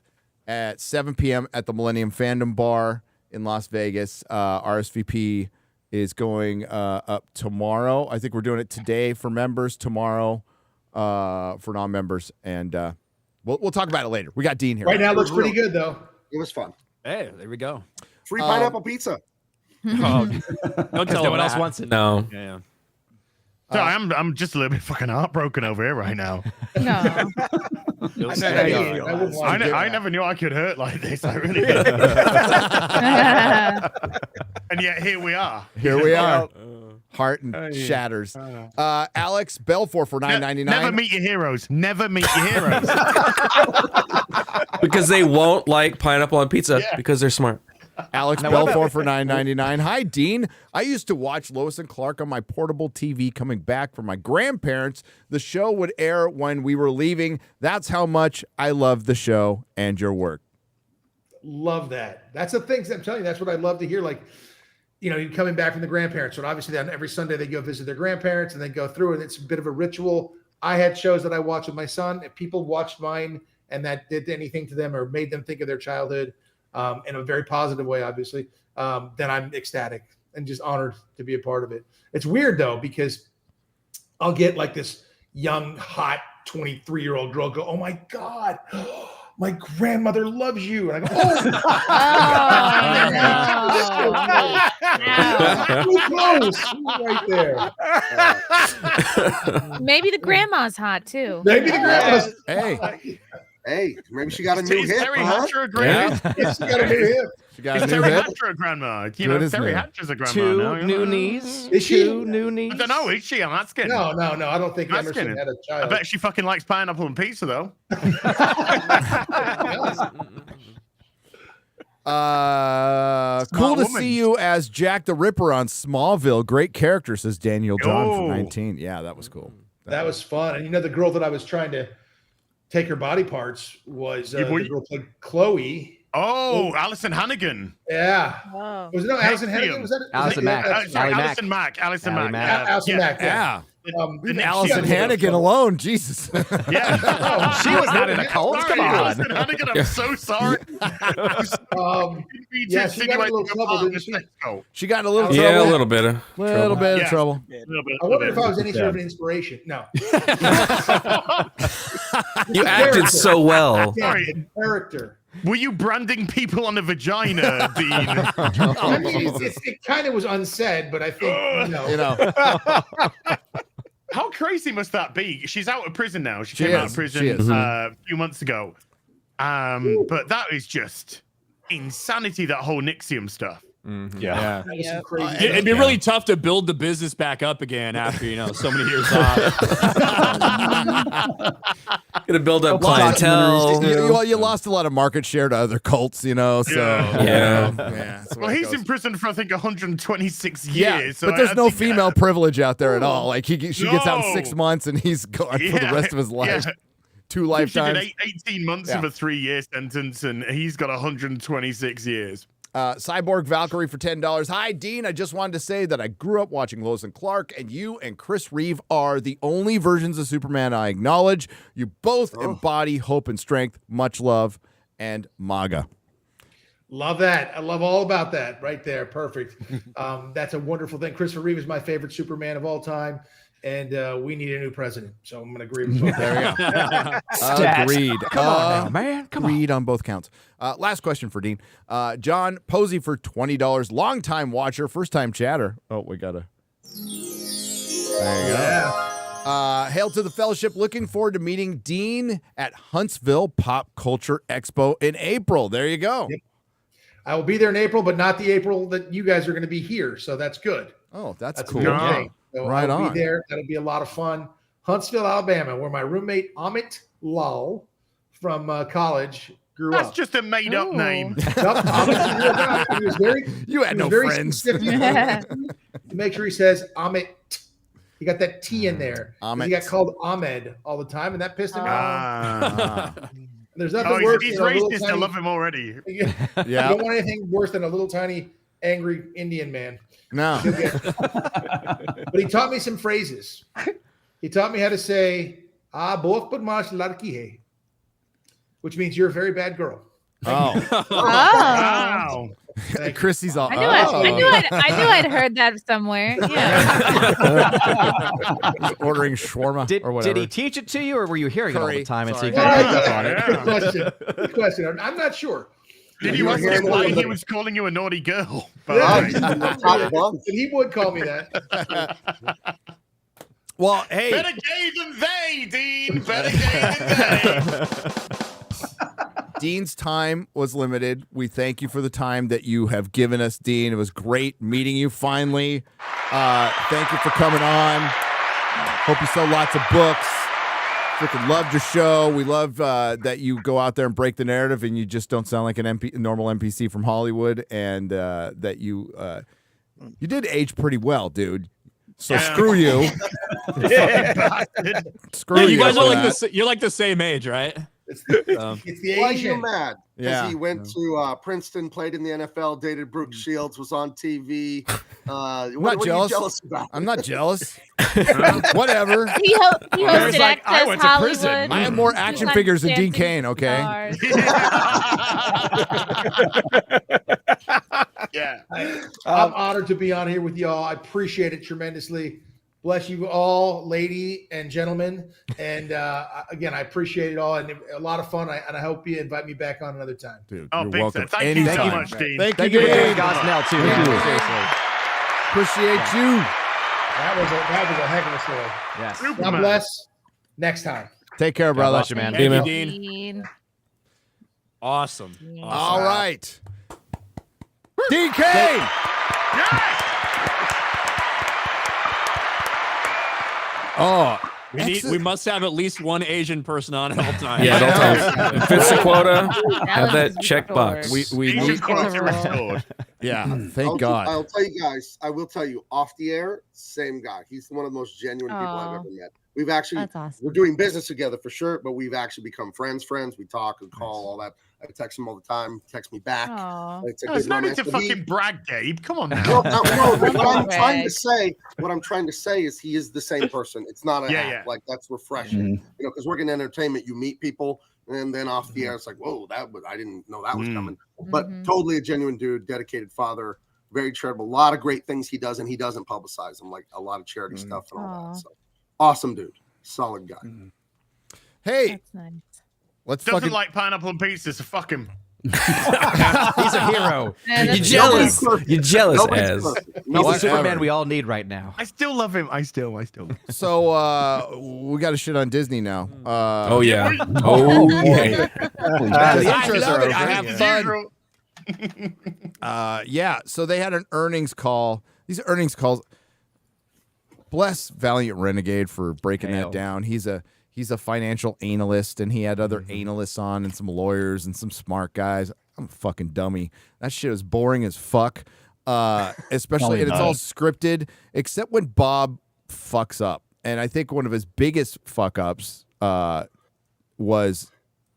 at 7 p.m. at the Millennium Fandom Bar in Las Vegas. RSVP is going up tomorrow. I think we're doing it today for members, tomorrow for non-members, and we'll talk about it later. We got Dean here. Right now, it looks pretty good though. It was fun. Hey, there we go. Free pineapple pizza. Oh, don't tell no one him else that. wants it. No. Yeah. So I'm just a little bit fucking heartbroken over here right now. No. I wouldn't want to do I that. never knew I could hurt like this. I really did. And yet here we are. Here we are. Heart and shatters. Alex Belfour for $9.99. Never meet your heroes. Never meet your heroes. Because they won't like pineapple on pizza Yeah. because they're smart. Alex Belfour for $9.99. Hi, Dean. I used to watch Lois and Clark on my portable TV coming back from my grandparents. The show would air when we were leaving. That's how much I love the show and your work. Love that. That's the things I'm telling you. That's what I love to hear. Like, you know, you're coming back from the grandparents. So obviously, then every Sunday they go visit their grandparents and they go through, and it's a bit of a ritual. I had shows that I watched with my son. If people watched mine and that did anything to them or made them think of their childhood in a very positive way, obviously, then I'm ecstatic and just honored to be a part of it. It's weird though, because I'll get like this young, hot 23-year-old girl go, "Oh my God, my grandmother loves you." And I go, "Oh, close, right there." Maybe the grandma's hot too. Maybe the grandma's. Hey, Hey, maybe she got a new Is hip. Terry huh? Hatcher a grandma? Yeah. She got a new hip. She got a Is new Terry hip. Hatcher a grandma? You Good know, as Terry new. Hatcher's a grandma Two now. new knees. Is she? Two new knees. I don't know. Is she? I'm asking. No, I don't think That's Emerson kidding. had a I child. bet she fucking likes pineapple and pizza, though. Cool to woman. see you as Jack the Ripper on Smallville. Great character, says Daniel John from Oh. 19. Yeah, that was cool. That was fun. And the girl that I was trying to take her body parts was the girl played Chloe. Oh, Alison Hannigan. Yeah. Oh. Was it Alison Hannigan? Was that it? Alison Mack. Sorry, Ally Alison Mack. Alison Ally Mack. Mack. Alison Mack. Yeah. The next Allison year. Hannigan alone. Jesus. Yeah. She was not in a cult. Sorry, Come on. Alison Hannigan, I'm so sorry. Yeah, she got in a little trouble, didn't she? She got in a little trouble. Yeah, a little bit of Little bit of Yeah. trouble. I wonder if I was any sort of an inspiration. No. You acted so well. Sorry. Character. Were you branding people on the vagina, Dean? I mean, it kind of was unsaid, but I think, You know. How crazy must that be? She's out of prison now. She She came out is. of prison She is. a few months ago. But that is just insanity, that whole Nixium stuff. Yeah. that was some crazy It'd be really tough to build the business back up again after so many years off. Gonna build up Lost- clientele. you lost a lot of market share to other cults, so Yeah. that's Well, where it he's goes. in prison for I think 126 Yeah, years. So but there's I no think, female privilege out there at all. Like she gets out in No. 6 months and he's gone for the Yeah, rest of his life. yeah. 2 She did lifetimes. 18 months Yeah. of a 3-year sentence, and he's got 126 years. Cyborg Valkyrie for $10. Hi, Dean. I just wanted to say that I grew up watching Lois and Clark, and you and Chris Reeve are the only versions of Superman I acknowledge. You both embody hope and strength. Much love, and MAGA. Love that. I love all about that right there. Perfect. That's a wonderful thing. Christopher Reeve is my favorite Superman of all time, and we need a new president. So I'm going to agree with you. There we go. Stats. Agreed. Come on now, man. Come on. Agreed on both counts. Last question for Dean. John Posey for $20. Longtime watcher, first time chatter. Oh, we got to. There you go. Hail to the fellowship. Looking forward to meeting Dean at Huntsville Pop Culture Expo in April. There you go. Yep. I will be there in April, but not the April that you guys are going to be here. So that's good. Oh, that's That's cool. a good thing. So Right I'll on. be there. That'll be a lot of fun. Huntsville, Alabama, where my roommate Amit Lal from college grew That's up. just a made-up name. Yup, Amit's a real guy. He was very, You had he no was very friends. specific to make sure he says Amit. He got that T in there. Amit. He got called Ahmed all the time, and that pissed him off. Ah. There's nothing Oh, worse he's than a little racist. I tiny- love him already. You Yeah. don't want anything worse than a little tiny angry Indian man. No. But he taught me some phrases. He taught me how to say "bahut badmaash ladki hai," which means you're a very bad girl. Oh. Wow. Chrissy's all. I knew I'd heard that somewhere. Yeah. Ordering shawarma or whatever. Did he teach it to you, or were you hearing it all Curry. the time? And so Sorry. you kind of Yeah, on it? Good question. Good question. I'm not sure. Did You you were ask hearing him why what- he was calling you a naughty girl? Yeah. Top bunk. And he would call me that. Well, hey. Better gay than they, Dean. Better gay than they. Dean's time was limited. We thank you for the time that you have given us, Dean. It was great meeting you finally. Thank you for coming on. Hope you sell lots of books. Freaking loved your show. We love that you go out there and break the narrative and you just don't sound like an normal NPC from Hollywood, and that you did age pretty well, dude. So screw you. Screw Yeah, you. you guys are for like that. you're like the same age, right? It's the Why are you Asian. mad? Because Yeah. he went to Princeton, played in the NFL, dated Brooke Shields, was on TV. What are jealous. you jealous about? I'm not jealous. Whatever. He hosted like, I Access went to Hollywood. prison. I have more action He's figures than dancing Dean Cain, okay? stars. Yeah. I'm honored to be on here with y'all. I appreciate it tremendously. Bless you all, lady and gentlemen. And again, I appreciate it all, and a lot of fun. And I hope you invite me back on another time. Dude, Oh, you're big welcome. time. Thank you so Anytime. much, Dean. Thank Thank you, you for doing Dean. God's mail too. Yeah. Seriously. Appreciate you. That was a heck of a story. Yes. God bless. Next time. Take care, brother. bless you, man. Thank you, man. Dean. Awesome. All right. DK. Oh, We must have at least one Asian person on at all times. Yeah, at all times. Fits the quota. Have that check box. We need. Yeah, thank God. I'll tell you guys. I will tell you off the air. Same guy. He's one of the most genuine people I've ever met. We've actually That's awesome. we're doing business together for sure, but we've actually become friends. We talk and call all that. I text him all the time. He texts me back. There's no need to fucking brag, Gabe. Come on now. No, what I'm trying to say is he is the same person. It's not an act. Like that's refreshing. You know, because working in entertainment, you meet people, and then off the air, it's like, whoa, I didn't know that was coming. But totally a genuine dude, dedicated father, very charitable. A lot of great things he does, and he doesn't publicize them, like a lot of charity stuff and all that. So awesome dude, solid guy. Hey, That's nice. Let's doesn't like pineapple and pizza, so fuck him. He's a hero. You're jealous. You're jealous, as. He's the Superman we all need right now. I still love him. I still. So we got to shit on Disney now. Oh yeah. Oh yeah. I have fun. Yeah. So they had an earnings call. These earnings calls. Bless Valiant Renegade for breaking that down. He's a financial analyst, and he had other analysts on and some lawyers and some smart guys. I'm a fucking dummy. That shit is boring as fuck. Especially, and it's all scripted, except when Bob fucks up. And I think one of his biggest fuck ups was,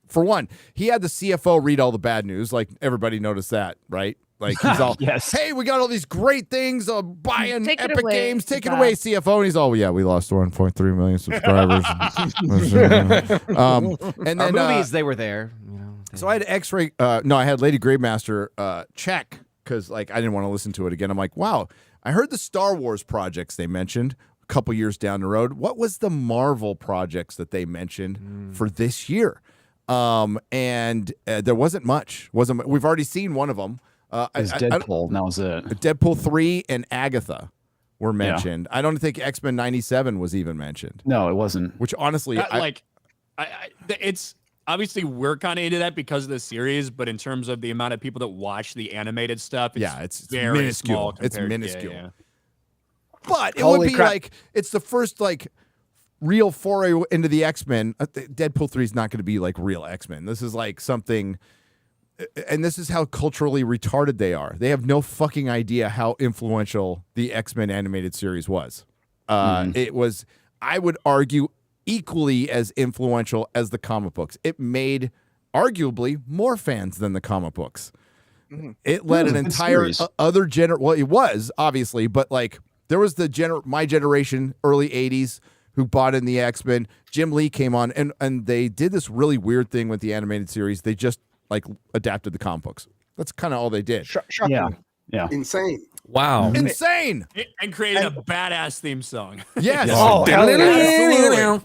for one, he had the CFO read all the bad news. Like everybody noticed that, right? Like he's all, hey, we got all these great things, buying Take it Epic away, Games, take it Bob. away, CFO. And he's all, yeah, we lost 1.3 million subscribers. And then Our movies, they were there. You know, so I had X-Ray. No, I had Lady Gravemaster check because like I didn't want to listen to it again. I'm like, wow, I heard the Star Wars projects they mentioned a couple years down the road. What was the Marvel projects that they mentioned for this year? And there wasn't much. We've already seen one of them. It's Deadpool. That was it. Deadpool 3 and Agatha were mentioned. I don't think X-Men 97 was even mentioned. No, it wasn't. Which honestly, it's obviously we're kind of into that because of the series, but in terms of the amount of people that watch the animated stuff, it's very minuscule. small. It's minuscule. But it Holy would be crap. like it's the first like real foray into the X-Men. Deadpool 3 is not going to be like real X-Men. This is like something. And this is how culturally retarded they are. They have no fucking idea how influential the X-Men animated series was. It was, I would argue, equally as influential as the comic books. It made arguably more fans than the comic books. It led an entire other well, it was obviously, but like there was my generation, early 80s, who bought in the X-Men. Jim Lee came on, and they did this really weird thing with the animated series. They just like adapted the comic books. That's kind of all they did. Yeah. Insane. Wow. Insane. And created a badass theme song. Yes. Oh, hell yeah.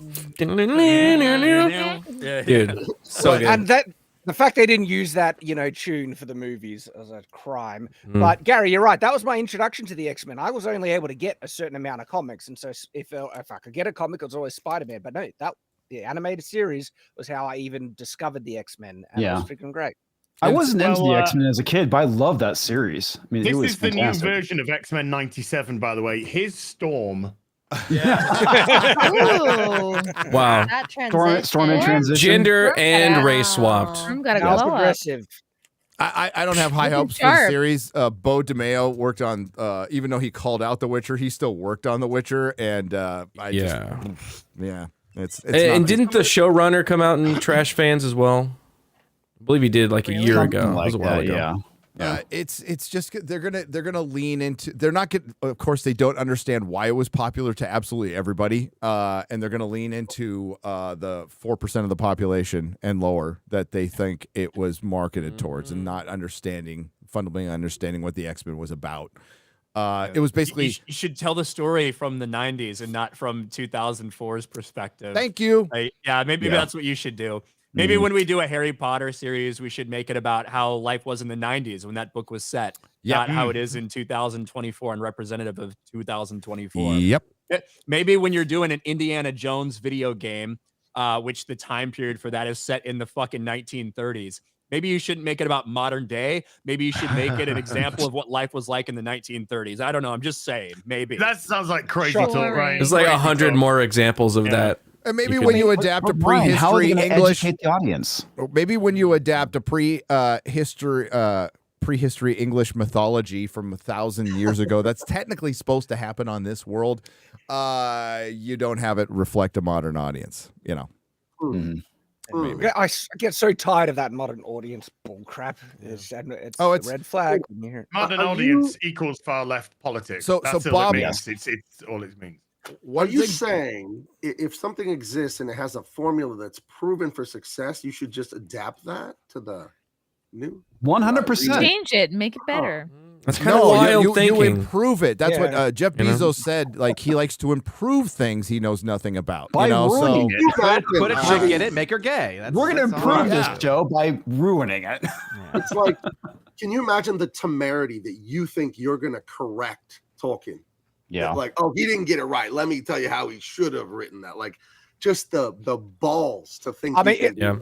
Dude, so good. And that the fact they didn't use that, tune for the movies as a crime. But Gary, you're right. That was my introduction to the X-Men. I was only able to get a certain amount of comics, and so if I could get a comic, it was always Spider-Man. But no, the animated series was how I even discovered the X-Men, and it was freaking great. I wasn't into the X-Men as a kid, but I love that series. I mean, this it was is the fantastic. new version of X-Men 97, by the way. His Storm. Ooh, Wow. that transition. Storm in transition. Gender and race swapped. I'm gonna That was glow up. progressive. I don't have high hopes for the series. Bo DeMeo worked on, even though he called out The Witcher, he still worked on The Witcher, and it's And didn't the showrunner come out and trash fans as well? I believe he did like a year ago. It was a while ago. It's just they're gonna lean into. They're not gonna. Of course, they don't understand why it was popular to absolutely everybody, and they're gonna lean into the 4% of the population and lower that they think it was marketed towards, and not fundamentally understanding what the X-Men was about. It was basically you should tell the story from the 90s and not from 2004's perspective. Thank you. Maybe that's what you should do. Maybe when we do a Harry Potter series, we should make it about how life was in the 90s when that book was set, not how it is in 2024 and representative of 2024. Yep. Maybe when you're doing an Indiana Jones video game, which the time period for that is set in the fucking 1930s. Maybe you shouldn't make it about modern day. Maybe you should make it an example of what life was like in the 1930s. I don't know. I'm just saying. Maybe. That sounds like crazy talk, right? There's like 100 more examples of that. And maybe when you adapt a Brian, how are they prehistory gonna English, educate the audience? maybe when you adapt a prehistory English mythology from 1,000 years ago, that's technically supposed to happen on this world. You don't have it reflect a modern audience, you know. Yeah, I get so tired of that modern audience bullcrap. It's Oh, a it's- red flag. when you hear it. Modern audience equals far left politics. So That's all Bob- it means. It's all it means. Are you saying if something exists and it has a formula that's proven for success, you should just adapt that to the new? 100%. Change it, make it better. That's kind of wild you thinking. improve it. That's Yeah. what Jeff You know? Bezos said. Like he likes to improve things he knows nothing about. By you know, so ruining it. Put a chick in it, make her gay. We're going to that's all. improve this show by ruining it. It's like, can you imagine the temerity that you think you're going to correct Tolkien? Yeah. Like, oh, he didn't get it right. Let me tell you how he should have written that. Like, just the balls to think. I mean, you can do that.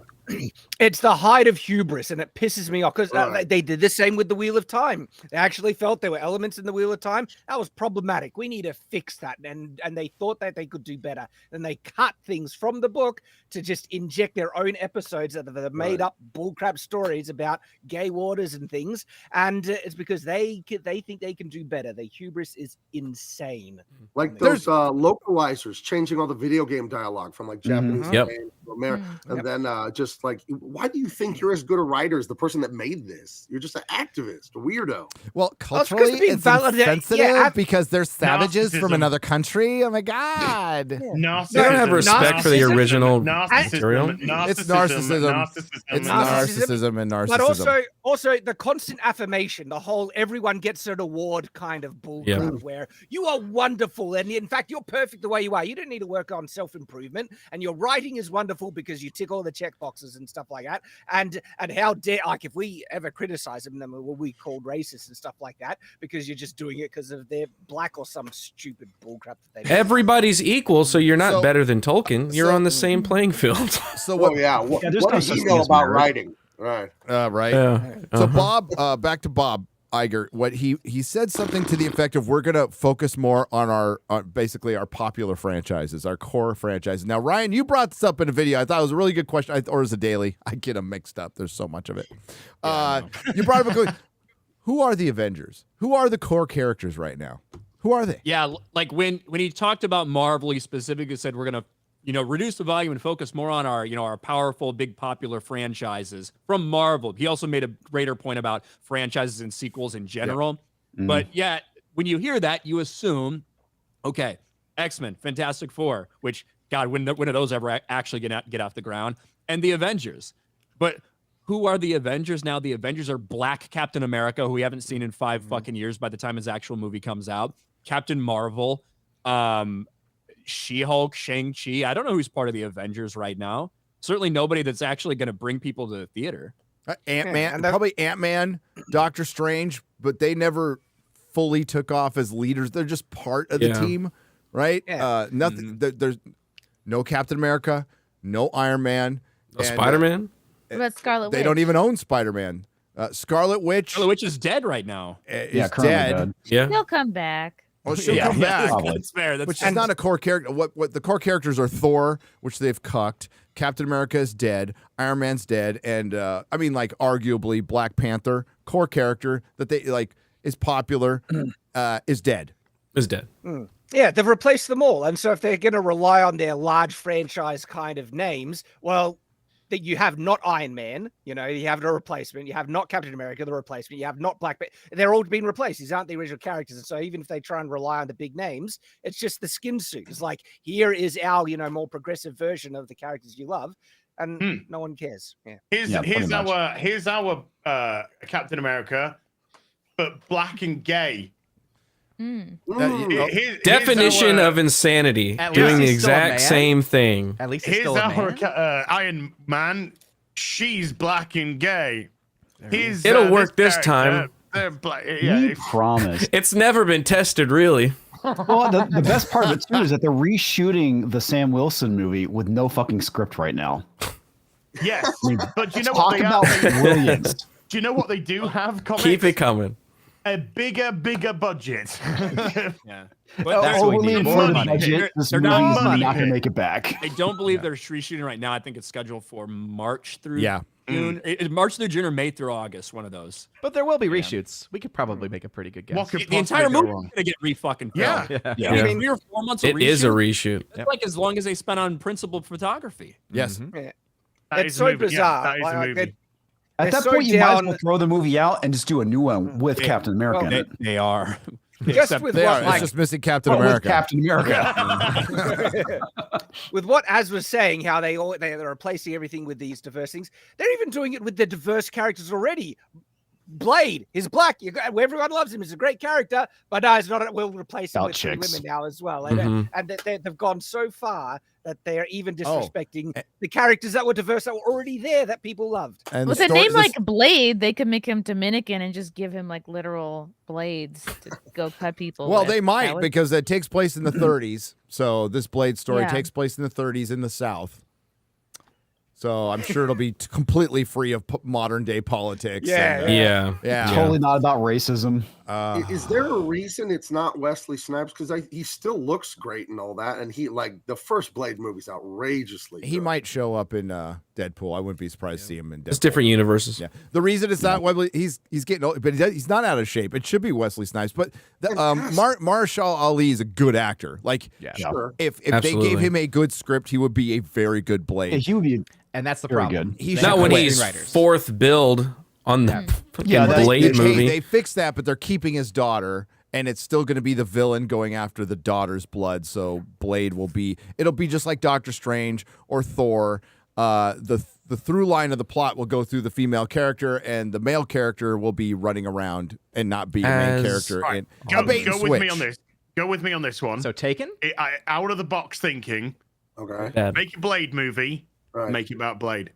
It's the height of hubris, and it pisses me off because Right. they did the same with the Wheel of Time. They actually felt there were elements in the Wheel of Time that was problematic. We need to fix that, and they thought that they could do better. Then they cut things from the book to just inject their own episodes that are made up bullcrap stories about gay waters and things, and it's because they think they can do better. The hubris is insane. Like those localizers changing all the video game dialogue from like Japanese Yep. to American, and then just like, why do you think you're as good a writer as the person that made this? You're just an activist, a weirdo. Well, Well, it's 'cause culturally, of being it's valid- insensitive yeah, because they're savages from Narcissism. another country. Oh my god! Narcissism. They don't have respect for the original material. It's narcissism. It's narcissism and narcissism. But also the constant affirmation, the whole everyone gets an award kind of bullcrap, Yeah. where you are wonderful and in fact you're perfect the way you are. You don't need to work on self-improvement, and your writing is wonderful because you tick all the check boxes and stuff like that. And how dare, like, if we ever criticize them, then will we called racist and stuff like that because you're just doing it because of they're black or some stupid bullcrap that they do. Everybody's equal, so you're not So- better than Tolkien. You're so- on the same playing field. So what? What there's no does such he thing know as about merit. writing? Right. Right. Yeah. So Bob, back to Bob Iger. What he said something to the effect of, we're gonna focus more on our basically our popular franchises, our core franchises. Now, Ryan, you brought this up in a video. I thought it was a really good question, or is it daily? I get them mixed up. There's so much of it. You brought up a good. Who are the Avengers? Who are the core characters right now? Who are they? Yeah, like when he talked about Marvel, he specifically said we're gonna, reduce the volume and focus more on our, our powerful, big, popular franchises from Marvel. He also made a greater point about franchises and sequels in general. But yeah, when you hear that, you assume, okay, X-Men, Fantastic Four, which God, when are those ever actually get off the ground? And the Avengers, but. Who are the Avengers now? The Avengers are Black Captain America, who we haven't seen in 5 fucking years by the time his actual movie comes out. Captain Marvel, She-Hulk, Shang-Chi. I don't know who's part of the Avengers right now. Certainly nobody that's actually going to bring people to the theater. Ant-Man, probably Ant-Man, Doctor Strange, but they never fully took off as leaders. They're just part of the team, right? Nothing. There's no Captain America, no Iron Man, No Spider-Man. What about Scarlet Witch? They don't even own Spider-Man. Scarlet Witch. Scarlet Witch is dead right now. Is dead. Yeah. He'll come back. Oh, she'll come back. That's fair. Which is not a core character. What the core characters are: Thor, which they've cucked. Captain America is dead. Iron Man's dead, and arguably Black Panther, core character that they like is popular, is dead. Is dead. Yeah, they've replaced them all, and so if they're going to rely on their large franchise kind of names, well. That you have not Iron Man, you have no replacement. You have not Captain America, the replacement. You have not Black Panther. They're all being replaced. These aren't the original characters. And so even if they try and rely on the big names, it's just the skin suit. It's like, here is our, more progressive version of the characters you love. And no one cares. Yeah. Here's our Captain America, but black and gay. Definition of insanity. Doing the exact same thing. At least here's our Iron Man. She's black and gay. It'll work this time. They're black. We promise. It's never been tested, really. Well, the best part of it too is that they're reshooting the Sam Wilson movie with no fucking script right now. Yes, but do you know Talk what they about are? brilliance. Do you know what they do have? Comics? Keep it coming. A bigger budget. Yeah. But That's what we overly need. inflated Money. budget. This They're movie not is money. not going to make it back. I don't believe they're reshooting right now. I think it's scheduled for March through Yeah. June. March through June or May through August, one of those. But there will be reshoots. We could probably make a pretty good guess. What could The entire possibly go movie wrong? is gonna get re-fucking Yeah. filmed. Yeah. I mean, 3 or 4 months. It is a reshoot. It's like as long as they spent on principal photography. Yes. Yeah. That It's is a so movie. bizarre. Yeah, that is a Like, movie. At They're that so point, you might as down- well throw the movie out and just do a new one with Captain America in it. They are. Just Except with They what, are. It's like, just missing Captain But with America. Captain America. with what Az was saying, how they're replacing everything with these diverse things. They're even doing it with the diverse characters already. Blade is black. Everyone loves him. He's a great character, but no, it's not. We'll replace him About with 3 chicks. women now as well. Mhm. And they've gone so far that they're even Oh. disrespecting the characters that were diverse that were already there that people loved. And With the a story- name this- like Blade, they could make him Dominican and just give him like literal blades to go cut people. Well, with. they That might would- because it takes place in the 30s. So this Blade story Yeah. takes place in the 30s in the South. So I'm sure it'll be completely free of modern day politics. Yeah, and, Yeah. yeah. Totally not about racism. Is there a reason it's not Wesley Snipes? Because he still looks great and all that, and he like the first Blade movie's outrageously. He good. might show up in Deadpool. I wouldn't be surprised to see him in Deadpool. It's different universes. Yeah. The reason it's not Wesley, he's getting old, but he's not out of shape. It should be Wesley Snipes. But Marshall Ali is a good actor. Like, Sure. if they Absolutely. gave him a good script, he would be a very good Blade. Yeah, he would be And that's the very problem. good. He They should Not have when great he's screenwriters. 4th build on the Yeah, that's- Blade movie. They fixed that, but they're keeping his daughter, and it's still going to be the villain going after the daughter's blood. So Blade it'll be just like Doctor Strange or Thor. The through line of the plot will go through the female character, and the male character will be running around and not be a main character. All right, And go a bait and with me switch. on this. Go with me on this one. So Taken? Out of the box thinking. Okay. Bad. Make a Blade movie. Right. Make it about Blade.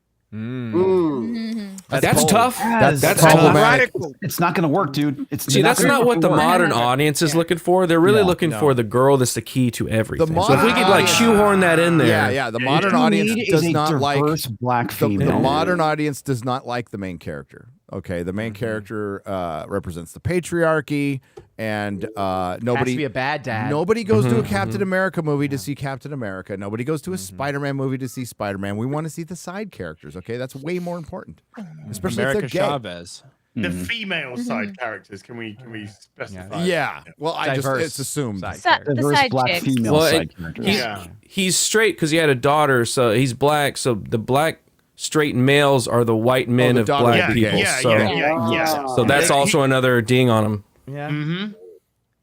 That's tough. That's problematic. Radical. It's not going to work, dude. It's See, that's gonna not work what the for modern audience is looking for. They're really looking no. for the girl that's the key to everything. So if modern we could like audience- shoehorn that in there. Yeah. The modern What you audience need does is a not like diverse black the female. modern audience does not like the main character. Okay, the main character represents the patriarchy, and Has to nobody be a bad dad. Nobody goes to a Captain America movie to see Captain America. Nobody goes to a Spider-Man movie to see Spider-Man. We want to see the side characters. Okay, that's way more important, especially America if they're gay. Chavez. The female side characters. Can we specify? Yeah. Well, Diverse it's assumed. side The diverse side black chicks. female Well, side characters. He's straight because he had a daughter, so he's black. So the black straight males are the white men the of daughter black would be gay. people. Yeah. So that's also another ding on him. Yeah. Mm-hmm.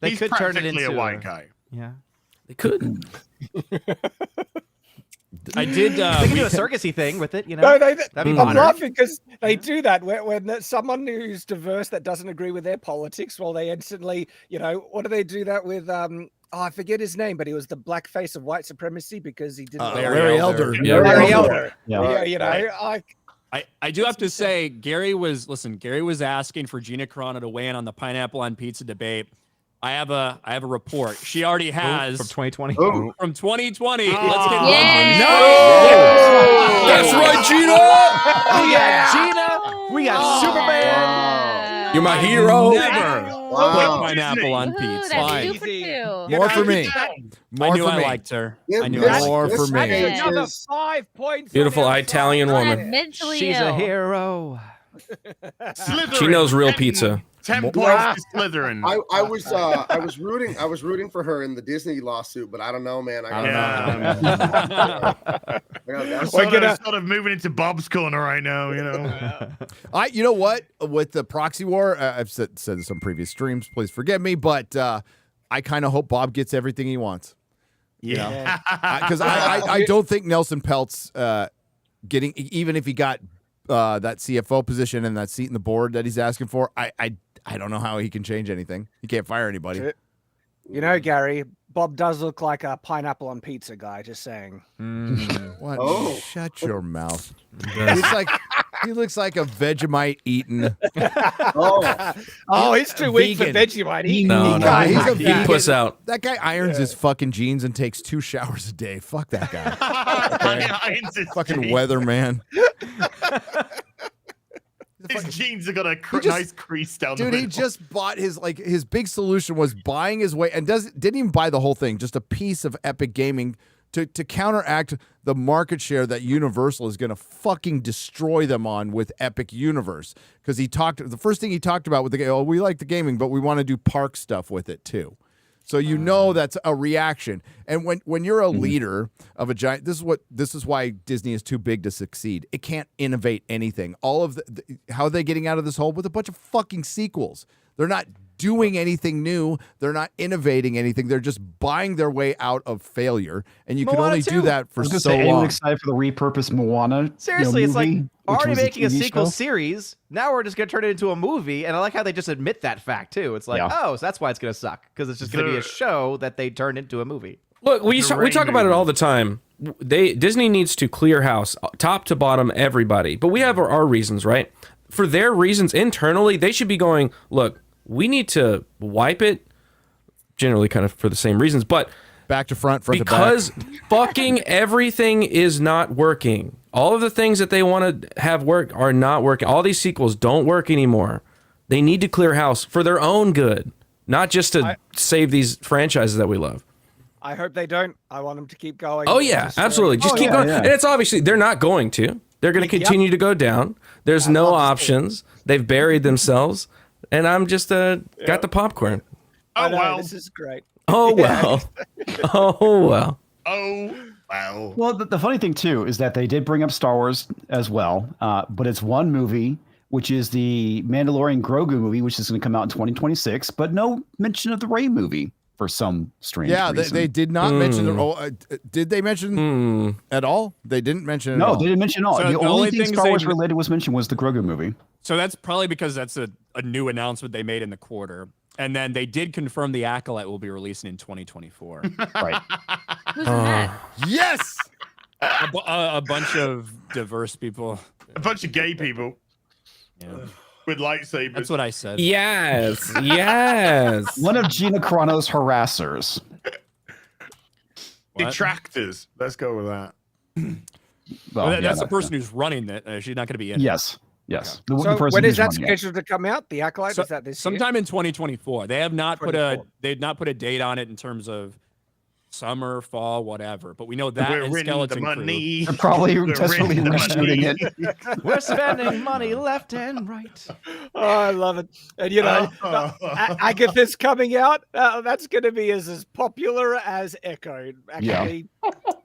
They He's could turn it practically into a white guy. Yeah. They could. I did. They can do a circusy thing with it, you know? No, That'd be I'm modern. laughing because they do that when someone who's diverse that doesn't agree with their politics, well, they instantly, what do they do that with? I forget his name, but he was the black face of white supremacy because he didn't. Larry Elder. Yeah, Larry Elder. Yeah. I do have to say, Gary was asking for Gina Carano to weigh in on the pineapple on pizza debate. I have a report. She already has From 2020. from 2020. Let's get Yeah. That's right, Gina. We got Gina. We got Superman. You're my hero. Never Wow. put pineapple on Woohoo, pizza. that's Fine. 2 for 2. More for me. I More knew for I me. liked her. Yeah, I knew this- I liked More this for me. package Another is- 5 points. Beautiful on Italian outside. woman. Mentally She's ill. a hero. Slytherin. She knows real pizza. 10 points Wow. to Slytherin. I was rooting for her in the Disney lawsuit, but I don't know, man. We're sort of moving into Bob's corner right now, you know. You know what? With the proxy war, I've said this on previous streams. Please forgive me, but I kind of hope Bob gets everything he wants. Yeah. Because I don't think Nelson Peltz getting, even if he got that CFO position and that seat in the board that he's asking for, I don't know how he can change anything. He can't fire anybody. Gary, Bob does look like a pineapple on pizza guy. Just saying. What? Oh. Shut your mouth. It's like He looks like a Vegemite eating. Oh, he's too weak for Vegemite. He's puss out. That guy irons his fucking jeans and takes 2 showers a day. Fuck that guy. Okay? Fucking weatherman. His jeans have got a nice crease down the middle. Dude, he just bought his big solution was buying his way and didn't even buy the whole thing, just a piece of Epic Gaming to counteract the market share that Universal is going to fucking destroy them on with Epic Universe. Because the first thing he talked about with we like the gaming, but we want to do park stuff with it too. So that's a reaction. And when you're a leader of a giant, this is why Disney is too big to succeed. It can't innovate anything. All of how are they getting out of this hole with a bunch of fucking sequels? They're not doing anything new. They're not innovating anything. They're just buying their way out of failure. And you can only do that for so long. I'm excited for the repurposed Moana. Seriously, it's like movie, already making a TV sequel show. series. Now we're just going to turn it into a movie. And I like how they just admit that fact, too. It's like, oh, so that's why it's going to suck. Because it's just going to be a show that they turned into a movie. Look, we talk about it all the time. Disney needs to clear house, top to bottom, everybody. But we have our reasons, right? For their reasons internally, they should be going, look, we need to wipe it, generally kind of for the same reasons, but back to front to back. Because fucking everything is not working. All of the things that they want to have work are not working. All these sequels don't work anymore. They need to clear house for their own good, not just to save these franchises that we love. I hope they don't. I want them to keep going. Oh yeah, absolutely. Just keep going. Yeah. And it's obviously they're not going to. They're going to continue to go down. There's no options. They've buried themselves. And I'm just got the popcorn. Oh well, this is great. Oh well. Oh well. Oh wow. Well, the funny thing too is that they did bring up Star Wars as well, but it's one movie, which is the Mandalorian Grogu movie, which is going to come out in 2026, but no mention of the Rey movie for some strange reason. They did not mention the. Did they mention at all? They didn't mention it. No, at all. they didn't mention it all. So the only thing Star Wars they- related was mentioned was the Grogu movie. So that's probably because that's a new announcement they made in the quarter. And then they did confirm the Acolyte will be releasing in 2024. Right. Who's in that? Yes. A bunch of diverse people. A bunch of gay people. Yeah. With lightsabers. That's what I said. Yes. Yes. One of Gina Carano's harassers. Detractors. Let's go with that. That's the person who's running it. She's not going to be in it. Yes. So when is that scheduled to come out? The Acolyte, is that this sometime year? in 2024. They have not put a date on it in terms of summer, fall, whatever. But we know that We're and winning Skeleton the money. They're probably We're desperately winning the reshooting money. it. We're spending money left and right. Oh, I love it. And you know, Agatha's coming out. That's going to be as popular as Echo. Actually,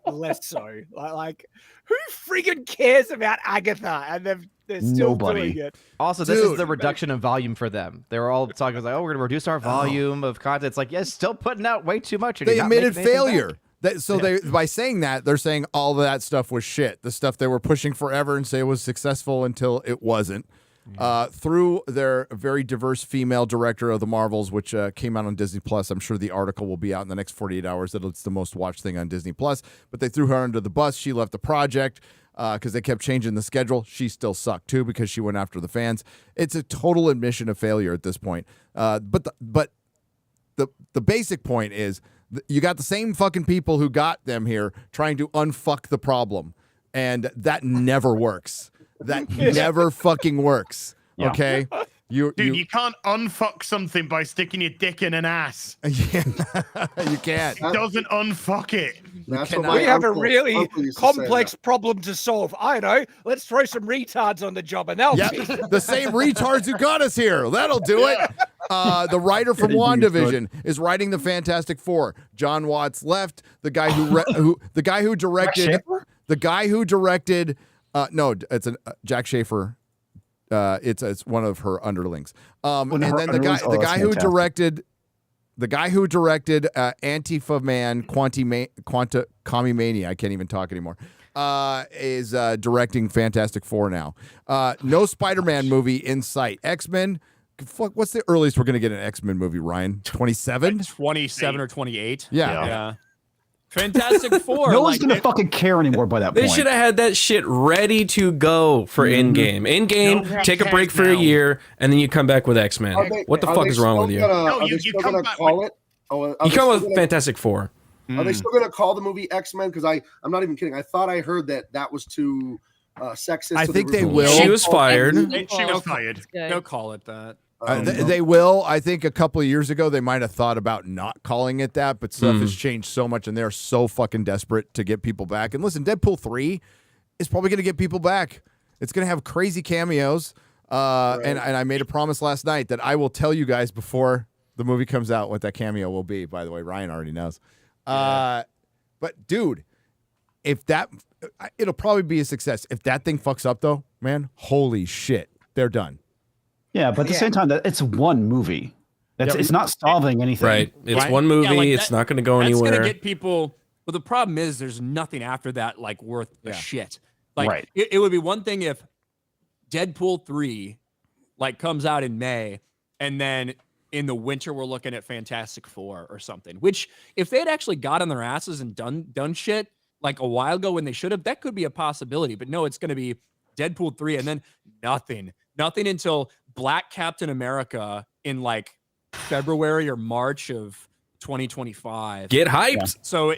less so. Like, who friggin' cares about Agatha? And they're still doing it. Also, this is the reduction in volume for them. They were all talking like, "Oh, we're going to reduce our volume of content." It's like, yes, still putting out way too much. They admitted failure. They by saying that, they're saying all of that stuff was shit. The stuff they were pushing forever and say it was successful until it wasn't. Through their very diverse female director of the Marvels, which came out on Disney Plus. I'm sure the article will be out in the next 48 hours that it's the most watched thing on Disney Plus. But they threw her under the bus. She left the project because they kept changing the schedule. She still sucked too because she went after the fans. It's a total admission of failure at this point. But the basic point is you got the same fucking people who got them here trying to unfuck the problem, and that never works. That never fucking works. Yeah. Okay, You can't unfuck something by sticking your dick in an ass. Yeah, you can't. It doesn't unfuck it. We have a really complex problem to solve. I know. Let's throw some retards on the job, and they'll fix it. The same retards who got us here. That'll do it. The writer from WandaVision is writing the Fantastic Four. John Watts left. The guy who directed. No, it's Jack Schaefer. It's one of her underlings. And then the guy who directed Antifa Man, Commie-Mania, I can't even talk anymore, is directing Fantastic Four now. No Spider-Man movie in sight. X-Men, what's the earliest we're going to get an X-Men movie, Ryan? 27? Like 27 or 28. Yeah. Fantastic Four. No one's gonna fucking care anymore by that They point. should have had that shit ready to go for Endgame. Endgame, take a break for a year, and then you come back with X-Men. What the fuck is wrong with you? You come back call it. You come with Fantastic Four. Are they still going to call the movie X-Men? Because I'm not even kidding. I thought I heard that was too sexist. I so think were they gonna- will. She was fired. She was fired. They'll call it that. They will. I think a couple of years ago they might have thought about not calling it that, but stuff has changed so much, and they're so fucking desperate to get people back. And listen, Deadpool 3 is probably going to get people back. It's going to have crazy cameos. And I made a promise last night that I will tell you guys before the movie comes out what that cameo will be. By the way, Ryan already knows. But dude, if that, it'll probably be a success. If that thing fucks up though, man, holy shit, they're done. Yeah, but at the same time, that it's one movie. It's not solving anything. Right. It's one movie. It's not going to go anywhere. That's going to get people. Well, the problem is there's nothing after that like worth a shit. Like it would be one thing if Deadpool 3 like comes out in May, and then in the winter we're looking at Fantastic Four or something. Which if they had actually got on their asses and done shit like a while ago when they should have, that could be a possibility. But no, it's going to be Deadpool 3 and then nothing until Black Captain America in like February or March of 2025. Get hyped. So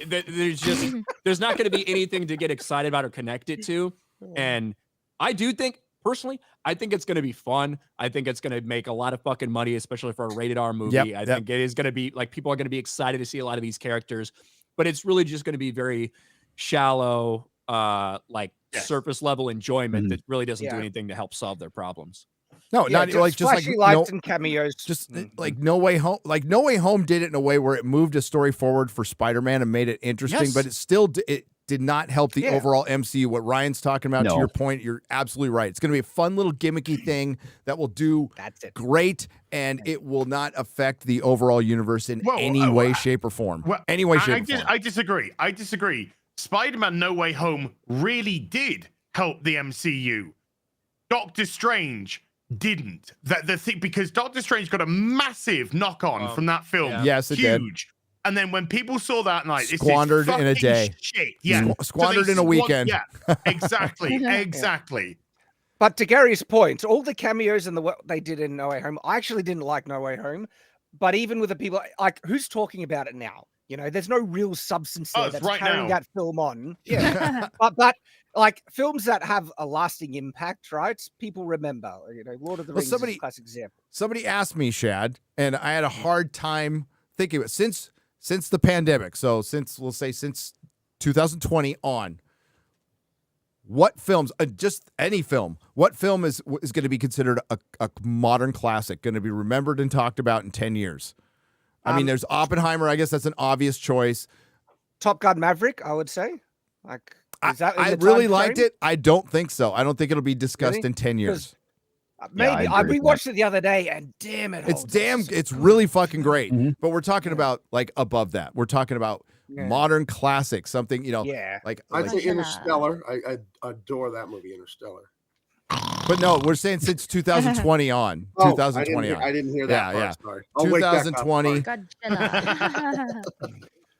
there's not going to be anything to get excited about or connect it to. And I do think personally, I think it's going to be fun. I think it's going to make a lot of fucking money, especially for a rated R movie. I think it is going to be like people are going to be excited to see a lot of these characters, but it's really just going to be very shallow, surface level enjoyment that really doesn't do anything to help solve their problems. No, not like just like lights and cameos. Just like No Way Home. Like No Way Home did it in a way where it moved a story forward for Spider-Man and made it interesting, but it still it did not help the overall MCU. What Ryan's talking about, to your point, you're absolutely right. It's going to be a fun little gimmicky thing that will do great, and it will not affect the overall universe in any way, shape, or form. Any way, shape, or form. I disagree. Spider-Man No Way Home really did help the MCU. Doctor Strange didn't. Because Doctor Strange got a massive knock-on from that film. Yes, it did. Huge. And then when people saw that night, squandered in a day. Shit. Yeah. Squandered in a weekend. Yeah, exactly. But to Gary's point, all the cameos and what they did in No Way Home, I actually didn't like No Way Home. But even with the people, like, who's talking about it now? You know, there's no real substance there that's carrying that film on. Yeah. but like films that have a lasting impact, right? People remember. You know, Lord of the Rings is a classic example. Somebody asked me, Shad, and I had a hard time thinking of it since the pandemic. So since 2020 on, what films, just any film, what film is going to be considered a modern classic, going to be remembered and talked about in 10 years? I mean, there's Oppenheimer. I guess that's an obvious choice. Top Gun Maverick, I would say. Like, is that I really liked it. I don't think so. I don't think it'll be discussed in 10 years. Maybe I rewatched it the other day, and damn it, it's really fucking great. But we're talking about like above that. We're talking about modern classic, something like I'd say Interstellar. I adore that movie, Interstellar. But no, we're saying since 2020 on. 2020 on. I didn't hear that. Yeah. Sorry. 2020.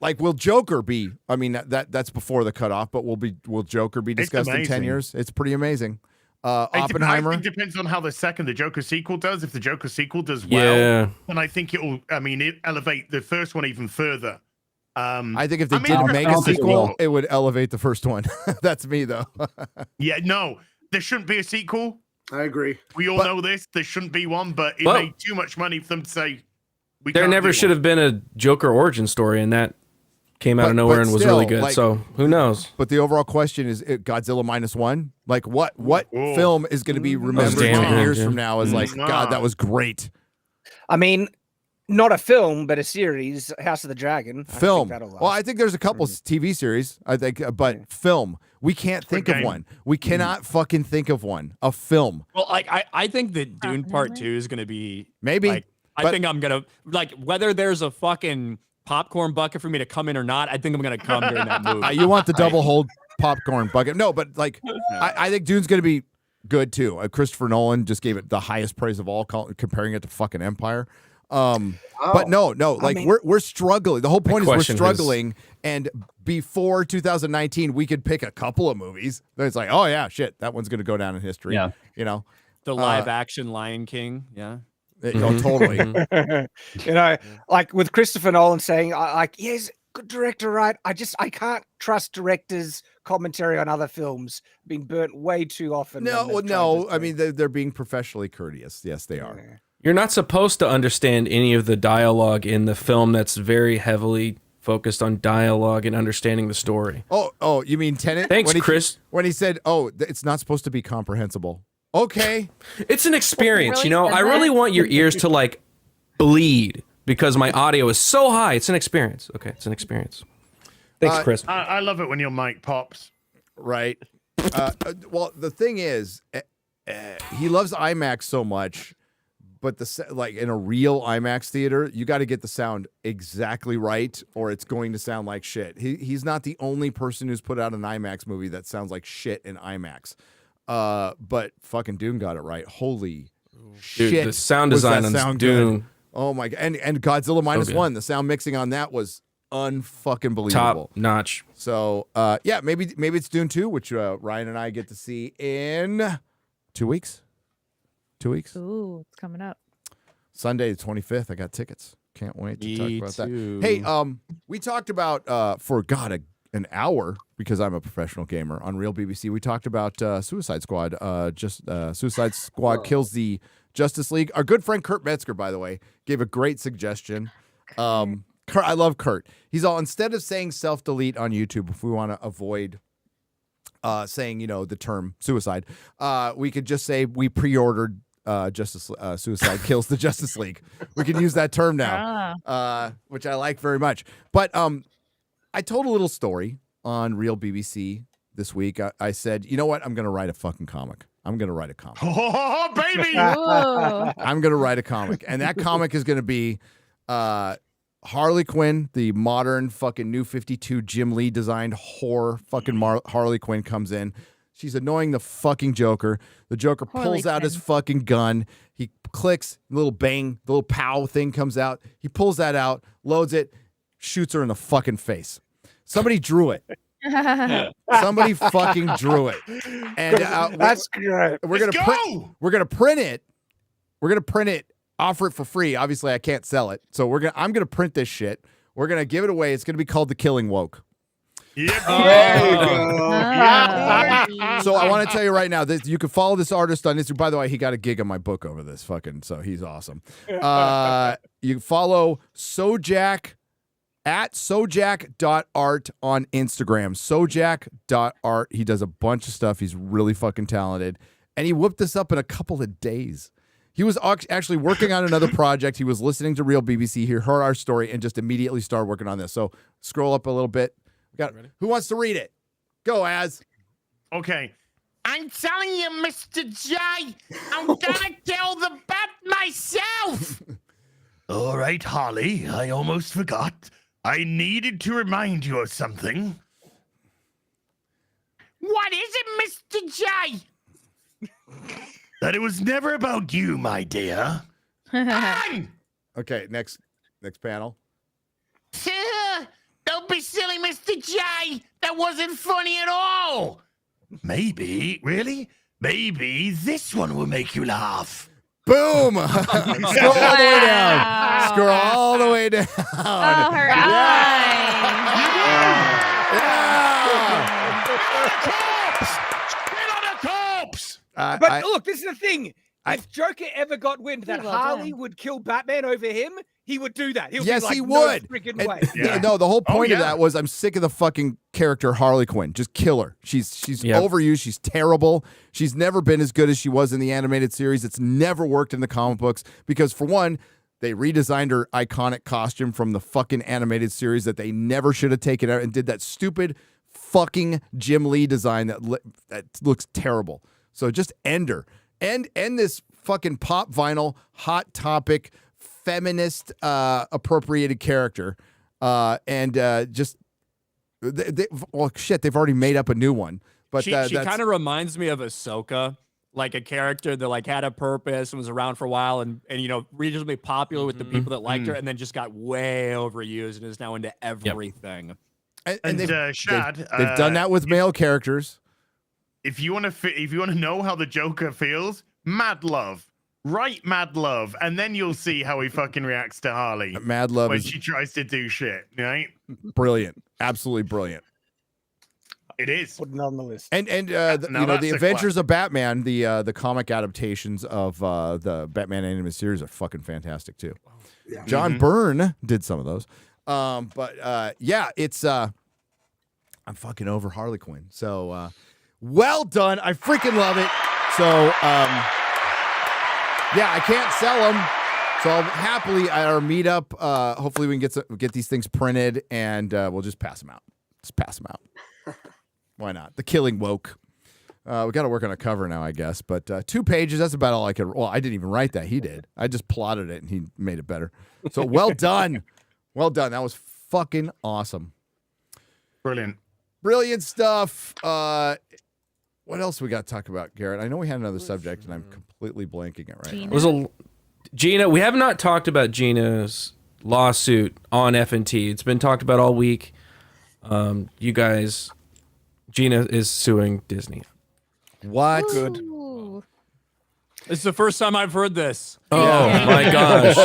Like, will Joker be? I mean, that's before the cutoff, but will Joker be discussed in 10 years? It's pretty amazing. Oppenheimer. I think it depends on how the Joker sequel does. If the Joker sequel does well, then I think it'll elevate the first one even further. I think if they didn't make a sequel, it would elevate the first one. That's me, though. No, there shouldn't be a sequel. I agree. We all know this. There shouldn't be one, but it made too much money for them to say there never should have been a Joker origin story, and that came out of nowhere and was really good. Like, so who knows? But the overall question is Godzilla -1. Like, what film is going to be remembered 10 years from now as like, God, that was great. I mean, not a film, but a series, House of the Dragon. Film. I think there's a couple TV series, I think, but film. We can't think of one. We cannot fucking think of one. A film. Well, I think that Dune Part 2 is going to be maybe. Like, I think I'm going to like whether there's a fucking popcorn bucket for me to come in or not. I think I'm going to come during that movie. You want the double hold popcorn bucket? No, but like I think Dune's going to be good too. Christopher Nolan just gave it the highest praise of all, comparing it to fucking Empire. But no, like we're struggling. The whole point is we're struggling, and before 2019, we could pick a couple of movies. It's like, oh yeah, shit, that one's gonna go down in history. Yeah, you know, the live action Lion King. Yeah. Oh, totally. You know, like with Christopher Nolan saying, like, yes, good director, right? I can't trust directors' commentary on other films. Being burnt way too often. No. I mean, they're being professionally courteous. Yes, they are. Yeah. You're not supposed to understand any of the dialogue in the film that's very heavily focused on dialogue and understanding the story. Oh, you mean Tenet? Thanks, Chris. When he said, "Oh, it's not supposed to be comprehensible." Okay, it's an experience. Really You know, I really want your ears to like bleed because my audio is so high. It's an experience. Okay, it's an experience. Thanks, Chris. I love it when your mic pops. Right. Well, the thing is, he loves IMAX so much, but like in a real IMAX theater, you got to get the sound exactly right, or it's going to sound like shit. He's not the only person who's put out an IMAX movie that sounds like shit in IMAX. But fucking Dune got it right. Holy shit! The sound design on Dune. Oh my god! And Godzilla Minus One, the sound mixing on that was unfucking believable. Top notch. So yeah, maybe it's Dune 2, which Ryan and I get to see in 2 weeks. 2 weeks. Ooh, it's coming up. Sunday the 25th. I got tickets. Can't wait to talk about too. that. Hey, we talked about for an hour, because I'm a professional gamer, on Real BBC. We talked about Suicide Squad. Suicide Squad kills the Justice League. Our good friend Kurt Metzger, by the way, gave a great suggestion. Kurt, I love Kurt. He's all, instead of saying self-delete on YouTube, if we want to avoid saying, the term suicide, we could just say we pre-ordered Suicide Kills the Justice League. We can use that term now, which I like very much. But I told a little story on Real BBC this week. I said, you know what? I'm going to write a fucking comic. I'm going to write a comic. Oh, baby! I'm going to write a comic. And that comic is going to be Harley Quinn, the modern fucking New 52 Jim Lee designed whore. Fucking Harley Quinn comes in. She's annoying the fucking Joker. The Joker pulls out his fucking gun. He clicks, little bang, the little pow thing comes out. He pulls that out, loads it, shoots her in the fucking face. Somebody drew it. Somebody fucking drew it. And that's great. We're gonna print it. We're gonna print it, offer it for free. Obviously, I can't sell it, so I'm gonna print this shit. We're gonna give it away. It's gonna be called The Killing Woke. Yep. There you go. So I want to tell you right now that you can follow this artist on Instagram. By the way, he got a gig on my book over this fucking, so he's awesome. You follow Sojak at sojak.art on Instagram. Sojak.art. He does a bunch of stuff. He's really fucking talented. And he whipped this up in a couple of days. He was actually working on another project. He was listening to Real BBC. He heard our story and just immediately started working on this. So scroll up a little bit. Who wants to read it? Go, Az. Okay. I'm telling you, Mr. J, I'm gonna kill the bat myself. All right, Harley, I almost forgot. I needed to remind you of something. What is it, Mr. J? That it was never about you, my dear. Okay, next panel. Don't be silly, Mr. J. That wasn't funny at all. Maybe, really? Maybe this one will make you laugh. Boom! Scroll all the way down. Scroll all the way down. Oh, her eyes. Get on a corpse! But look, this is the thing. If Joker ever got wind that Harley would kill Batman over him, he would do that. He would. Freaking way. No, the whole point of that was I'm sick of the fucking character Harley Quinn. Just kill her. She's overused. She's terrible. She's never been as good as she was in the animated series. It's never worked in the comic books because, for one, they redesigned her iconic costume from the fucking animated series that they never should have taken out and did that stupid fucking Jim Lee design that looks terrible. So just end her. End this fucking pop vinyl, hot topic, feminist appropriated character. They've already made up a new one. But she kind of reminds me of Ahsoka. like a character that like had a purpose and was around for a while and reasonably popular with the people that liked her, and then just got way overused and is now into everything. And Shad, they've done that with male characters. If you want to know how the Joker feels, mad love. Write mad love, and then you'll see how he fucking reacts to Harley. Mad love when is she tries to do shit, right? Brilliant, absolutely brilliant. It is. Putting on the list. And the Adventures of Batman, the comic adaptations of the Batman animated series are fucking fantastic too. Yeah. John Byrne did some of those. But it's I'm fucking over Harley Quinn. So well done. I freaking love it. So I can't sell them. So I'll happily at our meetup, hopefully we can get these things printed and we'll just pass them out. Just pass them out. Why not? The Killing Woke. We got to work on a cover now, I guess. But 2 pages, that's about all I could. Well, I didn't even write that. He did. I just plotted it and he made it better. So well done. Well done. That was fucking awesome. Brilliant stuff. What else we got to talk about, Garrett? I know we had another subject and I'm completely blanking it right now. Gina, we have not talked about Gina's lawsuit on FNT. It's been talked about all week. You guys, Gina is suing Disney. What? Good. This is the first time I've heard this. Oh my gosh.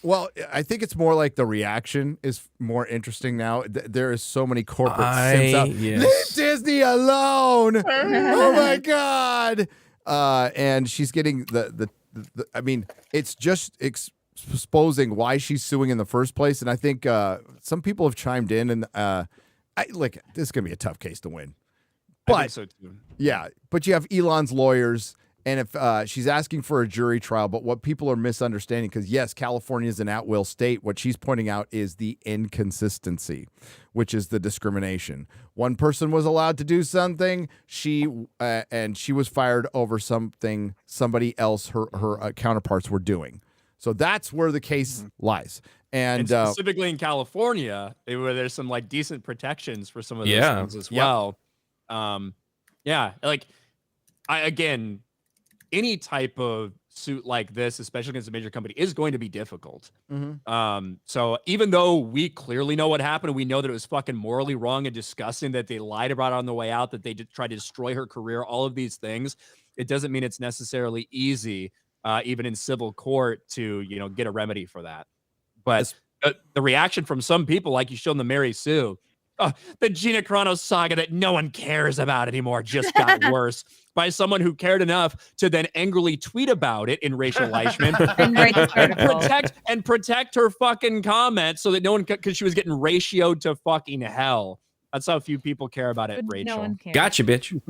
Well, I think it's more like the reaction is more interesting now. There is so many corporate simps out. Yes. Leave Disney alone. Oh my God. And she's getting the I mean, it's just exposing why she's suing in the first place. And I think some people have chimed in and this is going to be a tough case to win. But, I think so too. Yeah, but you have Elon's lawyers, and if she's asking for a jury trial, but what people are misunderstanding, because yes, California is an at-will state, what she's pointing out is the inconsistency, which is the discrimination. One person was allowed to do something, she was fired over something somebody else, her counterparts were doing. So that's where the case lies. And specifically in California, where there's some like decent protections for some of those things as well. Again, any type of suit like this, especially against a major company, is going to be difficult. So even though we clearly know what happened, we know that it was fucking morally wrong and disgusting that they lied about it on the way out, that they did try to destroy her career, all of these things, it doesn't mean it's necessarily easy, even in civil court, to get a remedy for that. But the reaction from some people, like you showed in the Mary Sue, the Gina Carano saga that no one cares about anymore just got worse by someone who cared enough to then angrily tweet about it in Rachel Leishman and protect her fucking comments so that no one, because she was getting ratioed to fucking hell. That's how few people care about it, Rachel. No one cares. Gotcha, bitch.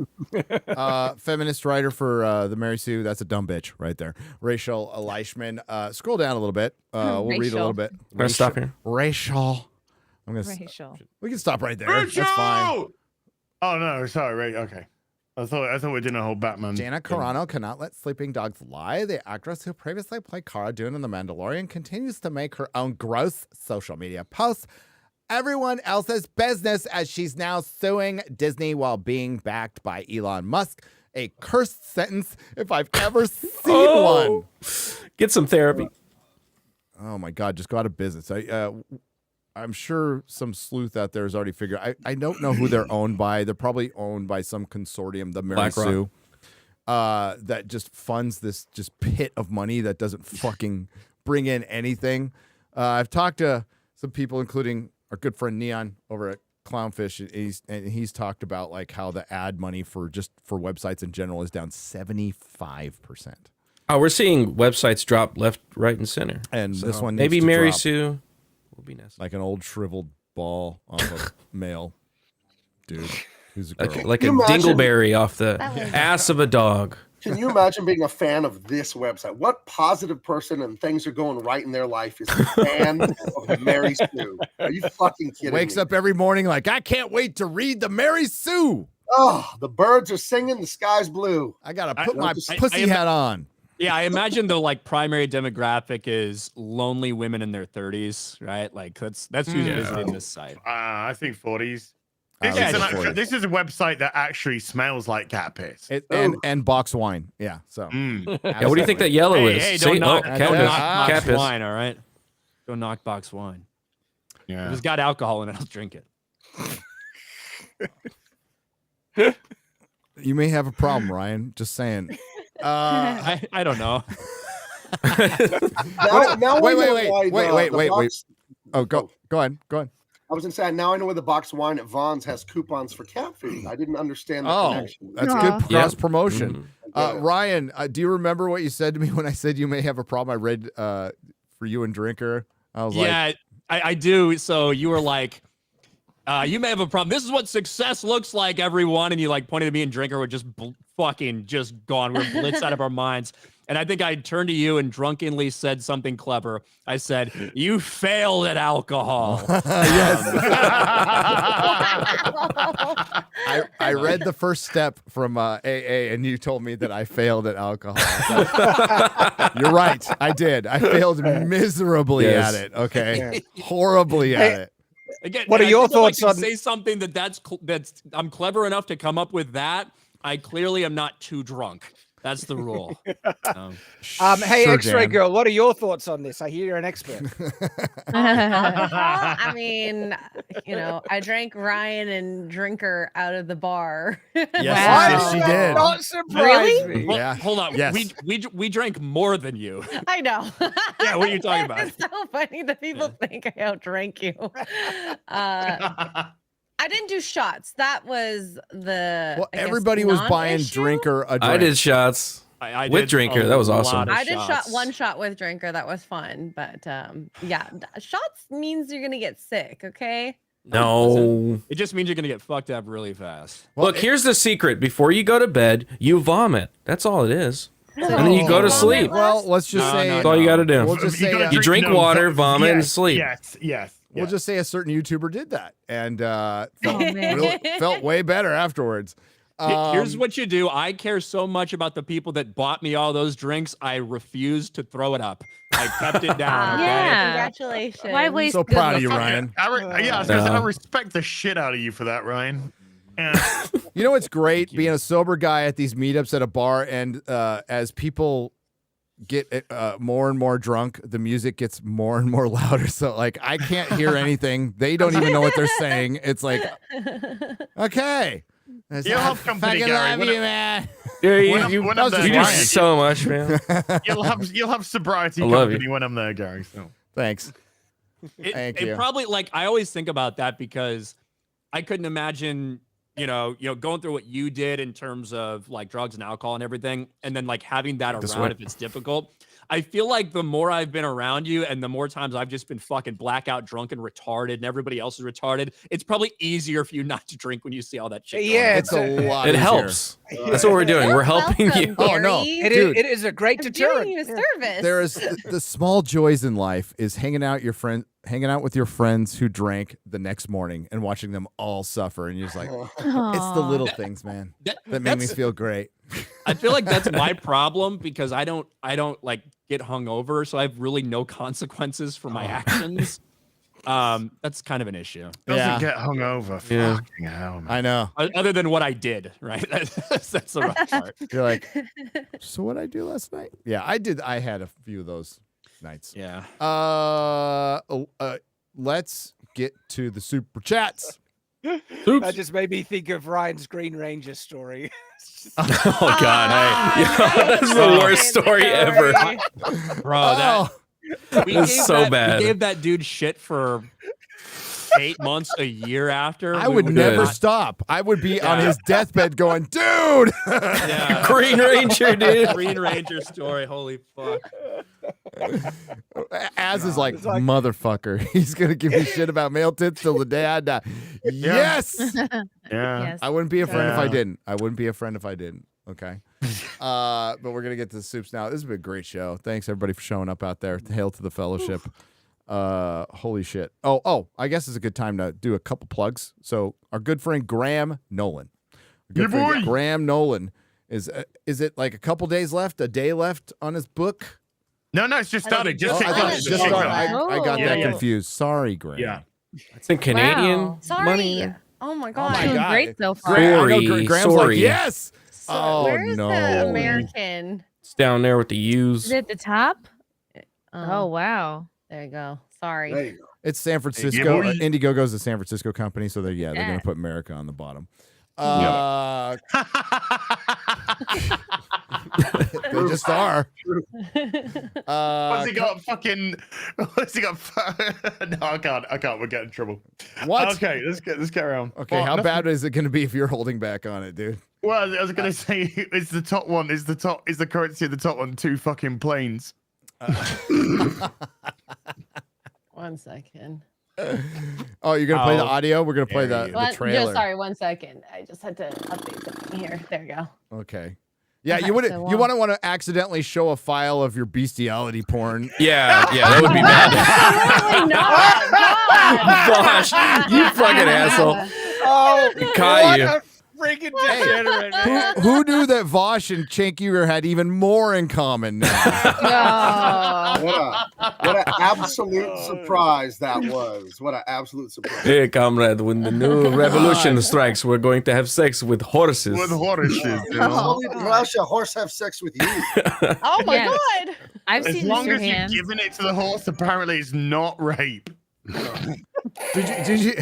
Feminist writer for the Mary Sue. That's a dumb bitch right there. Rachel Leishman. Scroll down a little bit. We'll read a little bit. We're gonna stop here. Rachel. Rachel. We can stop right there. Rachel! That's fine. Oh no, sorry, right? Okay. I thought we were doing a whole Batman. Gina Carano cannot let sleeping dogs lie. The actress who previously played Cara Dune in The Mandalorian continues to make her own gross social media posts. Everyone else's business, as she's now suing Disney while being backed by Elon Musk. A cursed sentence if I've ever seen one. Get some therapy. Oh my God, just go out of business. I'm sure some sleuth out there has already figured. I don't know who they're owned by. They're probably owned by some consortium, the Mary Sue, that just funds this just pit of money that doesn't fucking bring in anything. I've talked to some people, including our good friend Neon over at Clownfish, and he's talked about like how the ad money for websites in general is down 75%. Oh, we're seeing websites drop left, right, and center. And So this one maybe needs to Mary drop. Sue will be nice. Like an old shriveled ball off a male dude who's a girl. Like a Can you imagine- dingleberry off the ass of a dog. Can you imagine being a fan of this website? What positive person and things are going right in their life is a fan of Mary Sue? Are you fucking kidding Wakes me? up every morning like, I can't wait to read the Mary Sue. Oh, the birds are singing, the sky's blue. I gotta put my I- pussy hat on. Yeah, I imagine the like primary demographic is lonely women in their 30s, right? Like that's who's visiting this site. I think 40s. This is a website that actually smells like cat piss. And box wine. Yeah. So. Yeah, what do you think that yellow is? Hey, See? don't knock, cat don't piss. knock box Cat piss. wine, all right? Don't knock box wine. Yeah. If it's got alcohol in it, I'll drink it. You may have a problem, Ryan. Just saying. I don't know. Wait. Oh, go ahead. I was inside. Now I know where the box wine at Vaughn's has coupons for cat food. I didn't understand the connection. That's good cross promotion. Ryan, do you remember what you said to me when I said you may have a problem? I read for you and Drinker. I was like, I do. So you were like, you may have a problem. This is what success looks like, everyone. And you like pointed at me and Drinker were just fucking just gone. We're blitzed out of our minds. And I think I turned to you and drunkenly said something clever. I said, "You failed at alcohol." I read the first step from AA, and you told me that I failed at alcohol. You're right. I did. I failed miserably at it. Okay, horribly at it. Again, what are your thoughts on? on? Say something that's I'm clever enough to come up with that. I clearly am not too drunk. That's the rule. Hey, X-Ray Girl, what are your thoughts on this? I hear you're an expert. I mean, I drank Ryan and Drinker out of the bar. Yes, she did. Not surprised me. Well, Yeah. Hold on. Yes. We drank more than you. I know. Yeah, what are you talking about? It's so funny that people think I outdrank you. I didn't do shots. That was the. Well, I guess, everybody was buying non-issue. Drinker a drink. I did shots I with did Drinker. a That was lot awesome. of I did shots. one shot with Drinker. That was fun. But yeah, shots means you're gonna get sick. Okay. No. It just means you're gonna get fucked up really fast. Look, here's the secret. Before you go to bed, you vomit. That's all it is. And then you go to sleep. Well, let's just say That's all you got to do. We'll just say you drink water, vomit, and sleep. Yes. We'll just say a certain YouTuber did that and man. felt way better afterwards. Here's what you do. I care so much about the people that bought me all those drinks. I refused to throw it up. I kept it down. Okay? Yeah. Congratulations. Why waste So good proud of you, looking- Ryan. I was gonna say, I respect the shit out of you for that, Ryan. And You know, it's great being a sober guy at these meetups at a bar, and as people get more and more drunk, the music gets more and more louder. So, like, I can't hear anything. They don't even know what they're saying. It's like, okay. you'll have company, Fucking Gary. love When you, I- man. Yeah, when I'm just there, you do Ryan. so much, man. you'll have sobriety I love company you. when I'm there, Gary. So Thanks. Thank you. It probably I always think about that because I couldn't imagine, going through what you did in terms of like drugs and alcohol and everything, and then like having that This around way. if it's difficult. I feel like the more I've been around you and the more times I've just been fucking blackout drunk and retarded and everybody else is retarded, it's probably easier for you not to drink when you see all that shit. Yeah, It's a lot. It easier. helps. That's what we're doing. We're helping you. Oh, no. Dude. It is a great I'm deterrent. doing you a service. There is the small joys in life is hanging out with your friends who drank the next morning and watching them all suffer, and you're just like, it's the little things, man, that make me feel great. I feel like that's my problem because I don't like get hungover, so I have really no consequences for my actions. That's kind of an issue. doesn't get hungover. Yeah. Fucking hell, man. I know. Other than what I did, right? That's the rough part. You're like, so what I do last night? Yeah, I did. I had a few of those nights. Yeah. Let's get to the super chats. That just made me think of Ryan's Green Ranger story. Oh God, hey, that's the worst story ever, Bro. That's so bad. We gave that dude shit for 8 months, a year after. I would never stop. I would be on his deathbed going, dude. Yeah. Green Ranger, dude. Green Ranger story. Holy fuck. Az is like, motherfucker. He's gonna give me shit about male tits till the day I die. Yes. Yeah. Yes. I wouldn't be a friend if I didn't. I wouldn't be a friend if I didn't. Okay. But we're gonna get to the soups now. This has been a great show. Thanks everybody for showing up out there. Hail to the fellowship. Holy shit. Oh, I guess it's a good time to do a couple plugs. So our good friend Graham Nolan. Our good friend Graham Nolan is it like a couple days left, a day left on his book? No, it's just started. Just I thought it just just kicked started. off. I got that Yeah. confused. Sorry, Graham. Yeah. It's in Canadian Sorry. money. Oh my Oh god. my Doing God. great so far. Graham's like, Sorry. yes. So Oh, where is no. the American? It's down there with the Is U's. it at the top? Oh, Oh wow. there you go. Sorry. There you go. It's San Francisco. boy. Indiegogo's a San Francisco company, so they're going to Yeah. put America on the bottom. They just are. What's he got? Fucking. What's he got? No, I can't. We'll get in trouble. What? Okay, let's get around. Okay, Well, how nothing- bad is it going to be if you're holding back on it, dude? Well, I was gonna say, is the top one? Is the currency of the top one 2 fucking planes? 1 second. Oh, you're gonna play the audio? We're gonna play the trailer. Sorry, 1 second. I just had to update something here. There you go. Okay. Yeah, Okay, you would so, you want to accidentally show a file of your bestiality porn. Yeah, that would be bad. Absolutely not. God. Gosh, you fucking asshole. Oh, Caught you. freaking degenerate, man. Who knew that Vosh and Cenk had even more in common now? What an absolute surprise that was. What an absolute surprise. Hey, comrade, when the new revolution strikes, we're going to have sex with horses. With horses, you How know? did Russia horse have sex with you? Oh my Yes. God. I've As seen long Mr. as you've Hands. given it to the horse, apparently it's not rape. Did you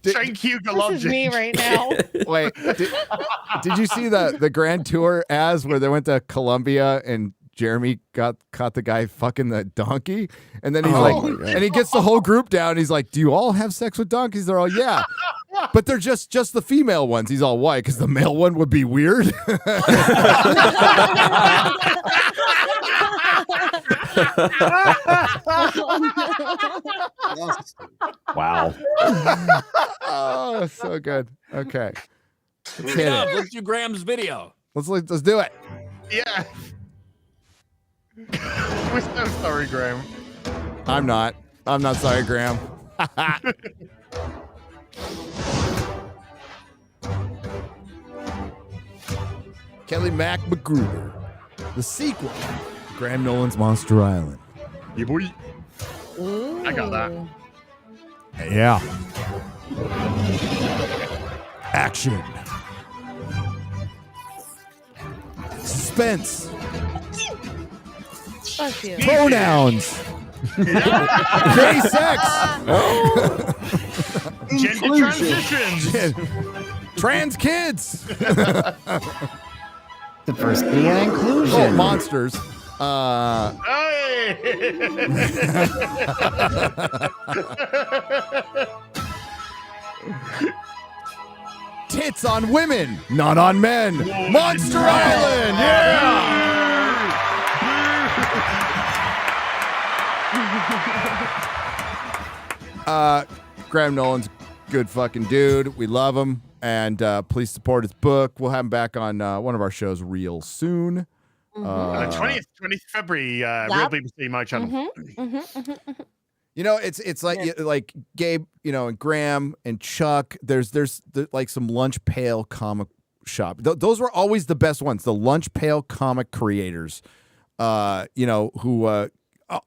Thank you, This is me right now. wait? Did you see the grand tour where they went to Colombia and Jeremy caught the guy fucking the donkey, and then he's and he gets the whole group down. And he's like, "Do you all have sex with donkeys?" They're all, "Yeah." But they're just the female ones. He's all, "Why? Because the male one would be weird." Wow. Oh, so good. Okay, let's hit Stop. it. Let's do Graham's video. Let's do it. Yeah. We're so sorry, Graham. I'm not sorry, Graham. Kelly Mac Magruder, the sequel, to Graham Nolan's Monster Island. Yeah, boy. I got that. Yeah. Action. Suspense. Fuck you. Pronouns. Gay sex. Gender transitions. Trans kids. Diversity and inclusion. Oh, monsters. Hey! Tits on women, not on men. Monster Island. Yeah. Graham Nolan's good fucking dude. We love him. And please support his book. We'll have him back on one of our shows real soon. 20th February, real BBC, my channel. You know, it's like Gabe, and Graham and Chuck. There's like some lunch pail comic shop. Those were always the best ones. The lunch pail comic creators, who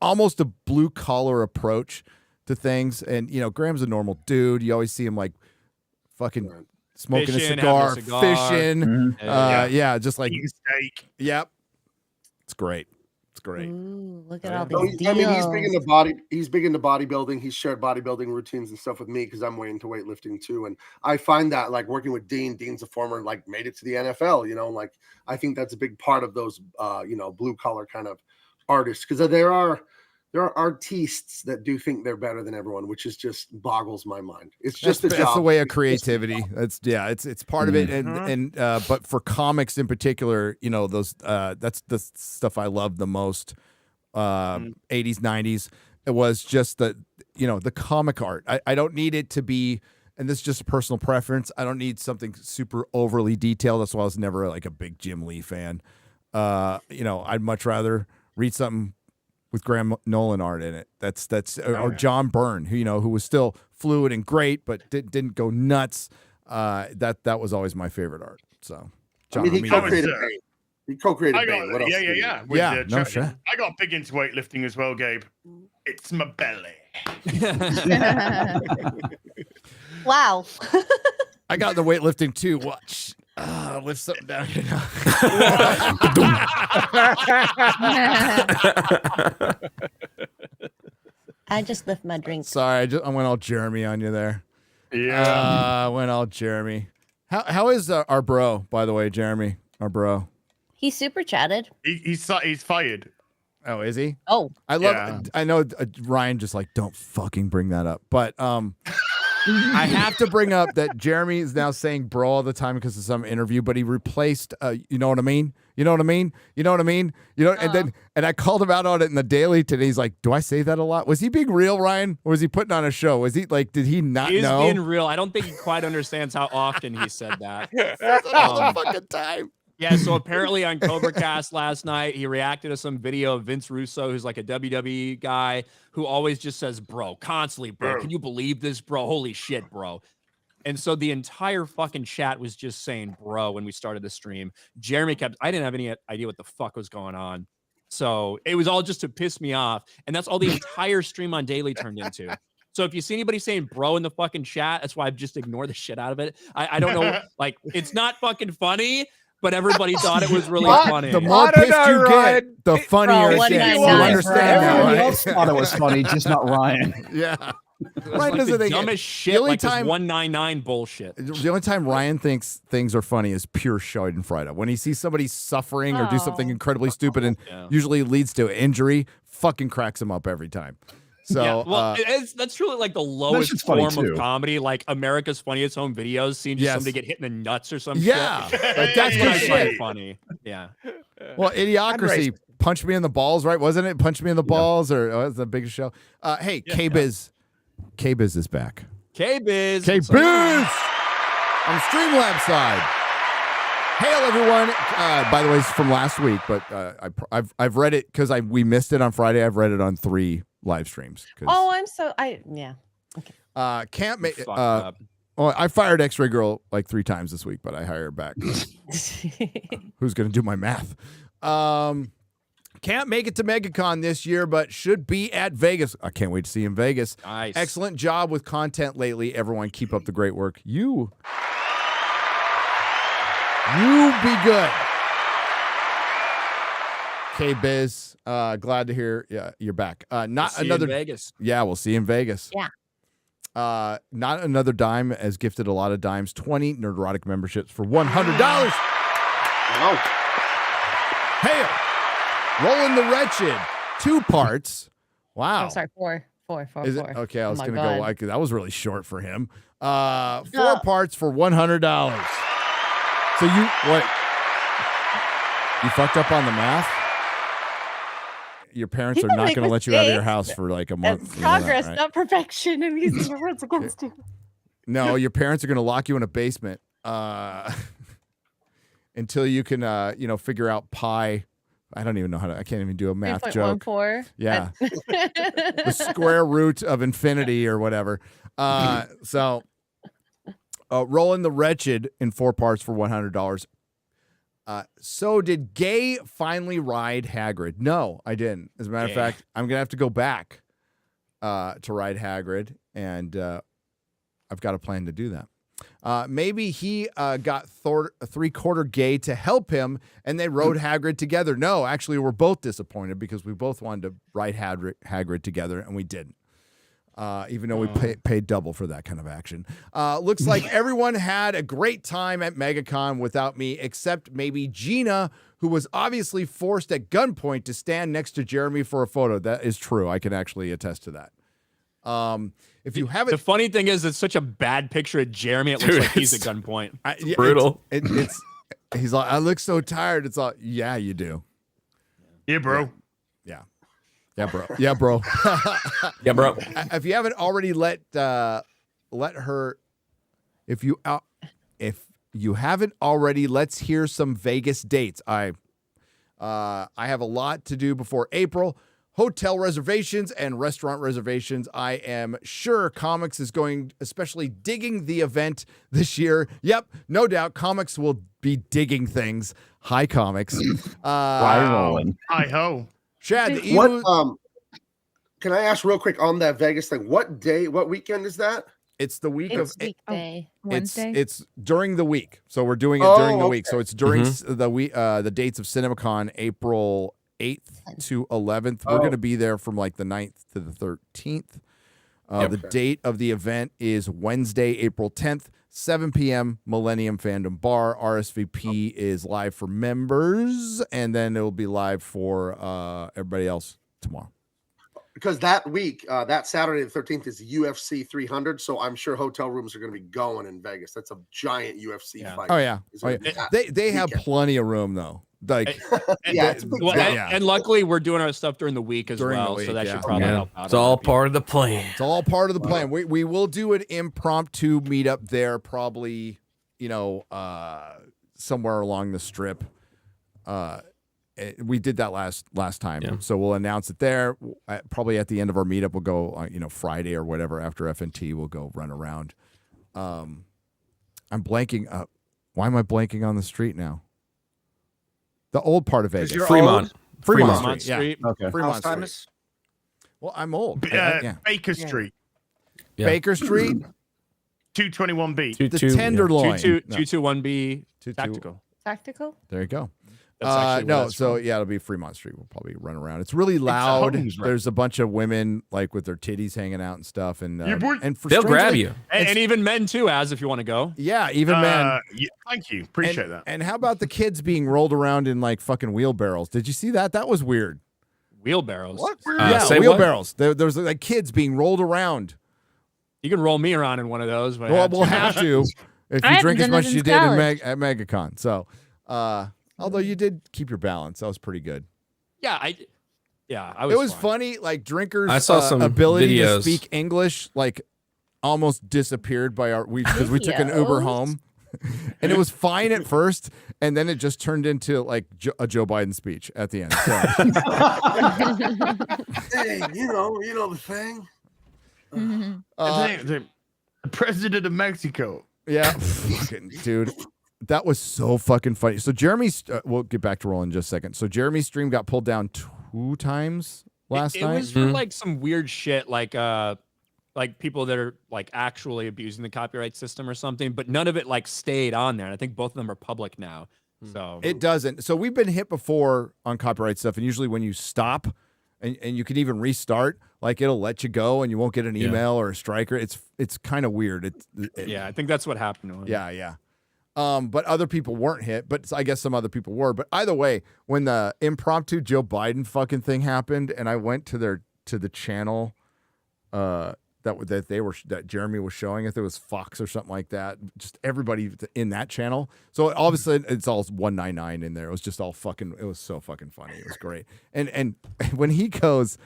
almost a blue collar approach to things. And Graham's a normal dude. You always see him like fucking smoking Fishing, a having cigar, a cigar. fishing. Yeah. Just like Eating steak. Yep. It's great. It's great. Ooh, look at all No, these I mean, deals. he's big into bodybuilding. He's shared bodybuilding routines and stuff with me because I'm way into weightlifting too. And I find that like working with Dean's a former, like made it to the NFL, like I think that's a big part of those, blue collar kind of artists. Because there are artists that do think they're better than everyone, which is just boggles my mind. It's just that's a job. the way of creativity. It's part of it, and but for comics in particular, those that's the stuff I love the most. 80s, 90s. It was just the comic art. I don't need it to be, and this is just a personal preference. I don't need something super overly detailed. That's why I was never like a big Jim Lee fan. I'd much rather read something with Graham Nolan art in it. Or John Byrne, who was still fluid and great, but didn't go nuts. That was always my favorite art. So, John, he co-created Bane. He co-created Bane. What else? Yeah. No shit. I got big into weightlifting as well, Gabe. It's my belly. Wow. I got the weightlifting too. Watch. Lift something down here now. I just lift my drink. Sorry, I went all Jeremy on you there. Yeah. I went all Jeremy. How is our bro, by the way, Jeremy? Our bro. He super chatted. He's fired. Oh, is he? Oh. I love. I know Ryan just like don't fucking bring that up, but I have to bring up that Jeremy is now saying bro all the time because of some interview, but he replaced, you know what I mean? You know what I mean? You know what I mean? You know, and I called him out on it in the daily today. He's like, do I say that a lot? Was he being real, Ryan? Or was he putting on a show? Was he like, did he not He's know? being real. I don't think he quite understands how often he said that. All the fucking time. Yeah, so apparently on CobraCast last night, he reacted to some video of Vince Russo, who's like a WWE guy who always just says, bro, constantly, bro. Can you believe this, bro? Holy shit, bro. And so the entire fucking chat was just saying, bro, when we started the stream. Jeremy I didn't have any idea what the fuck was going on. So it was all just to piss me off. And that's all the entire stream on Daily turned into. So if you see anybody saying bro in the fucking chat, that's why I've just ignored the shit out of it. I don't know. Like, it's not fucking funny. But everybody thought it was really funny. The more pissed you get, the funnier it gets. You understand that, Everyone right? else thought it was funny, just not Ryan. Yeah. Ryan like doesn't the dumbest shit, like this 199 bullshit. The only time Ryan thinks things are funny is pure Schadenfreude. When he sees somebody suffering or do something incredibly stupid and usually leads to injury, fucking cracks him up every time. So yeah, well, that's truly like the lowest form of comedy. Like America's Funniest Home Videos, seeing just somebody get hit in the nuts or some shit. Like, that's what I shit. find funny. Yeah. Well, Idiocracy, Punch Me in the Balls, right? Wasn't it? Punch Me in the Balls, or that's the biggest show. Hey, K-Biz. K-Biz is back. K-Biz. K-Biz on the Streamlabs side. Hail everyone! By the way, it's from last week, but I've read it because we missed it on Friday. I've read it on 3 live streams. Oh, I'm so Okay. Can't make. Well, I fired X-Ray Girl like 3 times this week, but I hire her back. Who's gonna do my math? Can't make it to MegaCon this year, but should be at Vegas. I can't wait to see you in Vegas. Nice. Excellent job with content lately. Everyone, keep up the great work. You be good. K-Biz, glad to hear you're back. Not another Vegas. Yeah, we'll see you in Vegas. Yeah. Not another dime has gifted a lot of dimes. 20 Nerdrotic memberships for $100. Wow. Hail. Rolling the Wretched. 2 parts. Wow. I'm sorry, four. Is it? Okay, I was my going to God. go like that was really short for him. 4 parts for $100. So you fucked up on the math? Your parents People are not make going to let you out of your mistakes. house for like a month. It's You know that, progress, right? not perfection, and using your words against you. No, your parents are going to lock you in a basement until you can, figure out pi. I don't even know I can't even do a math joke. 3.14. Yeah. The square root of infinity or whatever. So Rolling the Wretched in 4 parts for $100. So did Gay finally ride Hagrid? No, I didn't. As a matter of fact, I'm going to have to go back to ride Hagrid, and I've got a plan to do that. Maybe he got 3/4 Gay to help him, and they rode Hagrid together. No, actually, we're both disappointed because we both wanted to ride Hagrid together, and we didn't. Even though we paid double for that kind of action. Looks like everyone had a great time at MegaCon without me, except maybe Gina, who was obviously forced at gunpoint to stand next to Jeremy for a photo. That is true. I can actually attest to that. If you haven't, the funny thing is, it's such a bad picture of Jeremy. It looks like he's at gunpoint. Brutal. He's like, I look so tired. It's all, yeah, you do. Yeah, bro. Yeah, bro. Yeah, bro. Yeah, bro. If you haven't already let her, if you haven't already, let's hear some Vegas dates. I have a lot to do before April. Hotel reservations and restaurant reservations. I am sure Comics is going, especially digging the event this year. Yep, no doubt. Comics will be digging things. Hi, Comics. Rolling. Hi ho. Shad, Can I ask real quick on that Vegas thing? What weekend is that? It's the week It's of weekday. Wednesday? It's during the week, so we're doing it during the week. So it's during the week. The dates of CinemaCon, April 8th to 11th. We're going to be there from like the 9th to the 13th. The date of the event is Wednesday, April 10th, 7 p.m. Millennium Fandom Bar. RSVP is live for members, and then it will be live for everybody else tomorrow. Because that week, that Saturday the 13th is UFC 300, so I'm sure hotel rooms are going to be going in Vegas. That's a giant UFC fight. Oh yeah, They have plenty of room though. Like, and luckily we're doing our stuff during the week as well, so that should probably help out. It's all part of the plan. It's all part of the plan. We will do an impromptu meetup there, probably, somewhere along the strip. We did that last time, so we'll announce it there. Probably at the end of our meetup, we'll go, Friday or whatever after FNT. We'll go run around. I'm blanking. Why am I blanking on the street now? The old part of Vegas, Fremont Street. Street. Yeah. Okay. Fremont Street. Well, I'm old. Baker Street. Yeah. Baker Street. 221B. The Tenderloin. 221B. Tactical. Tactical. There you go. That's No, so it'll be Fremont Street. We'll probably run around. It's really loud. There's a bunch of women like with their titties hanging out and stuff, and for they'll grab you, and even men too, if you want to go. Yeah, even men. Yeah, thank you, appreciate that. And how about the kids being rolled around in like fucking wheelbarrows? Did you see that? That was weird. Wheelbarrows. What? Yeah, wheelbarrows. There was like kids being rolled around. You can roll me around in one of those. Well, we'll have to if you drink as much as you did at MegaCon. So. Although you did keep your balance, that was pretty good. Yeah, I was. It was fine. funny. Like drinkers, I saw some ability videos. to speak English like almost disappeared because we took an Uber home, and it was fine at first, and then it just turned into like a Joe Biden speech at the end. So. Hey, you know the thing. The president of Mexico. Yeah, fucking dude. That was so fucking funny. So Jeremy's, we'll get back to rolling in just a second. So Jeremy's stream got pulled down 2 times last night. It was for like some weird shit, like people that are like actually abusing the copyright system or something, but none of it like stayed on there. And I think both of them are public now. So it doesn't. So we've been hit before on copyright stuff, and usually when you stop and you can even restart, like it'll let you go and you won't get an email or a striker. It's kind of weird. Yeah, I think that's what happened. Yeah. But other people weren't hit, but I guess some other people were. But either way, when the impromptu Joe Biden fucking thing happened, and I went to the channel that Jeremy was showing, if it was Fox or something like that, just everybody in that channel. So all of a sudden it's all 199 in there. It was just all fucking. It was so fucking funny. It was great. And when he goes,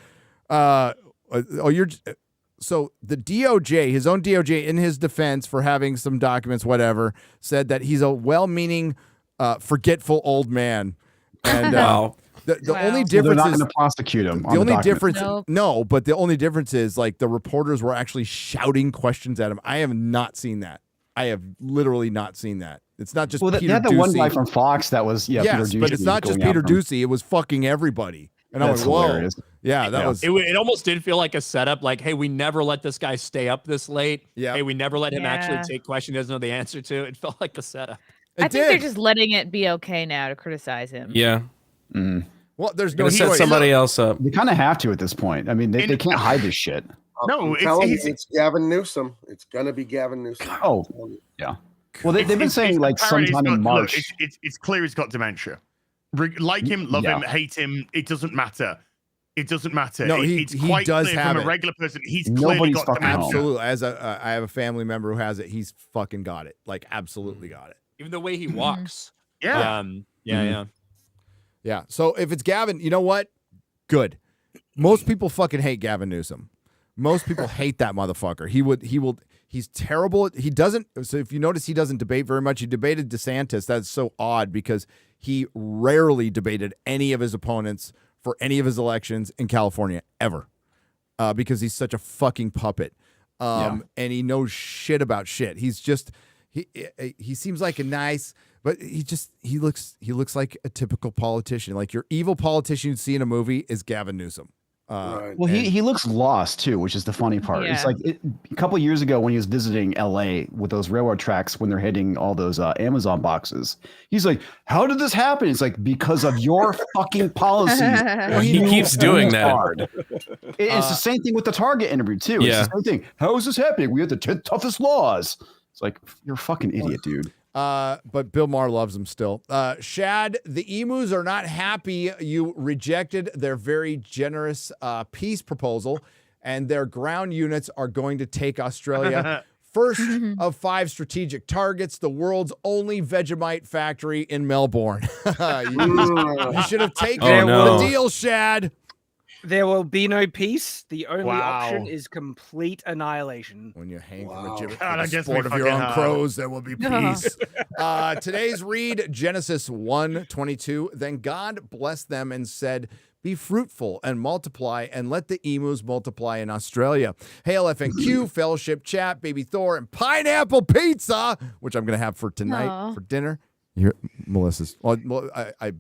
So the DOJ, his own DOJ, in his defense for having some documents, whatever, said that he's a well-meaning, forgetful old man. And the only difference they're not is going to prosecute him. The only difference, no, but the only difference is like the reporters were actually shouting questions at him. I have not seen that. I have literally not seen that. It's not just Peter they had the Ducey. one guy from Fox that was Peter Ducey, but it's not just Peter Ducey. It was fucking everybody. And I was hilarious. Yeah, that was. It almost did feel like a setup. Like, hey, we never let this guy stay up this late. Yeah. Hey, we never let him actually take questions he doesn't know the answer to. It felt like a setup. I think they're just letting it be okay now to criticize him. Yeah. Well, there's no set somebody else up. They kind of have to at this point. I mean, they can't hide this shit. No, it's Gavin Newsom. It's gonna be Gavin Newsom. Oh, yeah. Well, they've been saying like sometime in March. Look, it's clear he's got dementia. Like him, love him, hate him. It doesn't matter. It doesn't matter. No, it's he quite does clear have from it. a regular person. He's clearly got dementia. Absolutely. I have a family member who has it. He's fucking got it. Like absolutely got it. Even the way he walks. Yeah. Yeah. So if it's Gavin, you know what? Good. Most people fucking hate Gavin Newsom. Most people hate that motherfucker. He's terrible. He doesn't. So if you notice, he doesn't debate very much. He debated DeSantis. That's so odd because he rarely debated any of his opponents for any of his elections in California ever, because he's such a fucking puppet, and he knows shit about shit. He's just he seems like a nice, but he looks like a typical politician. Like your evil politician you'd see in a movie is Gavin Newsom. Well, he looks lost too, which is the funny part. It's Yeah. like a couple years ago when he was visiting LA with those railroad tracks when they're hitting all those Amazon boxes. He's like, "How did this happen?" It's like because of your fucking policies. Well, he keeps doing that. Hard. It's the same thing with the Target interview too. Yeah. It's the same thing. How is this happening? We have the 10 toughest laws. It's like you're a fucking idiot, dude. But Bill Maher loves him still. Shad, the emus are not happy you rejected their very generous peace proposal, and their ground units are going to take Australia. First of 5 strategic targets, the world's only Vegemite factory in Melbourne. you should have taken the deal, Shad. There will be no peace. The only Wow. option is complete annihilation. When you hang from a gibbet God, for I the guess sport we of your fucking own have. crows, there will be peace. Today's read, Genesis 1:22. Then God blessed them and said, be fruitful and multiply, and let the emus multiply in Australia. Hail FNQ, Fellowship Chat, Baby Thor, and Pineapple Pizza, which I'm going to have for tonight for dinner. Melissa's. Well, I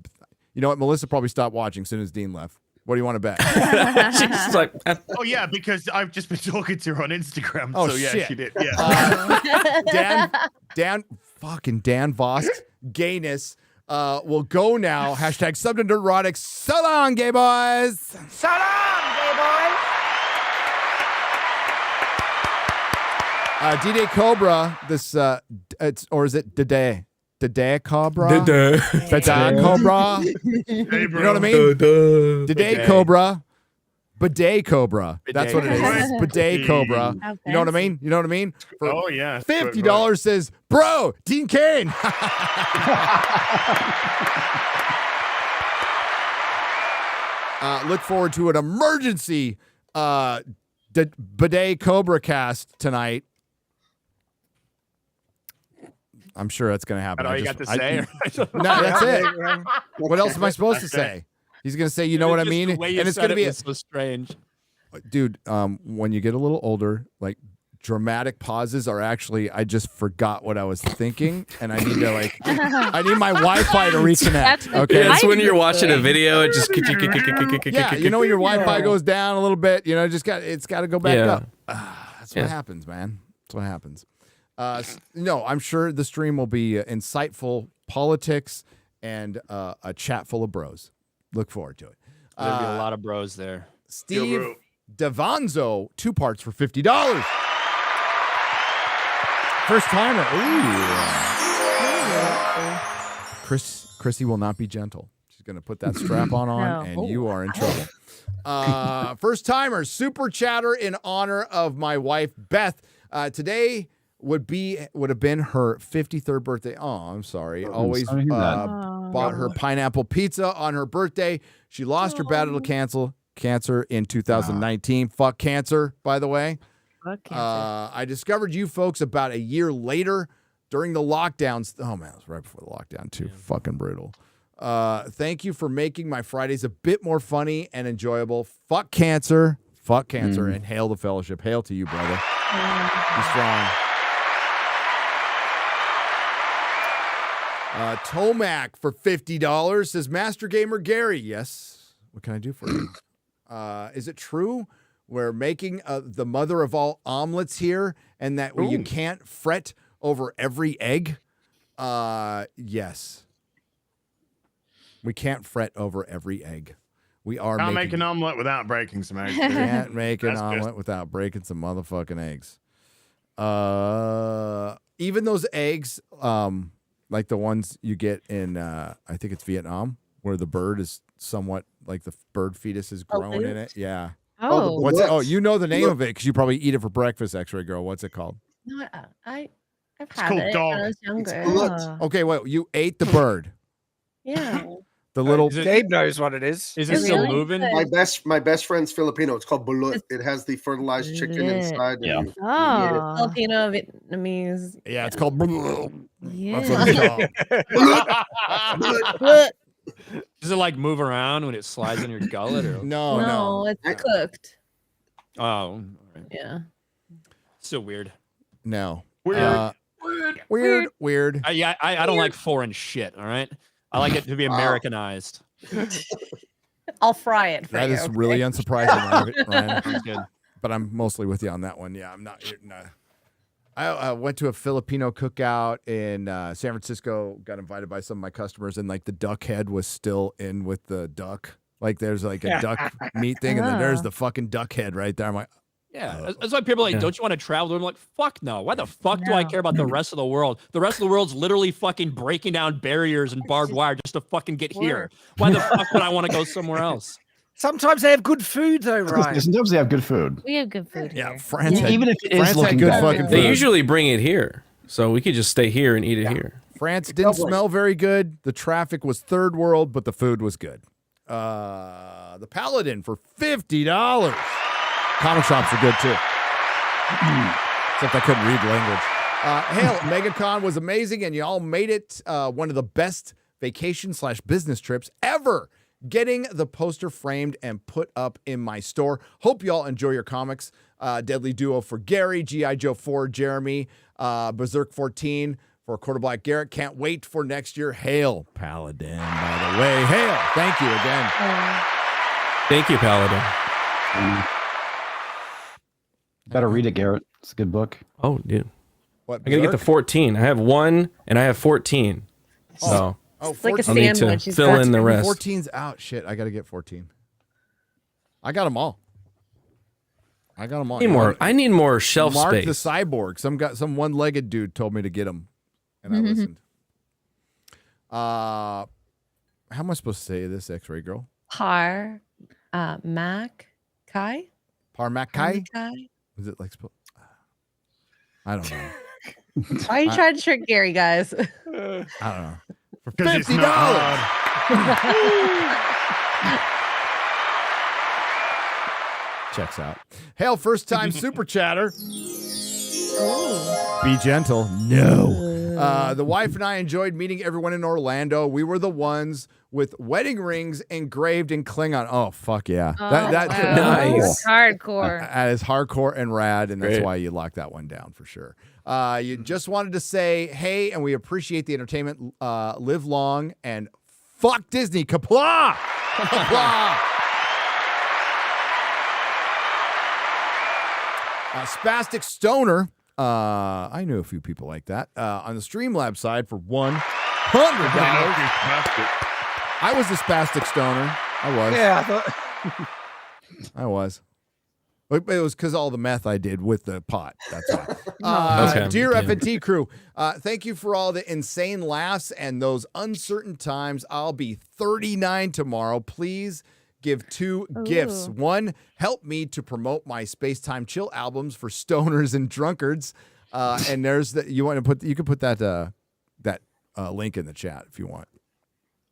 you know what? Melissa probably stopped watching as soon as Dean left. What do you want to bet? She's like, Oh yeah, because I've just been talking to her on Instagram. Oh, so yeah, shit. she did. Yeah. Dan Vosk, gayness, will go now. Hashtag sub to Nerdrotic. So long, gay boys. So long, gay boys. D-Day Cobra, or is it Day Cobra? Day Cobra. You know what I mean? Day Cobra. Bidet Cobra. That's what it is. Bidet Cobra. You know what I mean? You know what I mean? For Oh yeah. $50 says, bro, Dean Cain. Look forward to an emergency Bidet Cobra cast tonight. I'm sure that's going to happen. That's all you got to say? No, that's it. What else am I supposed to say? He's going to say, you know what I mean? And it's going to be so strange. Dude, when you get a little older, like dramatic pauses are actually, I just forgot what I was thinking, and I need to I need my Wi-Fi to reconnect. Okay, that's when you're watching a video. It just yeah, you know when your Wi-Fi goes down a little bit, it's got to go back up. That's what happens, man. That's what happens. No, I'm sure the stream will be insightful politics and a chat full of bros. Look forward to it. There'll be a lot of bros there. Steve Davanzo, 2 parts for $50. First timer. Ooh. Chrissy will not be gentle. She's going to put that strap on, and you are in trouble. First timer, super chatter in honor of my wife, Beth. Today would have been her 53rd birthday. Oh, I'm sorry. Always bought her pineapple pizza on her birthday. She lost her battle to cancer in 2019. Fuck cancer, by the way. Fuck cancer. I discovered you folks about a year later during the lockdowns. Oh man, it was right before the lockdown too. Yeah. Fucking brutal. Thank you for making my Fridays a bit more funny and enjoyable. Fuck cancer. Fuck cancer. And hail the fellowship. Hail to you, brother. Be strong. Tomac for $50 says, Master Gamer Gary. Yes. What can I do for you? Is it true we're making the mother of all omelets here, and that you can't fret over every egg? Yes. We can't fret over every egg. We are Can't make an omelet without breaking some eggs. Can't make an omelet without breaking some motherfucking eggs. Even those eggs, like the ones you get in, I think it's Vietnam, where the bird is somewhat like the bird fetus is growing in it. Yeah. Oh. What's it? Oh, you know the name of it because you probably eat it for breakfast, X-Ray Girl. What's it called? No, I've It's had called it dog. when I was younger. Okay, well, you ate the bird. Yeah. The little Gabe knows what it is. Is it still moving? My best friend's Filipino. It's called balut. It has the fertilized chicken inside. Yeah. Oh, Filipino, Vietnamese. Yeah, it's called. Yeah. That's what it's called. Does it like move around when it slides in your gullet? Or? No, it's cooked. Oh, all right. Yeah. So weird. No. Weird. Weird. I don't like foreign shit. All right. I like it to be Americanized. I'll fry it for That you. is really unsurprising, Ryan. Sounds good. But I'm mostly with you on that one. Yeah, I'm not. I went to a Filipino cookout in San Francisco. Got invited by some of my customers, and like the duck head was still in with the duck. Like there's like a duck meat thing, and then there's the fucking duck head right there. I'm like, yeah, that's why people are like, don't you want to travel? I'm like, fuck no. Why the fuck do I care about the rest of the world? The rest of the world's literally fucking breaking down barriers and barbed wire just to fucking get here. Why the fuck would I want to go somewhere else? Sometimes they have good food, though, Ryan. Sometimes they have good food. We have good food here. yeah, France. Had, Even if it is France had looking good bad. fucking food. They usually bring it here, so we could just stay here and eat it here. France didn't smell very good. The traffic was third world, but the food was good. The Paladin for $50. Comic shops are good too. Except I couldn't read language. Hail, MegaCon was amazing, and y'all made it one of the best vacation/business trips ever. Getting the poster framed and put up in my store. Hope y'all enjoy your comics. Deadly Duo for Gary, G.I. Joe 4, Jeremy, Berserk 14 for Quarter Black Garrett. Can't wait for next year. Hail, Paladin, by the way. Hail. Thank you again. Thank you, Paladin. Better read it, Garrett. It's a good book. Oh, dude. What, I gotta get to 14. I have 1 and I have 14. So It's like a I'll need sandwich. to He's fill got in the to- rest. 14's out. Shit, I got to get 14. I got them all. I got them all. I need more shelf Mark space. the Cyborg. Some one-legged dude told me to get him, and I listened. How am I supposed to say this, X-Ray Girl? Par, Mac, Kai. Parmac Kai. Kai? Is it like? I don't know. Why are you trying to trick Gary, guys? I don't know. For Because $50. Checks out. Hail, first time super chatter. Be gentle. No. The wife and I enjoyed meeting everyone in Orlando. We were the ones with wedding rings engraved in Klingon. Oh, fuck yeah. That Nice. Hardcore. That is hardcore and rad, and that's Great. why you locked that one down for sure. You just wanted to say, hey, and we appreciate the entertainment. Live long and fuck Disney. Kapla! Kapla! Spastic Stoner. I knew a few people like that. On the Streamlabs side for $100. I was a Spastic Stoner. I was. Yeah, I thought. I was. It was because all the meth I did with the pot. That's why. Okay. Dear Yeah. FNT crew, thank you for all the insane laughs and those uncertain times. I'll be 39 tomorrow. Please give 2 gifts. 1, help me to promote my Space-Time Chill albums for stoners and drunkards. And there's the you can put that link in the chat if you want.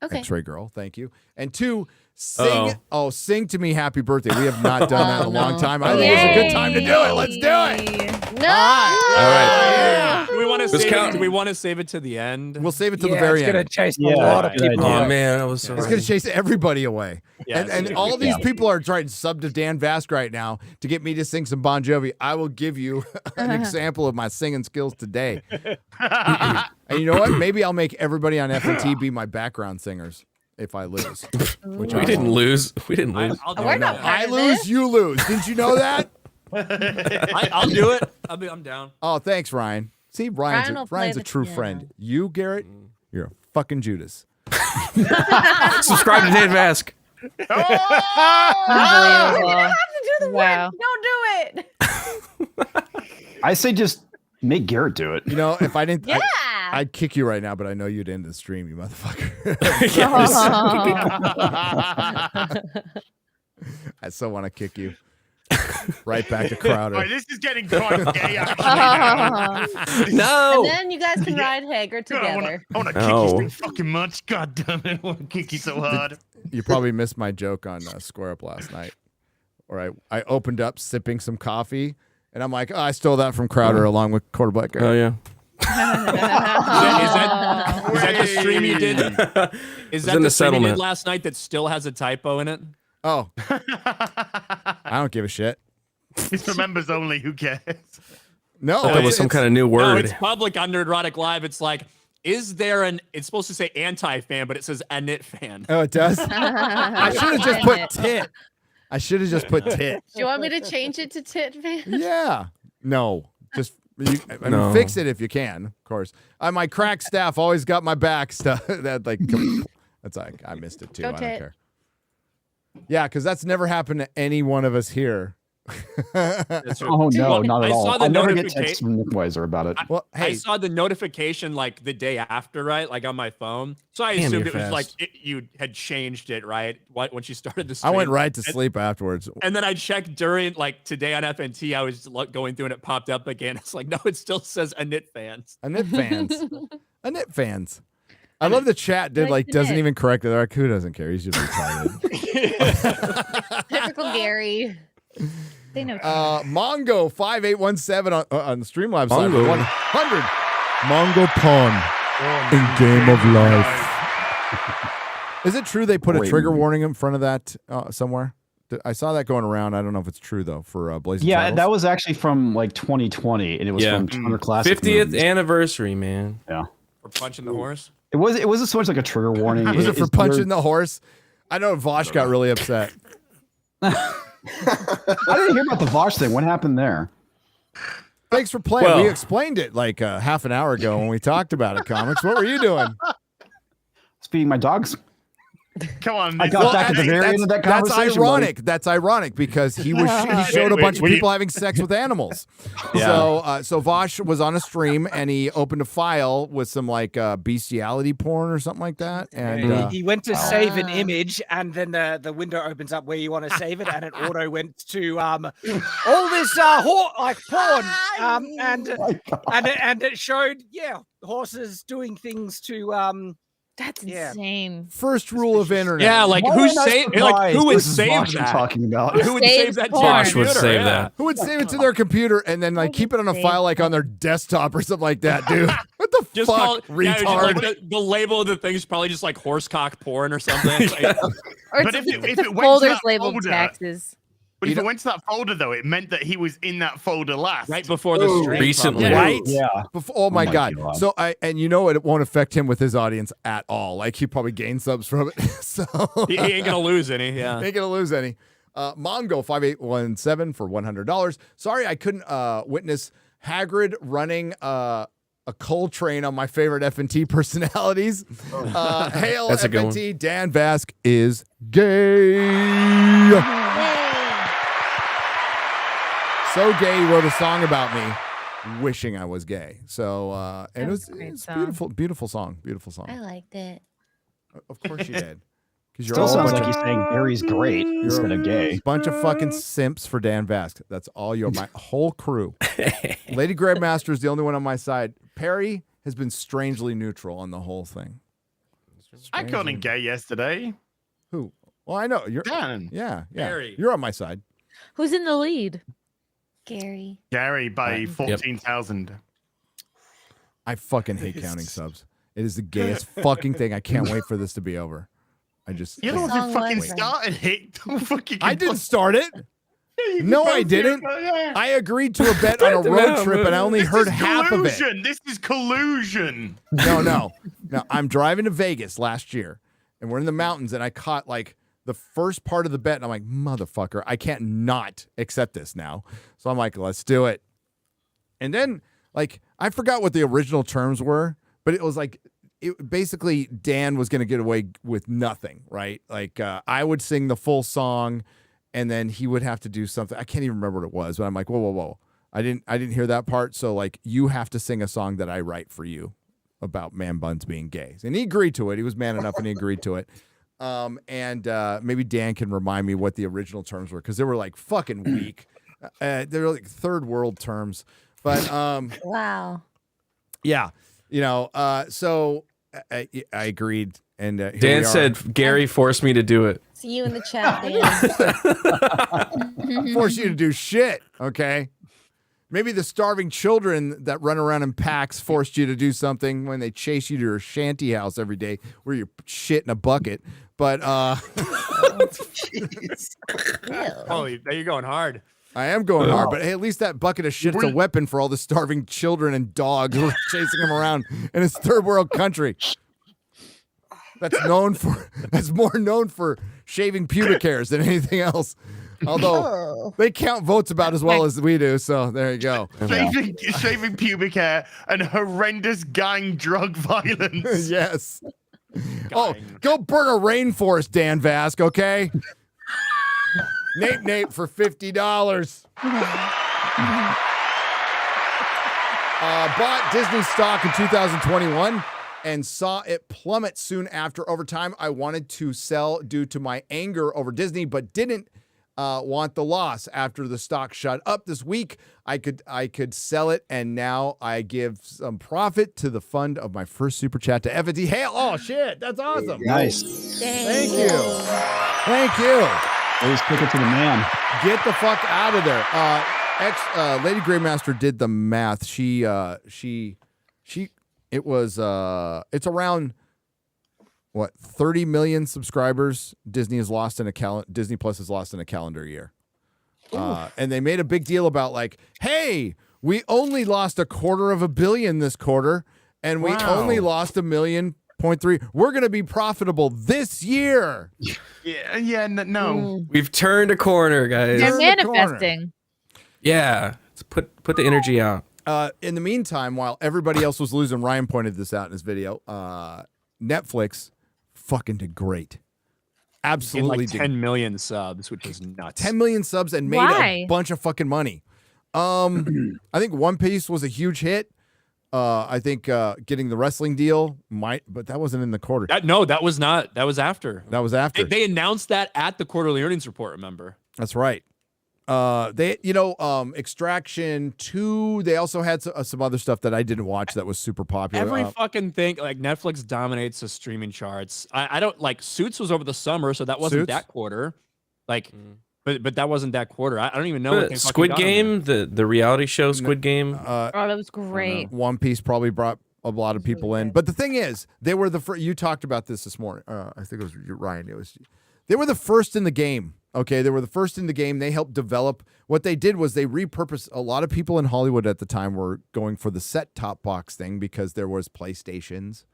Okay. X-Ray Girl, thank you. And 2, sing. Sing to me happy birthday. We have not done that in a long time. I think it's a good time to do it. Let's do it. No. All right. Do we want to Let's save count. it? Do we want to save it to the end? We'll save it to the Yeah, very it's gonna end. chase a Yeah, lot of good people. idea. Oh man, I was so It's going to chase everybody away. Yeah, and it's- all these people are trying to sub to Dan Vask right now to get me to sing some Bon Jovi. I will give you an example of my singing skills today. And you know what? Maybe I'll make everybody on FNT be my background singers if I lose. We didn't lose. We didn't lose. I'll do We're it. not part I of lose, this. you lose. Didn't you know that? I'll do it. I'm down. Oh, thanks, Ryan. See, Ryan will play Ryan's a the true piano. friend. You, Garrett, you're a fucking Judas. Subscribe to Dan Vask. Oh, you don't have to do the Wow. work. Don't do it. I say just make Garrett do it. You know, if I didn't, Yeah. I'd kick you right now, but I know you'd end the stream, you motherfucker. I still want to kick you right back to Crowder. All right, this is getting quite gay, actually. No. And then you guys can ride Hager together. I want to kick you so fucking much. God damn it. I want to kick you so hard. You probably missed my joke on Square Up last night. Or I opened up sipping some coffee, and I'm like, oh, I stole that from Crowder along with Quarter Black. Oh yeah. Is that the stream you did? Is that in the the stream you did settlement. last night that still has a typo in it? Oh. I don't give a shit. It's for members only. Who cares? No, That was some kind of new No, word. it's public on Nerdrotic Live. It's like, is there it's supposed to say anti-fan, but it says a knit fan. Oh, it does? I should have just put tit. I should have just put tit. Do you want me to change it to tit fan? Yeah. No. Just I mean, No. fix it if you can, of course. My crack staff always got my back stuff. That like that's like I missed it too. Go I don't tit. care. Yeah, because that's never happened to any one of us here. Oh no, not at I all. saw the I never get notification. texts from Nick Weiser about it. Well, I hey, saw the notification like the day after, right? Like on my phone. So I Damn, assumed you're it was like fast. you had changed it, right? When she started the I stream. went right to sleep afterwards. And then I checked during like today on FNT. I was going through and it popped up again. It's like, no, it still says a knit fans. A knit fans. A knit fans. I love the chat. Did Like like the doesn't knit. even correct it. They're like, who doesn't care? He's just retarded. Typical Gary. They know. Mongo 5817 on the Streamlabs side. Mongo. 100. Mongo Pond in Game of Life. Is it true they put a Great trigger movie. warning in front of that somewhere? I saw that going around. I don't know if it's true though for Blazing Yeah, Saddles. that was actually from like 2020, and it was Yeah. from Turner Classic. 50th Movies. anniversary, man. Yeah, For punching the horse. it wasn't so much like a trigger warning. Was it for punching weird. the horse? I know Vosh got really upset. I didn't hear about the Vosh thing. What happened there? Thanks for playing. Well- We explained it like half an hour ago when we talked about it. Comics. What were you doing? Speaking my dogs. Come on. I got back at the very end of that conversation. That's ironic. That's ironic because he showed a bunch of people having sex with animals. Yeah. So Vosh was on a stream and he opened a file with some like bestiality porn or something like that. And He went to save an image, and then the window opens up where you want to save it, and it auto went to all this porn, and it showed horses doing things to That's Yeah. insane. first rule of internet. Yeah, like Why who am I saved? Like who surprised would this is save Vosh you're that? talking about? Who would Saves save that? to porn. their Vosh would computer? save Yeah. that. Who would save it to their computer and then like keep it on a file like on their desktop or something like that, dude? What the Just fuck, call retard? just like the label of the thing is probably just like horsecock porn or something. It's like, Or But it's, if it it's a went to folder's that labeled folder- taxes. But if it went to that folder, though, it meant that he was in that folder last. right before the stream. Recently. probably. Right? Yeah. Oh my my god. God. So and you know it won't affect him with his audience at all. Like he probably gained subs from it. So He ain't gonna lose any. Yeah. ain't gonna lose any. Mongo 5817 for $100. Sorry I couldn't witness Hagrid running a coal train on my favorite FNT personalities. Hail That's a good FNT. Dan Vask is gay. So gay, he wrote a song about me, wishing I was gay. So, and That's a it great was song. beautiful, beautiful song, beautiful song. I liked it. Of course you did, because you're Still all a sounds bunch like of, he's saying Gary's great instead of gay. bunch of fucking simps for Dan Vask. That's all my whole crew. Lady Grandmaster is the only one on my side. Perry has been strangely neutral on the whole thing. I called him gay yesterday. Who? Well, I know you're. Dan. Yeah, Perry. you're on my side. Who's in the lead? Gary. Gary by Yep. 14,000. I fucking hate counting subs. It is the gayest fucking thing. I can't wait for this to be over. I just. You're the What one song who fucking was that? started it. Don't fucking I didn't start it. you No, can I both do it, didn't. but yeah. I agreed to a bet on a road trip, and I only This heard is half of it. collusion. This is collusion. No. I'm driving to Vegas last year, and we're in the mountains, and I caught like the first part of the bet, and I'm like, motherfucker, I can't not accept this now. So I'm like, let's do it. And then, like, I forgot what the original terms were, but it was like, basically Dan was going to get away with nothing, right? Like, I would sing the full song, and then he would have to do something. I can't even remember what it was, but I'm like, whoa. I didn't hear that part. So like, you have to sing a song that I write for you about man buns being gay. And he agreed to it. He was man enough and he agreed to it. Maybe Dan can remind me what the original terms were, because they were like fucking weak. They were like third world terms. But Wow. yeah, so I agreed. And here we Dan are. said Gary forced me to do it. See you in the chat, Dan. Force you to do shit, okay? Maybe the starving children that run around in packs forced you to do something when they chase you to your shanty house every day where you shit in a bucket. But Holy, you're going hard. I am going hard, but hey, at least that bucket of shit's a weapon for all the starving children and dogs who are chasing him around in his third world country. That's more known for shaving pubic hairs than anything else. Although they count votes about as well as we do, so there you go. Shaving pubic hair and horrendous gang drug violence. Yes. Oh, go burn a rainforest, Dan Vask, okay? Nape for $50. Bought Disney stock in 2021 and saw it plummet soon after. Over time, I wanted to sell due to my anger over Disney, but didn't want the loss. After the stock shot up this week, I could sell it, and now I give some profit to the fund of my first super chat to FNT. Hey, oh shit, that's awesome. Nice. Thank you. Thank you. Always pick it to the man. Get the fuck out of there. Lady Greymaster did the math. It's around what, 30 million subscribers Disney has lost in a Disney Plus has lost in a calendar year. And they made a big deal about like, hey, we only lost 250 million this quarter, and we only lost 1.3 million. We're going to be profitable this year. Yeah, no. We've turned a corner, guys. They're manifesting. Yeah, let's put the energy out. In the meantime, while everybody else was losing, Ryan pointed this out in his video. Netflix fucking did great. Absolutely, like 10 million subs, which is nuts. 10 million subs and made a bunch of fucking money. I think One Piece was a huge hit. I think getting the wrestling deal but that wasn't in the quarter. That was not. That was after. That was after. They announced that at the quarterly earnings report. Remember? That's right. Extraction 2. They also had some other stuff that I didn't watch that was super popular. Every fucking thing, like Netflix dominates the streaming charts. I don't like Suits was over the summer, so that wasn't that quarter. Like, but that wasn't that quarter. I don't even know. What Squid Game, the reality show Squid Game. Oh, that was great. One Piece probably brought a lot of people in, but the thing is, they were the first. You talked about this morning. I think it was Ryan. They were the first in the game. Okay, they were the first in the game. They helped develop. What they did was they repurposed. A lot of people in Hollywood at the time were going for the set-top box thing because there was PlayStations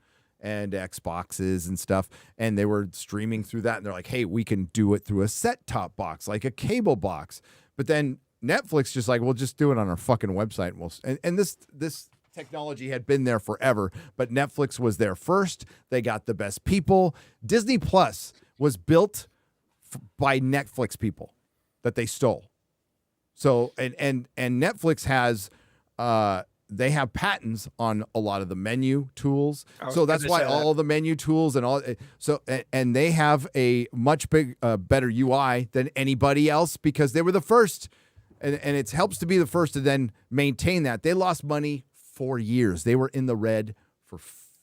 and Xboxes and stuff, and they were streaming through that. And they're like, hey, we can do it through a set-top box, like a cable box. But then Netflix just like, we'll just do it on our fucking website. And this technology had been there forever, but Netflix was there first. They got the best people. Disney Plus was built by Netflix people that they stole. So and Netflix has they have patents on a lot of the menu tools. So that's why all the menu tools and all and they have a much better UI than anybody else because they were the first. And it helps to be the first to then maintain that. They lost money for years. They were in the red for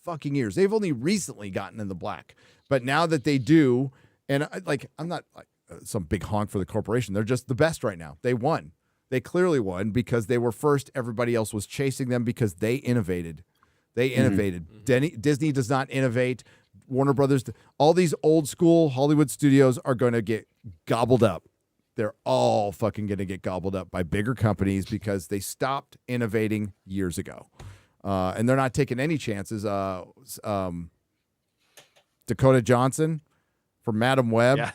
fucking years. They've only recently gotten in the black. But now that they do, and I'm not like some big honk for the corporation. They're just the best right now. They won. They clearly won because they were first. Everybody else was chasing them because they innovated. They innovated. Disney does not innovate. Warner Brothers, all these old school Hollywood studios are going to get gobbled up. They're all fucking going to get gobbled up by bigger companies because they stopped innovating years ago. And they're not taking any chances. Dakota Johnson from Madam Web. Yeah.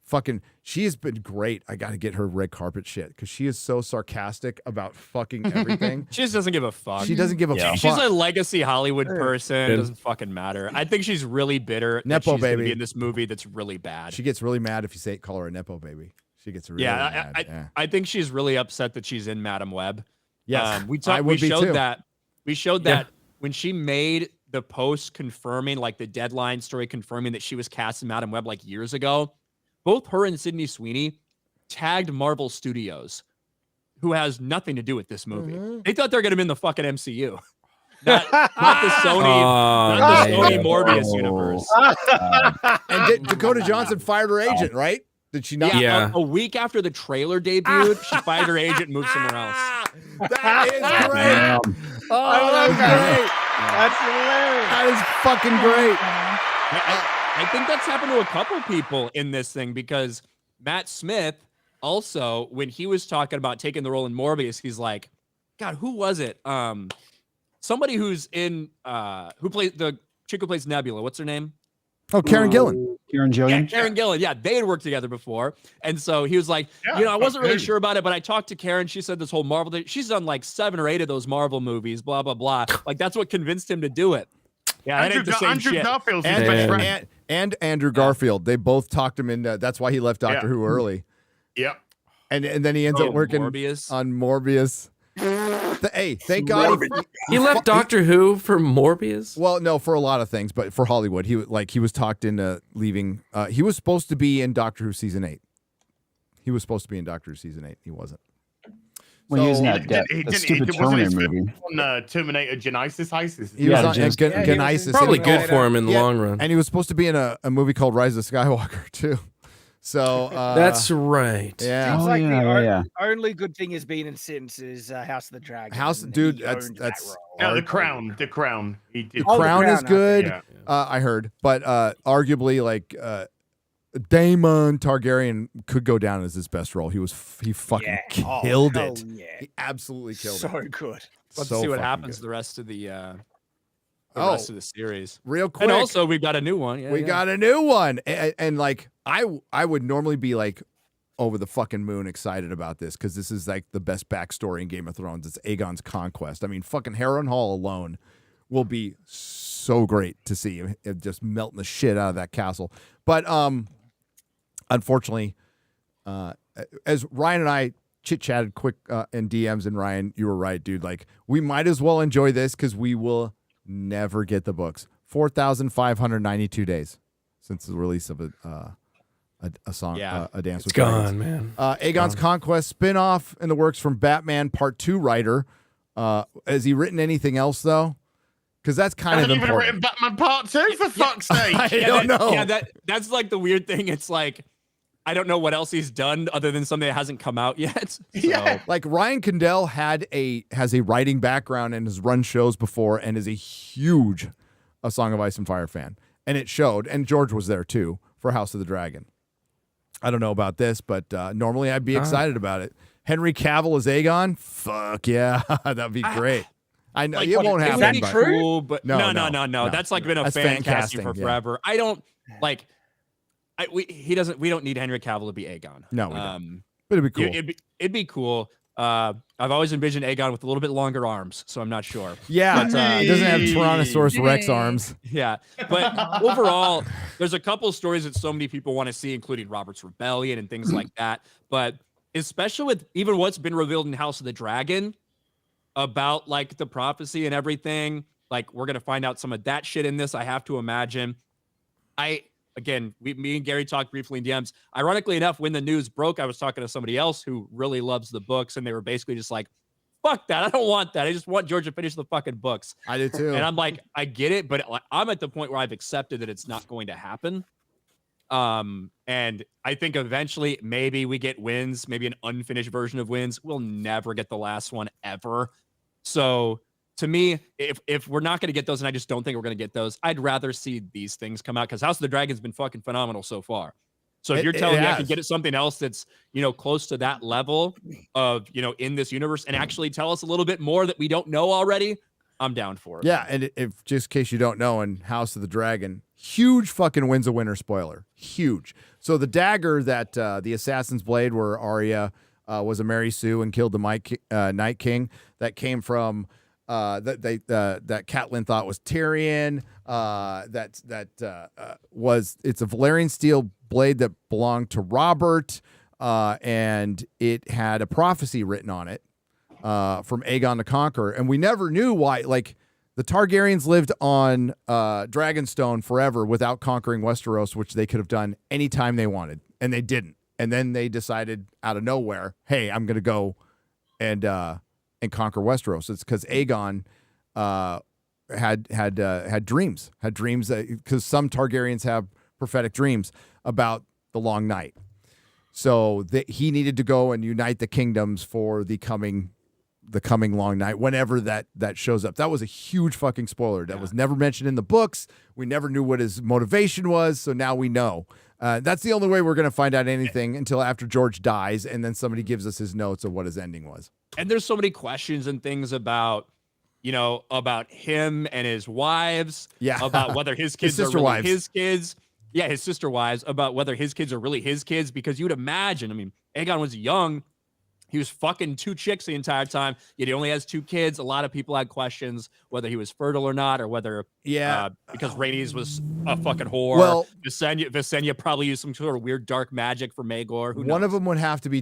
Fucking, she has been great. I got to get her red carpet shit because she is so sarcastic about fucking everything. She just doesn't give a fuck. She doesn't give a fuck. She's a legacy Hollywood person. It doesn't fucking matter. I think she's really bitter that she's gonna be in this movie that's really bad. She gets really mad if you call her a Nepo baby. She gets really mad. I think she's really upset that she's in Madam Web. Yes, we showed that when she made the post confirming, like the deadline story confirming that she was cast in Madam Web like years ago. Both her and Sydney Sweeney tagged Marvel Studios, who has nothing to do with this movie. They thought they're going to be in the fucking MCU, not the Sony Morbius universe. And Dakota Johnson fired her agent, right? Did she not? Yeah. A week after the trailer debuted, she fired her agent and moved somewhere else. That is great. Oh, that's great. That's hilarious. That is fucking great. I think that's happened to a couple people in this thing because Matt Smith also, when he was talking about taking the role in Morbius, he's like, God, who was it? Somebody who's in who plays the chick who plays Nebula. What's her name? Oh, Karen Gillan. Karen Yeah, Gillian. Karen Gillan. Yeah, they had worked together before. And so he was like, I wasn't really sure about it, but I talked to Karen. She said this whole Marvel thing. She's done like 7 or 8 of those Marvel movies, blah, blah, blah. Like, that's what convinced him to do it. Yeah, that ain't the same Andrew shit. Garfield's his best friend. And Andrew Garfield. They both talked him into. That's why he left Doctor Who early. Yep. And then he ends up working on Morbius. Hey, thank God he left Doctor Who for Morbius. Well, no, for a lot of things, but for Hollywood, he was talked into leaving. He was supposed to be in Doctor Who season 8. He was supposed to be in Doctor Who season 8. He wasn't. Well, he was in that stupid Terminator movie. On Terminator Genesis Heist. He was on Genesis. Probably good for him in the long run. And he was supposed to be in a movie called Rise of Skywalker too. So that's right. Yeah. Seems like the only good thing he's been in since is House of the Dragon. That's no, The Crown. The Crown. He did. The Crown is good. Okay. I heard, but arguably like Daemon Targaryen could go down as his best role. He fucking killed it. Yeah. He absolutely killed it. So good. Let's see what happens the rest of the rest of the series. Real quick. And also we've got a new one. We got a new one. And like I would normally be like over the fucking moon excited about this because this is like the best backstory in Game of Thrones. It's Aegon's conquest. I mean, fucking Harrenhal alone will be so great to see him just melting the shit out of that castle. But unfortunately, as Ryan and I chit-chatted quick in DMs, and Ryan, you were right, dude. Like, we might as well enjoy this because we will never get the books. 4,592 days since the release of a song, a Dance with Dragons. Gone, man. Aegon's Conquest spin-off in the works from Batman Part 2 writer. Has he written anything else, though? Because that's kind of important. Written Batman Part 2, for fuck's sake. I don't know. Yeah, that's like the weird thing. It's like, I don't know what else he's done other than something that hasn't come out yet. So. Yeah, like Ryan Condell has a writing background and has run shows before and is a huge A Song of Ice and Fire fan. And it showed. And George was there too for House of the Dragon. I don't know about this, but normally I'd be excited about it. Henry Cavill as Aegon? Fuck yeah. That'd be great. I know it won't happen. Is that true? But no. That's like been a That's fan casting for yeah. forever. I don't like. We don't need Henry Cavill to be Aegon. No, we don't. But it'd be cool. It'd be cool. I've always envisioned Aegon with a little bit longer arms, so I'm not sure. Yeah, but, he doesn't have Tyrannosaurus Rex arms. Yeah, but overall, there's a couple stories that so many people want to see, including Robert's Rebellion and things like that. But especially with even what's been revealed in House of the Dragon about like the prophecy and everything, like we're gonna find out some of that shit in this. I have to imagine. Me and Gary talked briefly in DMs. Ironically enough, when the news broke, I was talking to somebody else who really loves the books, and they were basically just like, fuck that. I don't want that. I just want George to finish the fucking books. I do too. And I'm like, I get it, but I'm at the point where I've accepted that it's not going to happen. And I think eventually maybe we get Wins, maybe an unfinished version of Wins. We'll never get the last one ever. So to me, if we're not going to get those, and I just don't think we're going to get those, I'd rather see these things come out because House of the Dragon's been fucking phenomenal so far. So if you're telling me I can get it something else that's, close to that level of, in this universe and actually tell us a little bit more that we don't know already, I'm down for it. Yeah, and if just in case you don't know, in House of the Dragon, huge fucking Winds of Winter spoiler. Huge. So the dagger that the Assassin's Blade where Arya was a Mary Sue and killed the Night King, that came from that Catelyn thought was Tyrion. It's a Valyrian steel blade that belonged to Robert, and it had a prophecy written on it from Aegon the Conqueror, and we never knew why. Like the Targaryens lived on Dragonstone forever without conquering Westeros, which they could have done anytime they wanted, and they didn't. And then they decided out of nowhere, hey, I'm going to go and conquer Westeros. It's because Aegon had dreams because some Targaryens have prophetic dreams about the long night. So he needed to go and unite the kingdoms for the coming the coming long night, whenever that shows up. That was a huge fucking spoiler. That was never mentioned in the books. We never knew what his motivation was, so now we know. That's the only way we're going to find out anything until after George dies, and then somebody gives us his notes of what his ending was. And there's so many questions and things about, about him and his wives. Yeah. About whether his kids His are sister really wives. his kids. Yeah, his sister wives. About whether his kids are really his kids. Because you'd imagine, I mean, Aegon was young. He was fucking 2 chicks the entire time. Yet he only has 2 kids. A lot of people had questions whether he was fertile or not, or whether because Rhaenys was a fucking whore. Well, Visenya probably used some sort of weird dark magic for Maegor. Who knows? One of them would have to be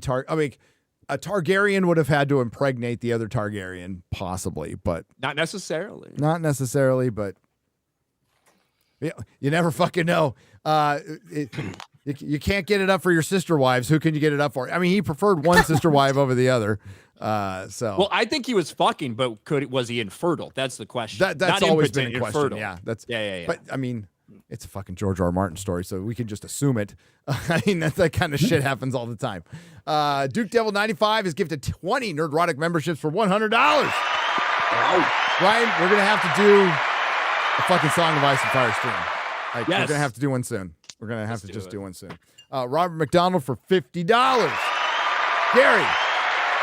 a Targaryen would have had to impregnate the other Targaryen, possibly, but not necessarily. Not necessarily, but you never fucking know. You can't get it up for your sister wives. Who can you get it up for? I mean, he preferred one sister wife over the other. Well, I think he was fucking, but was he infertile? That's the question. That's Not always impotent, been a question. infertile. Yeah, yeah. But I mean, it's a fucking George R. R. Martin story, so we can just assume it. I mean, that kind of shit happens all the time. Duke Devil 95 has gifted 20 Nerdrotic memberships for $100. Wow. Ryan, we're gonna have to do a fucking Song of Ice and Fire stream. We're gonna have to do one soon. We're gonna have to do one soon. Robert McDonald for $50. Gary,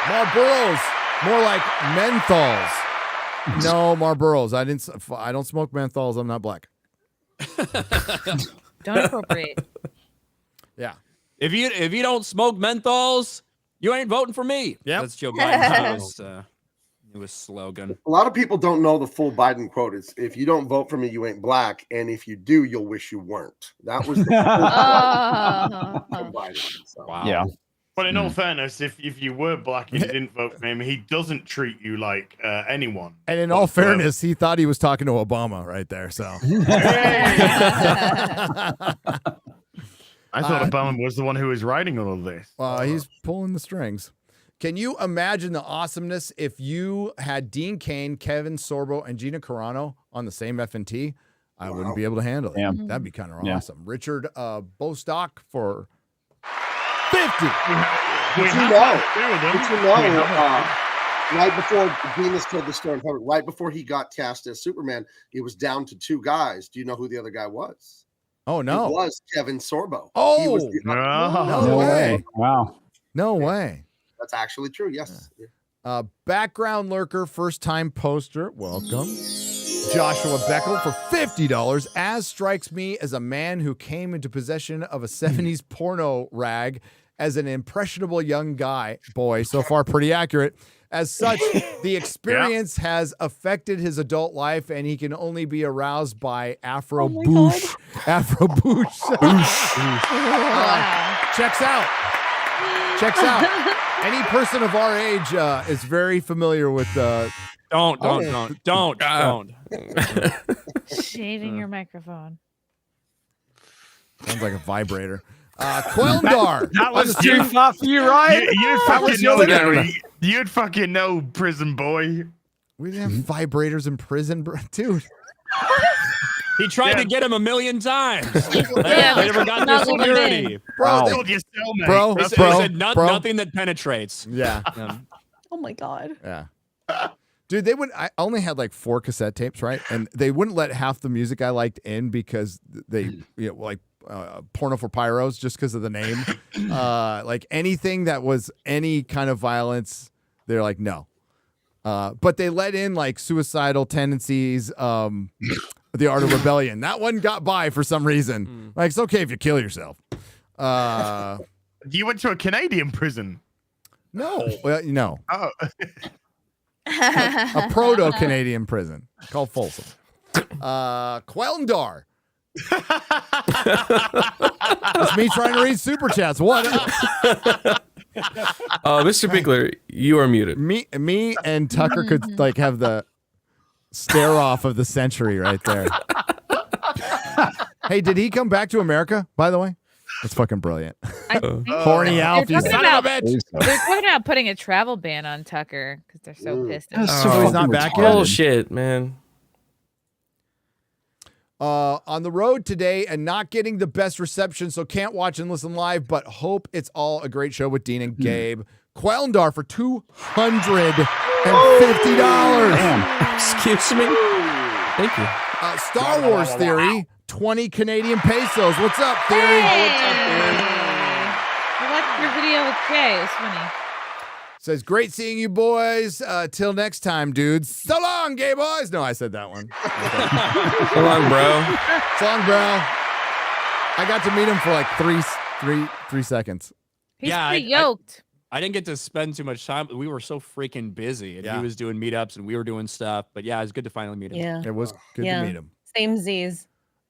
Marlboros, more like menthols. No Marlboros. I don't smoke menthols. I'm not black. Don't appropriate. Yeah. If you don't smoke menthols, you ain't voting for me. Yeah, that's Joe Biden's newest slogan. A lot of people don't know the full Biden quote. It's, if you don't vote for me, you ain't black, and if you do, you'll wish you weren't. That was the full Biden. So. Wow. Yeah. But in all fairness, if you were black and you didn't vote for him, he doesn't treat you like anyone. And in all fairness, he thought he was talking to Obama right there. So I thought Obama was the one who was writing all of this. He's pulling the strings. Can you imagine the awesomeness if you had Dean Cain, Kevin Sorbo, and Gina Carano on the same FNT? I wouldn't be able to handle it. Yeah. That'd be kind of awesome. Richard Bostock for 50. Right before Venus told the story in public, right before he got cast as Superman, it was down to 2 guys. Do you know who the other guy was? Oh, no. It was Kevin Sorbo. Oh, he was no way. Wow. No way. That's actually true. Yes. Background lurker, first time poster. Welcome. Joshua Beckel for $50. As strikes me as a man who came into possession of a 70s porno rag as an impressionable young boy. So far, pretty accurate. As such, the experience has affected his adult life, and he can only be aroused by Afro Boosh. Afro Boosh. Checks out. Any person of our age is very familiar with Don't. Shaving your microphone. Sounds like a vibrator. Quelndar. That was too far for you, right? You'd fucking know, prison boy. We didn't have vibrators in prison, dude. He tried to get him a million times. Yeah, they never got the security. Bro, They said nothing that penetrates. Yeah. Oh my God. Yeah. Dude, I only had like 4 cassette tapes, right? And they wouldn't let half the music I liked in because they, Porno for Pyros, just because of the name. Like anything that was any kind of violence, they're like, no. But they let in like Suicidal Tendencies, The Art of Rebellion. That one got by for some reason. Like, it's okay if you kill yourself. You went to a Canadian prison? No. Well, no. Oh. A proto-Canadian prison called Folsom. Quelndar. That's me trying to read super chats. What? Mr. Bigler, you are muted. Me and Tucker could like have the stare off of the century right there. Hey, did he come back to America, by the way? That's fucking brilliant. Horny Alf, you son of a bitch. They're talking about putting a travel ban on Tucker because they're so pissed at him. So he's not back yet? Bullshit, man. On the road today and not getting the best reception, so can't watch and listen live, but hope it's all a great show with Dean and Gabe. Quelndar for $250. Excuse me. Thank you. Star Wars Theory, 20 Canadian pesos. What's up, Theory? I watched your video with Jay. It was funny. Says, great seeing you boys. Till next time, dudes. So long, gay boys. No, I said that one. So long, bro. So long, bro. I got to meet him for like three seconds. He's pretty yoked. I didn't get to spend too much time. We were so freaking busy, and he was doing meetups, and we were doing stuff. But yeah, it was good to finally meet him. Yeah. It was good to meet him. Same Z's.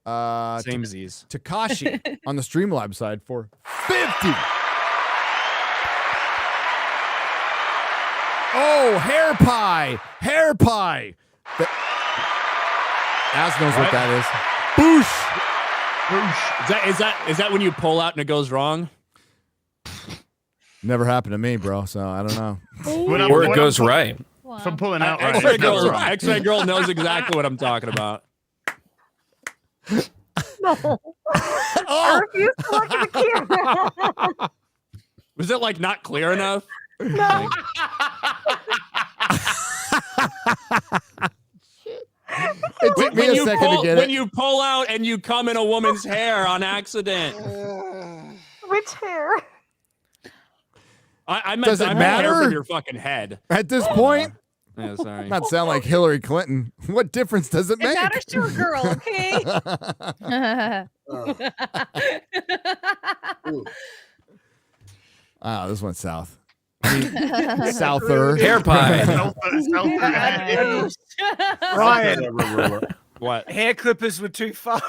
Same Z's. Takashi on the Streamlabs side for 50. Oh, hair pie. Hair pie. Az knows what that is. Boosh. Is that when you pull out and it goes wrong? Never happened to me, bro. So I don't know. Or it goes right. If I'm pulling out, right, X-Ray girl knows exactly what I'm talking about. No. I refuse to look at the camera. Was it like not clear enough? No. It took me a second to get when it. you pull out and you come in a woman's hair on accident. Which hair? I meant Does it hair matter? from your fucking head. At this point, Yeah, sorry. not sound like Hillary Clinton. What difference does it It make? matters to a girl, okay? Ah, this went south. Souther. Hair pie. Ryan, What? hair clippers were too far.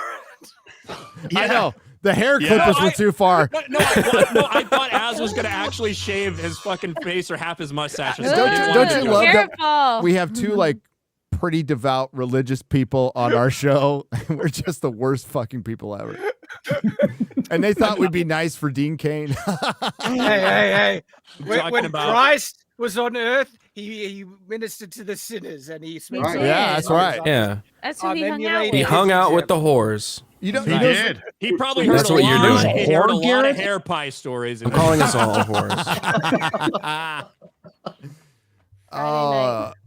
I know. The hair clippers were too far. I thought Az was gonna actually shave his fucking face or half his mustache. Don't you love that Careful. we have two like pretty devout religious people on our show? We're just the worst fucking people ever. And they thought we'd be nice for Dean Cain. Hey. Talking When about- Christ was on earth, he ministered to the sinners and he smoked. Right. Yeah, that's right. Yeah. That's who he hung out He with. hung out with the whores. You know, He did. He probably heard That's a what you're lot. doing. He heard a Whore, lot of Garrett? hair pie stories. I'm calling us all whores.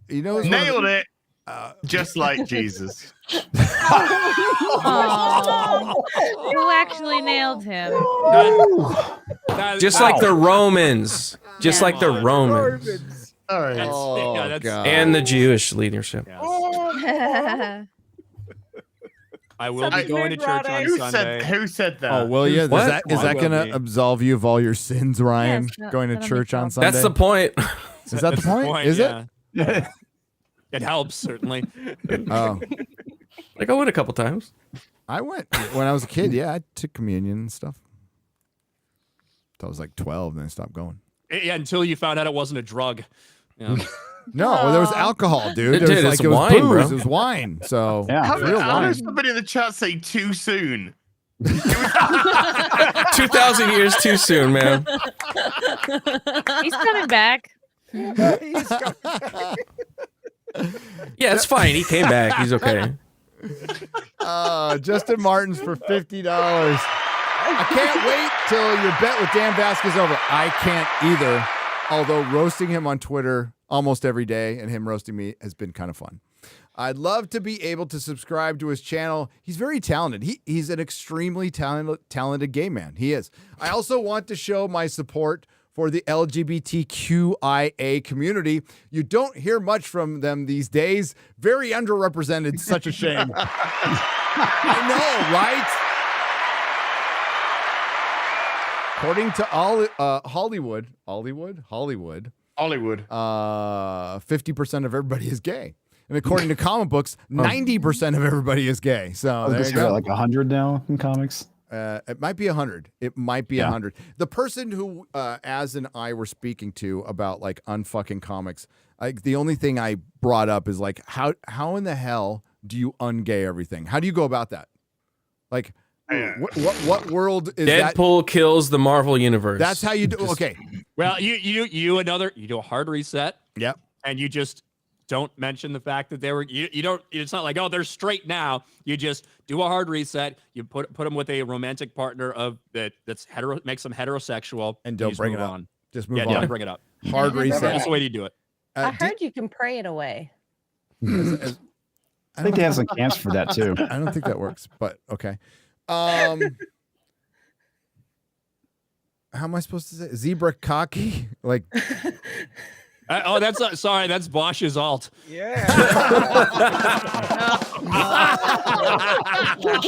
You know, who's Nailed it. Just like Jesus. Oh, who actually nailed him? Just like the Romans. Just like the Romans. All right. Oh, God. And the Jewish leadership. I will be going to church on Sunday. Who said that? Oh, will you? Is What? that going to absolve you of all your sins, Ryan? Yes, going to that'll church make on sense. Sunday? That's the point. Is that the point? Is it? It helps, certainly. Oh, Like I went a couple times. I went when I was a kid. Yeah, I took communion and stuff. I was like 12, then I stopped going. Yeah, until you found out it wasn't a drug. Yeah. No, there was alcohal, dude. Dude, It it's was wine, booze. bro. It was wine. So Yeah. How, real how wine. does somebody in the chat say too soon? 2,000 years too soon, man. He's coming back. Yeah, it's fine. He came back. He's okay. Justin Martin's for $50. I can't wait till your bet with Dan Vasquez over. I can't either. Although roasting him on Twitter almost every day and him roasting me has been kind of fun. I'd love to be able to subscribe to his channel. He's very talented. He's an extremely talented gay man. He is. I also want to show my support for the LGBTQIA community. You don't hear much from them these days. Very underrepresented. Such a shame. I know, right? According to Hollywood, 50% of everybody is gay. And according to comic books, 90% of everybody is gay. So there you go. Like 100 now in comics. It might be 100. It might be 100. The person who Az and I were speaking to about like unfucking comics, the only thing I brought up is like how in the hell do you ungay everything? How do you go about that? Like what world is that? Deadpool kills the Marvel universe. That's how you do. Okay. Well, you do a hard reset. Yep. And you just don't mention the fact that they were you don't. It's not like, oh, they're straight now. You just do a hard reset. You put them with a romantic partner that's makes them heterosexual, and don't you just bring it move up. on. Just move Yeah, on. bring it up. Hard reset. That's the way you do it. I heard you can pray it away. I think they have some camps for that too. I don't think that works, but okay. How am I supposed to say zebra cocky? Like, that's sorry, that's Bosch's alt. Yeah. Don't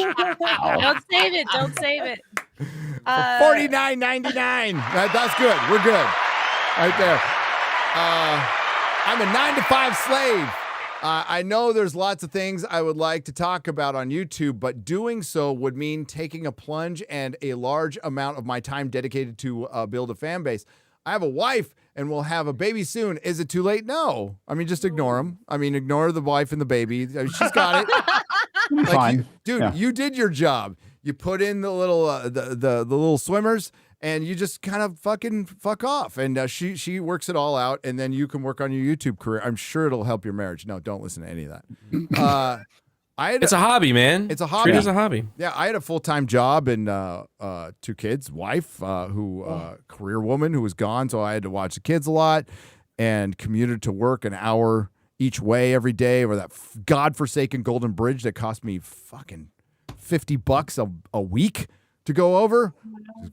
save it. Don't save it. $49.99. That's good. We're good. Right there. I'm a 9-to-5 slave. I know there's lots of things I would like to talk about on YouTube, but doing so would mean taking a plunge and a large amount of my time dedicated to build a fan base. I have a wife and we'll have a baby soon. Is it too late? No. I mean, just ignore them. I mean, ignore the wife and the baby. I mean, she's got it. Fine. Dude, you did your job. You put in the little the little swimmers, and you just kind of fuck off. And she works it all out, and then you can work on your YouTube career. I'm sure it'll help your marriage. No, don't listen to any of that. It's a hobby, man. It's a hobby. Treat it as a hobby. Yeah, I had a full-time job and 2 kids, wife career woman who was gone, so I had to watch the kids a lot and commuted to work an hour each way every day over that godforsaken Golden Bridge that cost me fucking $50 a week to go over.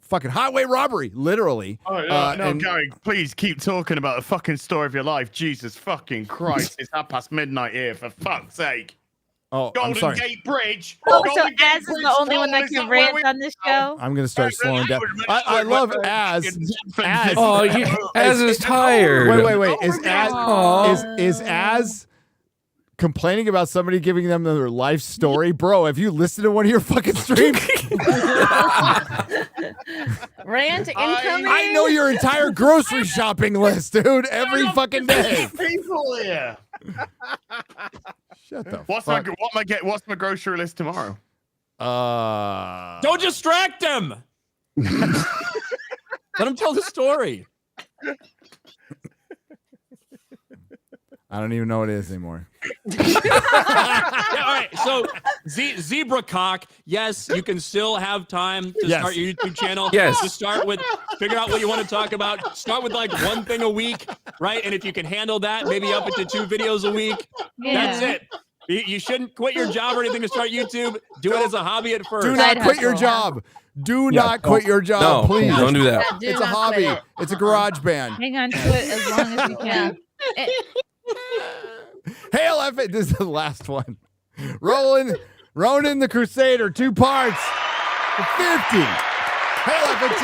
Fucking highway robbery, literally. Oh, no, Gary, please keep talking about the fucking story of your life. Jesus fucking Christ. It's midnight here, for fuck's sake. Oh, Golden I'm sorry. Gate Bridge. Oh, Golden so Gate Az is Bridge. the only one that Is can where rant we- on this show? I'm going to start slowing down. I love Az. Oh, Az is tired. Wait. Is Az complaining about somebody giving them their life story? Bro, have you listened to one of your fucking streams? Rant incoming. I know your entire grocery shopping list, dude, every fucking day. People here. Shut the What's fuck. What's my grocery list tomorrow? Don't distract him. Let him tell the story. I don't even know what it is anymore. Yeah, all right, so zebra cock. Yes, you can still have time to start your YouTube channel. Yes. Just start with figure out what you want to talk about. Start with like one thing a week, right? And if you can handle that, maybe up into 2 videos a week. That's it. You shouldn't quit your job or anything to start YouTube. Do it as a hobby at first. Do not quit your job. Do not quit your job, please. Don't do that. It's a hobby. It's a garage band. Hang on to it as long as you can. Hail FNT. This is the last one. Ronan the Crusader, 2 parts. 50. Hail FNT.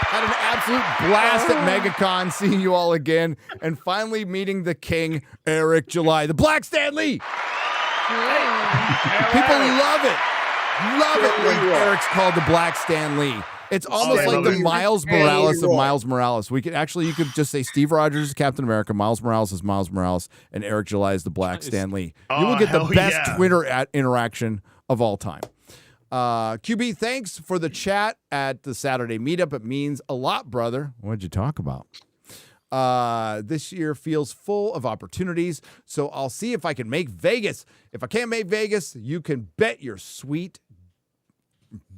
Had an absolute blast at MegaCon, seeing you all again, and finally meeting the king, Eric July, the Black Stan Lee. People love it. Love it when Eric's called the Black Stan Lee. It's almost like the Miles Morales of Miles Morales. You could just say Steve Rogers is Captain America, Miles Morales is Miles Morales, and Eric July is the Black Stan Lee. You will get the best Twitter interaction of all time. QB, thanks for the chat at the Saturday meetup. It means a lot, brother. What'd you talk about? This year feels full of opportunities, so I'll see if I can make Vegas. If I can't make Vegas, you can bet your sweet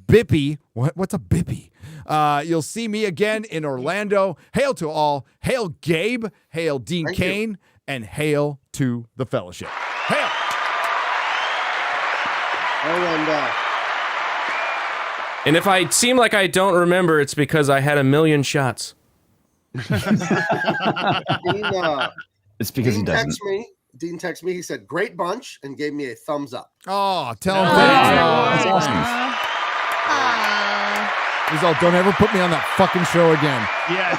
Bippy. What's a Bippy? You'll see me again in Orlando. Hail to all. Hail Gabe. Hail Dean Cain. And hail to the Fellowship. Hail. And if I seem like I don't remember, it's because I had a million shots. It's because he doesn't. Dean texted me. He said, "Great bunch," and gave me a thumbs up. Oh, tell him thanks. That's awesome. He's all, don't ever put me on that fucking show again. Yeah.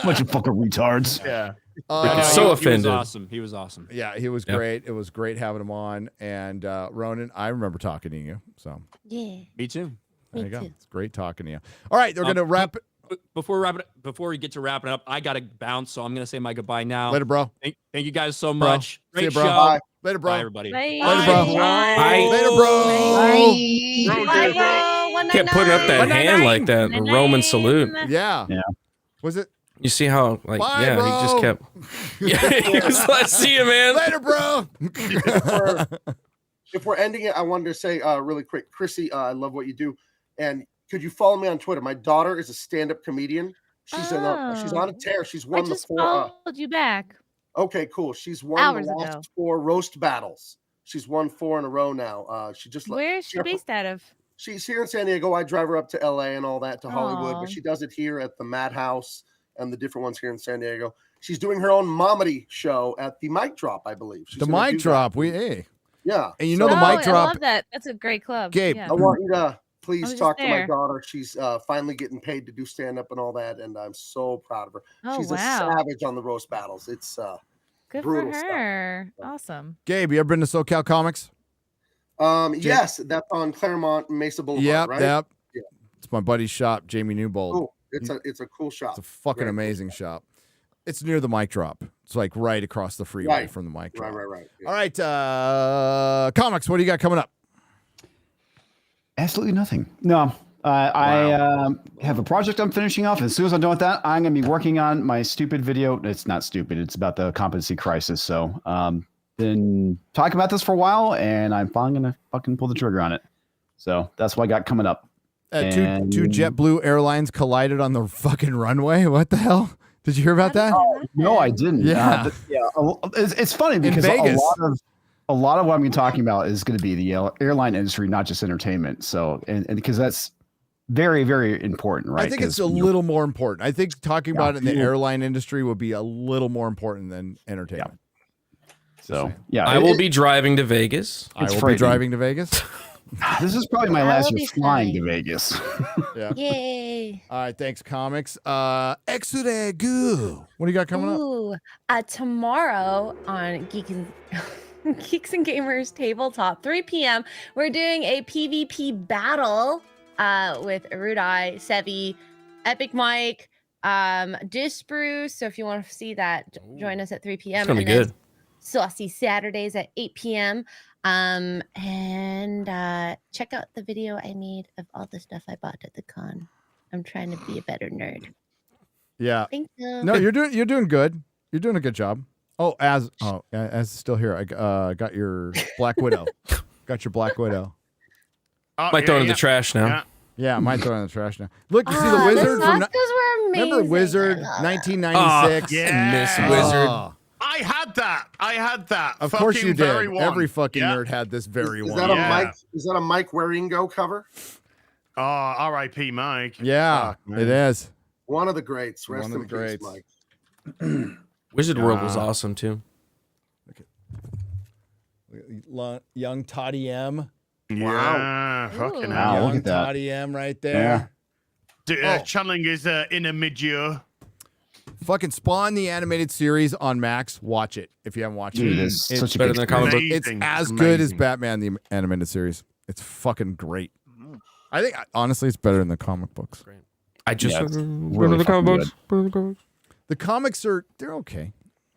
Bunch of fucking retards. Yeah. I'm so offended. He was awesome. Yeah, he was great. It was great having him on. And Ronan, I remember talking to you. So Yeah. Me too. There you go. It's great talking to you. All right, they're gonna wrap it. Before we get to wrapping it up, I gotta bounce, so I'm gonna say my goodbye now. Later, bro. Thank you guys so much. See Great you, bro. show. Bye. Later, bro. Bye, everybody. Bye. Later, bro. Bye. Later, bro. Kept putting up that hand like that Roman salute. Yeah. Was it? You see how, like, Bye, yeah, bro. he just kept. Yeah, he was like, see you, man. Later, bro. If we're ending it, I wanted to say really quick, Chrissy, I love what you do. And could you follow me on Twitter? My daughter is a stand-up comedian, She's on a tear. She's won I just the 4. followed you back. Okay, cool. She's won Hours the last ago. 4 roast battles. She's won 4 in a row now. She just Where is she based out of? She's here in San Diego. I drive her up to LA and all that to Hollywood, Aw. but she does it here at the Madhouse and the different ones here in San Diego. She's doing her own Momedy show at the Mic Drop, I believe. She's The gonna Mic do Drop. that. Yeah. And you know the Oh, Mic I Drop. love that. That's a great club. Gabe, Yeah. I want you to I please was talk just to my there. daughter. She's finally getting paid to do stand-up and all that, and I'm so proud of her. Oh, She's wow. a savage on the roast battles. It's Good brutal for stuff. her. Awesome. Gabe, you ever been to SoCal Comics? Yes, that's on Claremont Mesa Boulevard, Yep, right? yep. Yeah. It's my buddy's shop, Jamie Newbold. Cool. It's a cool shop. It's a fucking Very cool. amazing shop. It's near the Mic Drop. It's like right across the freeway Right. from the Mic Drop. Right. Yeah. All right, comics. What do you got coming up? Absolutely nothing. No. I have a project I'm finishing off. As soon as I'm done with that, I'm going to be working on my stupid video. It's not stupid. It's about the competency crisis. So, been talking about this for a while, and I'm finally going to fucking pull the trigger on it. So that's what I got coming up. Two JetBlue airlines collided on the fucking runway. What the hell? Did you hear about that? No, I didn't. Yeah. It's funny because Vegas. a lot of what I'm going to be talking about is going to be the airline industry, not just entertainment. So, and because that's very, very important, right? I think it's 'Cause, a you know, little more important. I think talking about it in the you- airline industry would be a little more important than entertainment. So, yeah. I will be driving to Vegas. I will be frightening. driving to Vegas. This is probably my I last will year be flying fine. to Vegas. Yeah. Yay. All right, thanks, comics. Exudegu. What do you got coming up? Ooh, tomorrow on Geeks and Gamers Tabletop, 3 p.m., we're doing a PvP battle with Erudai, Sevi, Epic Mike, Disbrew. So if you want to see that, join us at 3 p.m. It's gonna be And then good. Saucy Saturdays at 8 p.m. And check out the video I made of all the stuff I bought at the con. I'm trying to be a better nerd. Yeah. Thank you. No, you're doing good. You're doing a good job. Oh, as is still here. I got your Black Widow. Got your Black Widow. Might throw it in the trash now. Yeah, I might throw it in the trash now. Look, you see the Wizard from Those were amazing. remember Wizard 1996? Miss Wizard. I had that. Of course you fucking very did. one. Every fucking Yeah. nerd had this very Is one. that a Mike? Is that a Mike Waringo cover? Oh, R.I.P. Mike. Yeah, Fuck, man. it is. One of the greats. Rest One of in the peace, greats. Mike. Wizard World was awesome too. Young Toddy M. Yeah, fucking Ooh. hell. Wow, look Young at that. Toddy M right there. Channeling his inner midyear. Fucking Spawn the animated series on Max. Watch it if you haven't watched Dude, it. it's It's such a better big than the comic book. It's Amazing. as It's good as amazing. Batman the animated series. It's fucking great. I think honestly, it's better than the comic books. I just Yeah, it's one really of the comic fucking books. The comics they're okay.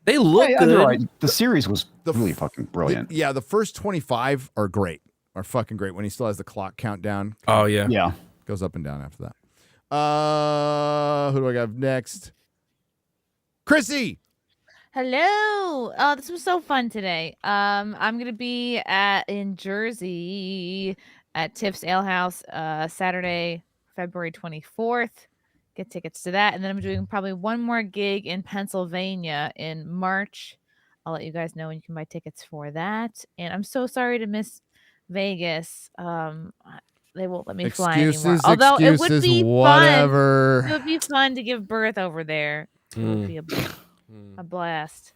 They look Yeah, good. you're right. The series was The really f- fucking brilliant. Yeah, the first 25 are great. Are fucking great when he still has the clock countdown. Oh yeah. Yeah. Goes up and down after that. Who do I got next? Chrissy. Hello. Oh, this was so fun today. I'm gonna be in Jersey at Tiff's Ale House Saturday, February 24th. Get tickets to that, and then I'm doing probably one more gig in Pennsylvania in March. I'll let you guys know when you can buy tickets for that. And I'm so sorry to miss Vegas. They won't let me fly anymore. Excuses, Although it would excuses, be whatever. fun. It would be fun to give birth over there. It would be a blast.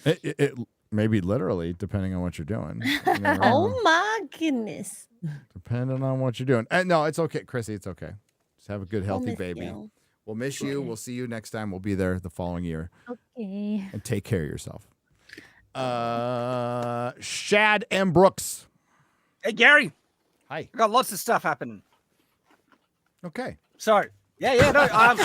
It maybe literally, depending on what you're doing. You never know. Oh my goodness. Depending on what you're doing. No, it's okay, Chrissy. It's okay. Just have a good, healthy miss baby. you. We'll miss you. We'll see you next time. We'll be there the following year. Okay. And take care of yourself. Shad M Brooks. Hey, Gary. Hi. I got lots of stuff happening. Okay. So, no.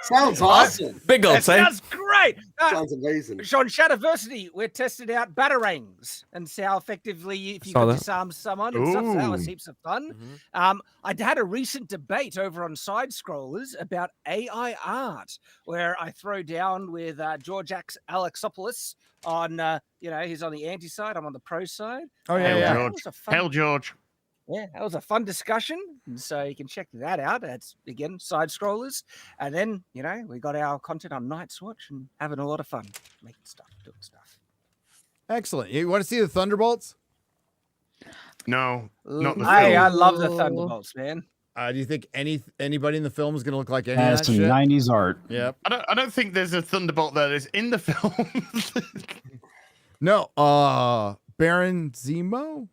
Sounds awesome. Big old That say. sounds great. Sounds amazing. So on Shadowversity, we're testing out batarangs and see how effectively if you Saw can that. disarm someone and stuff. So that was Ooh. heaps of fun. I had a recent debate over on Side Scrollers about AI art, where I throw down with George Alexopoulos on, he's on the anti side, I'm on the pro side. Oh, yeah, And, yeah. it George. was a fun- Hell, George. Yeah, that was a fun discussion. So you can check that out. That's again side scrollers. And then, we got our content on Night's Watch and having a lot of fun making stuff, doing stuff. Excellent. You want to see the Thunderbolts? No, not the I film. love the Thunderbolts, man. Do you think anybody in the film is going to look like any Has of that some shit? 90s art. Yep. I don't think there's a Thunderbolt that is in the film. No. Baron Zemo?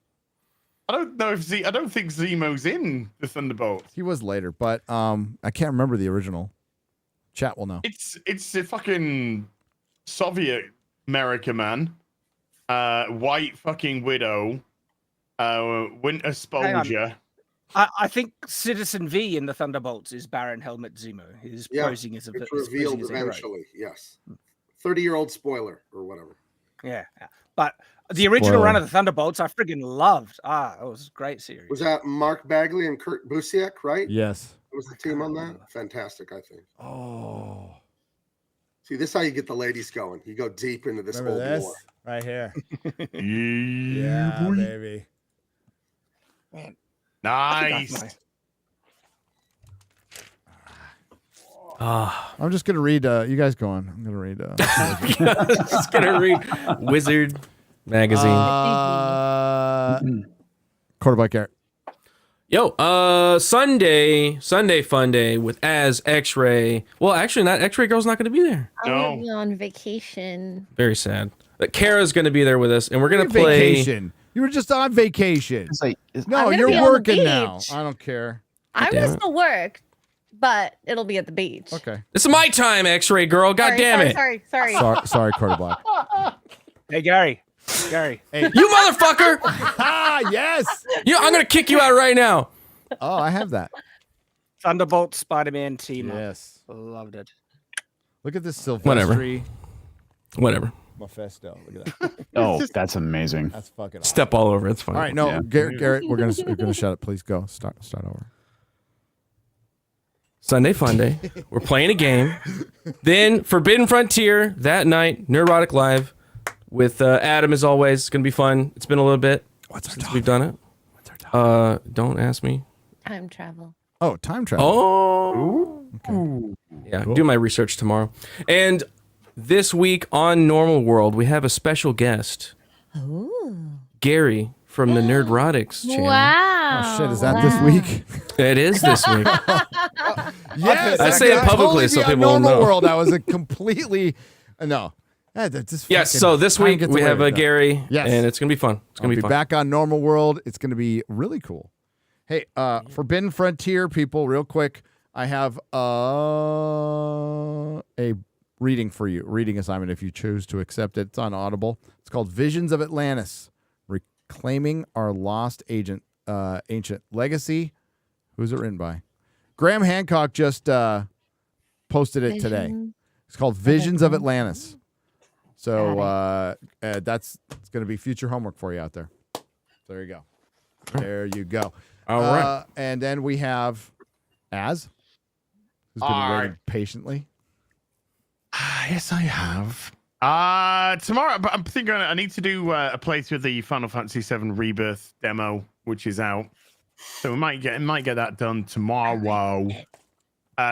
I don't think Zemo's in the Thunderbolts. He was later, but I can't remember the original. Chat will know. It's a fucking Soviet America, man. White fucking Widow. Winter Soldier. I think Citizen V in the Thunderbolts is Baron Helmut Zemo. He's posing as a it's revealed eventually. Yes, 30-year-old spoiler or whatever. Yeah, but the original run of the Thunderbolts, I friggin' loved. It was a great series. Was that Mark Bagley and Kurt Busiek, right? Yes. Was the team on that? Fantastic, I think. Oh. See, this is how you get the ladies going. You go deep into this Remember whole this? war. Right here. Yeah, boy. Baby. Man. Nice. I'm just gonna read. You guys go on. I'm gonna read. Just gonna read Wizard magazine. Quarterback Garrett. Yo, Sunday fun day with Az X-Ray. Well, actually, not X-Ray Girl's not gonna be there. I'm gonna be on vacation. Very sad. But Kara's gonna be there with us, and we're gonna play. Vacation. You were just on vacation. No, I'm you're gonna be on the working now. beach. I don't care. I'm damn gonna it. still work, but it'll be at the beach. Okay. This is my time, X-Ray Girl. God damn it. Sorry. Sorry, quarterback. Hey, Gary. Hey, You motherfucker! Yes. I'm gonna kick you out right now. Oh, I have that. Thunderbolt Spider-Man team. Yes. Loved it. Look at this Whatever. Silvestri Whatever. Mephisto. Look at that. Oh, that's amazing. That's fucking awesome. Step all over. It's fine. All right, no, Yeah. Garrett, we're gonna shut up. Please go. Start over. Sunday fun day. We're playing a game. Then Forbidden Frontier that night. Nerdrotic Live with Adam as always. It's gonna be fun. It's been a little bit since we've done it. Don't ask me. Time travel. Oh, time travel. Oh. Okay. Yeah, do my research tomorrow. And this week on Normal World, we have a special guest. Gary from the Nerdrotics channel. Wow. Oh shit, is that this week? It is this week. Yes, I say it publicly so people will know. World. I was a completely no. Yes, so this week we have Gary, yes, and it's gonna be fun. It's gonna be fun. Back on Normal World. It's gonna be really cool. Hey, Forbidden Frontier people, real quick. I have a reading for you, reading assignment if you choose to accept it. It's on Audible. It's called Visions of Atlantis, Reclaiming Our Lost Ancient Legacy. Who's it written by? Graham Hancock just posted it today. It's called Visions of Atlantis. So it's going to be future homework for you out there. There you go. There you go. All right. And then we have Az, who's been waiting patiently. Yes, I have. Tomorrow, but I'm thinking I need to do a playthrough of the Final Fantasy VII Rebirth demo, which is out. So we might get that done tomorrow.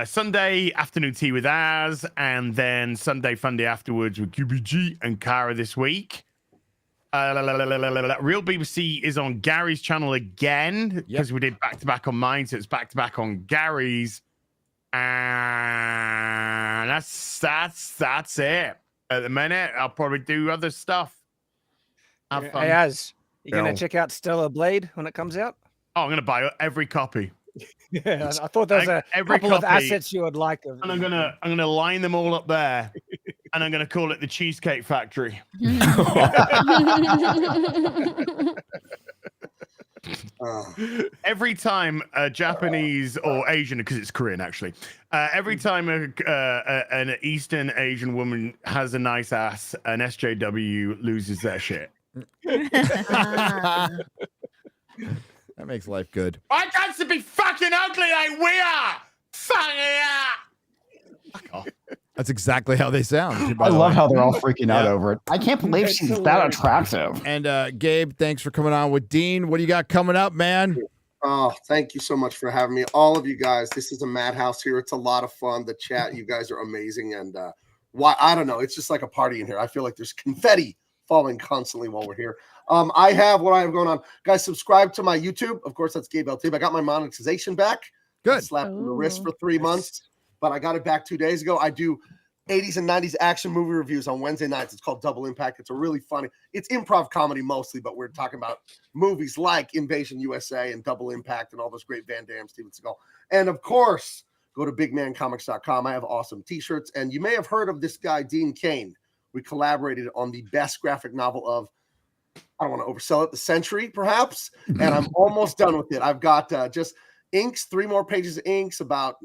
Sunday afternoon tea with Az, and then Sunday fun day afterwards with QBG and Kara this week. Real BBC is on Gary's channel again because we did back to back on mine, so it's back to back on Gary's. And that's it. At the minute, I'll probably do other stuff. Have fun. Hey, Az, you gonna check out Stellar Blade when it comes out? Oh, I'm gonna buy every copy. Yeah, I thought there was a couple of assets you would like. And I'm gonna line them all up there, and I'm gonna call it the Cheesecake Factory. Every time a Japanese or Asian, because it's Korean actually, every time an Eastern Asian woman has a nice ass, an SJW loses their shit. That makes life good. I got to be fucking ugly like we are. Fuck off. That's exactly how they sound. I love how they're all freaking out over it. I can't believe she's that attractive. And Gabe, thanks for coming on with Dean. What do you got coming up, man? Oh, thank you so much for having me. All of you guys, this is a madhouse here. It's a lot of fun. The chat, you guys are amazing. And I don't know. It's just like a party in here. I feel like there's confetti falling constantly while we're here. I have what I have going on. Guys, subscribe to my YouTube. Of course, that's Gabe Eltaeb. I got my monetization back. Good. Slapped in the wrist for 3 months, but I got it back 2 days ago. I do 80s and 90s action movie reviews on Wednesday nights. It's called Double Impact. It's a really funny, it's improv comedy mostly, but we're talking about movies like Invasion USA and Double Impact and all those great Van Damme, Steven Seagal. And of course, go to bigmancomics.com. I have awesome t-shirts. And you may have heard of this guy, Dean Cain. We collaborated on the best graphic novel of, I don't want to oversell it, the century, perhaps. And I'm almost done with it. I've got just inks, 3 more pages of inks, about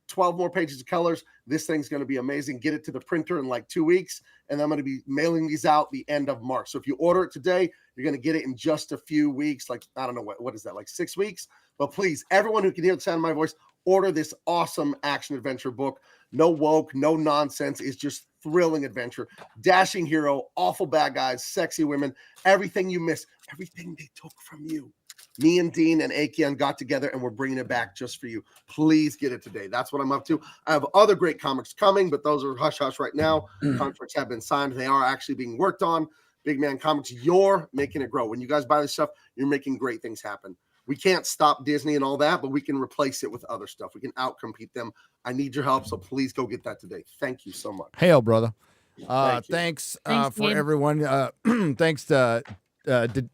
12 more pages of colors. This thing's going to be amazing. Get it to the printer in like 2 weeks, and I'm going to be mailing these out the end of March. So if you order it today, you're going to get it in just a few weeks. Like, I don't know, what is that, like 6 weeks? But please, everyone who can hear the sound of my voice, order this awesome action adventure book. No woke, no nonsense. It's just thrilling adventure. Dashing hero, awful bad guys, sexy women, everything you miss, everything they took from you. Me and Dean and Akian got together and we're bringing it back just for you. Please get it today. That's what I'm up to. I have other great comics coming, but those are hush hush right now. Contracts have been signed. They are actually being worked on. Big Man Comics, you're making it grow. When you guys buy this stuff, you're making great things happen. We can't stop Disney and all that, but we can replace it with other stuff. We can outcompete them. I need your help, so please go get that today. Thank you so much. Hail, brother. Thanks for Gabe. everyone. Thanks to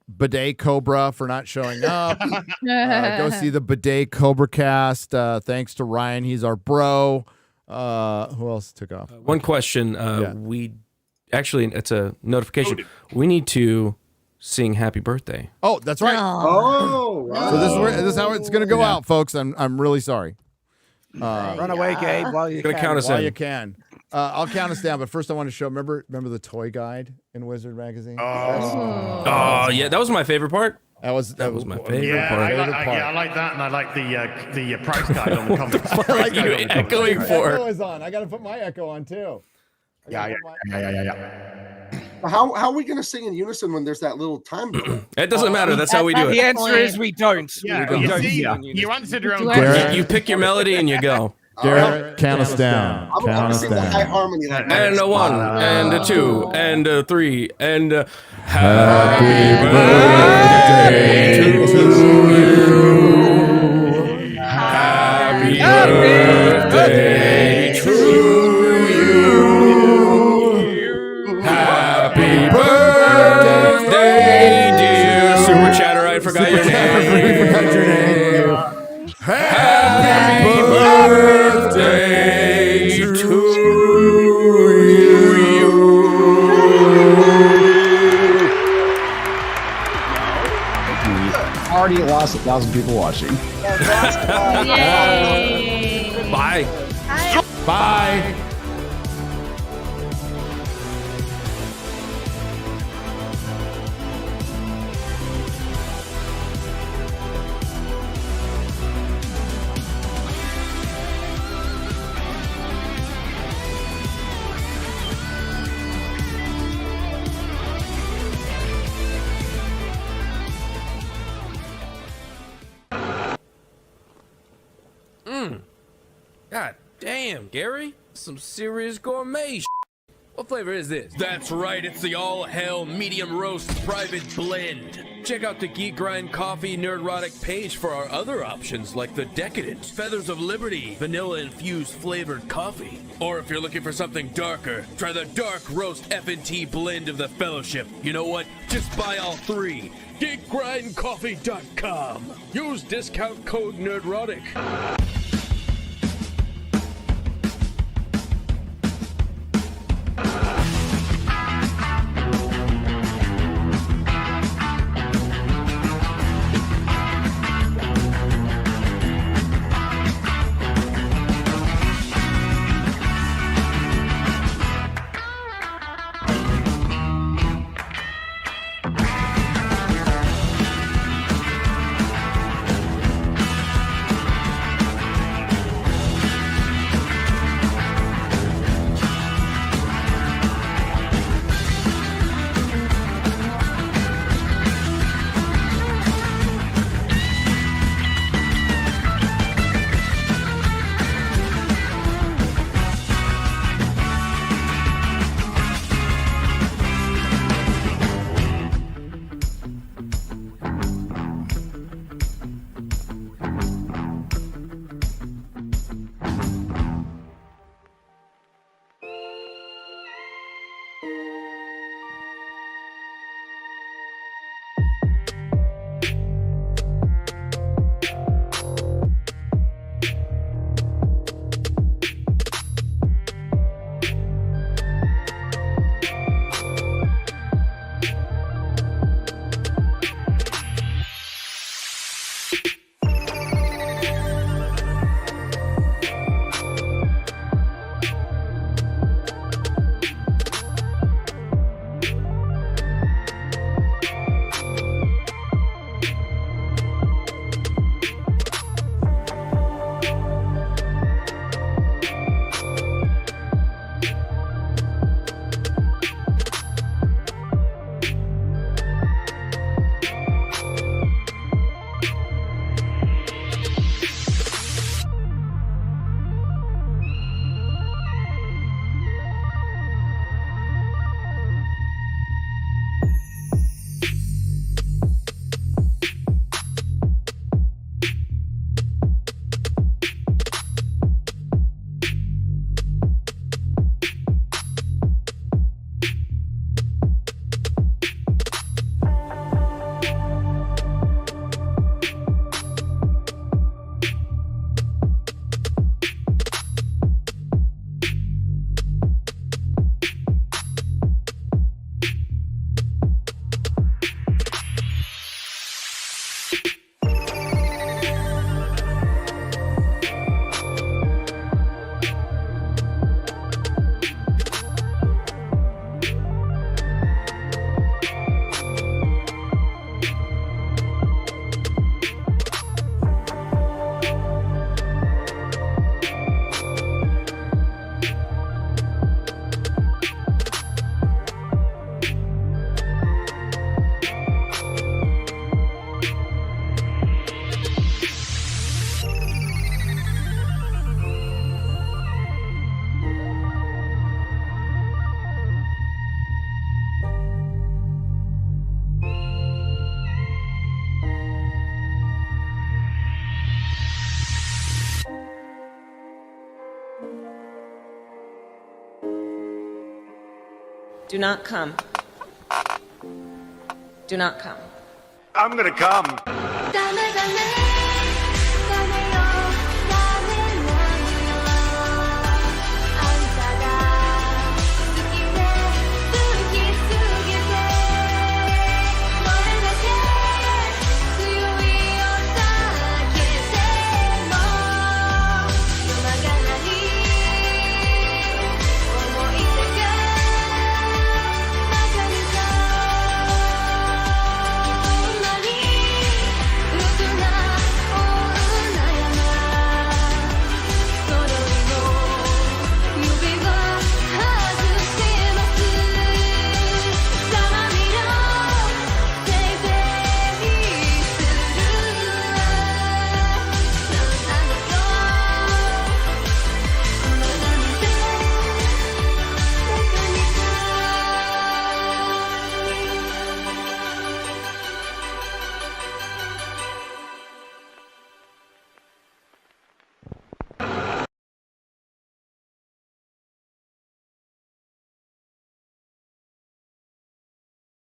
Bidet Cobra for not showing up. Go see the Bidet Cobra cast. Thanks to Ryan. He's our bro. Who else took off? One question. We actually, it's a notification. Odin. We need to sing happy birthday. Oh, that's right. Oh, right. So this is how it's going to go out, folks. I'm really sorry. Run away, Gabe, while you Gonna can. count us While in. you can. I'll count us down, but first I want to show. Remember the toy guide in Wizard magazine? Oh, yeah, that was my favorite part. That was my favorite Yeah, part. I like that, and I like the price guide on the comics. I like You echoing for. Echo is on. I got to put my echo on too. Yeah. How are we going to sing in unison when there's that little time delay? It doesn't matter. That's how we do The it. answer is we don't. Yeah, We you don't see, sing you answered your own Do I- question. You pick your melody and you go. Garrett, count us down. I'm going to sing the high harmony like that. And a 1, and a 2, and a 3, and a happy birthday to you. Happy birthday to you. Happy birthday, dear Super Chatter. I forgot your name. Happy birthday to you. Already lost 1,000 people watching. Yay! Bye. Bye. God damn, Gary. Some serious gourmet shit. What flavor is this? That's right, it's the all-hell medium roast private blend. Check out the Geek Grind Coffee Nerdrotic page for our other options like the Decadent, Feathers of Liberty, vanilla-infused flavored coffee. Or if you're looking for something darker, try the Dark Roast FNT blend of the Fellowship. You know what? Just buy all 3. GeekGrindCoffee.com. Use discount code Nerdrotic. Do not come. Do not come. I'm gonna come.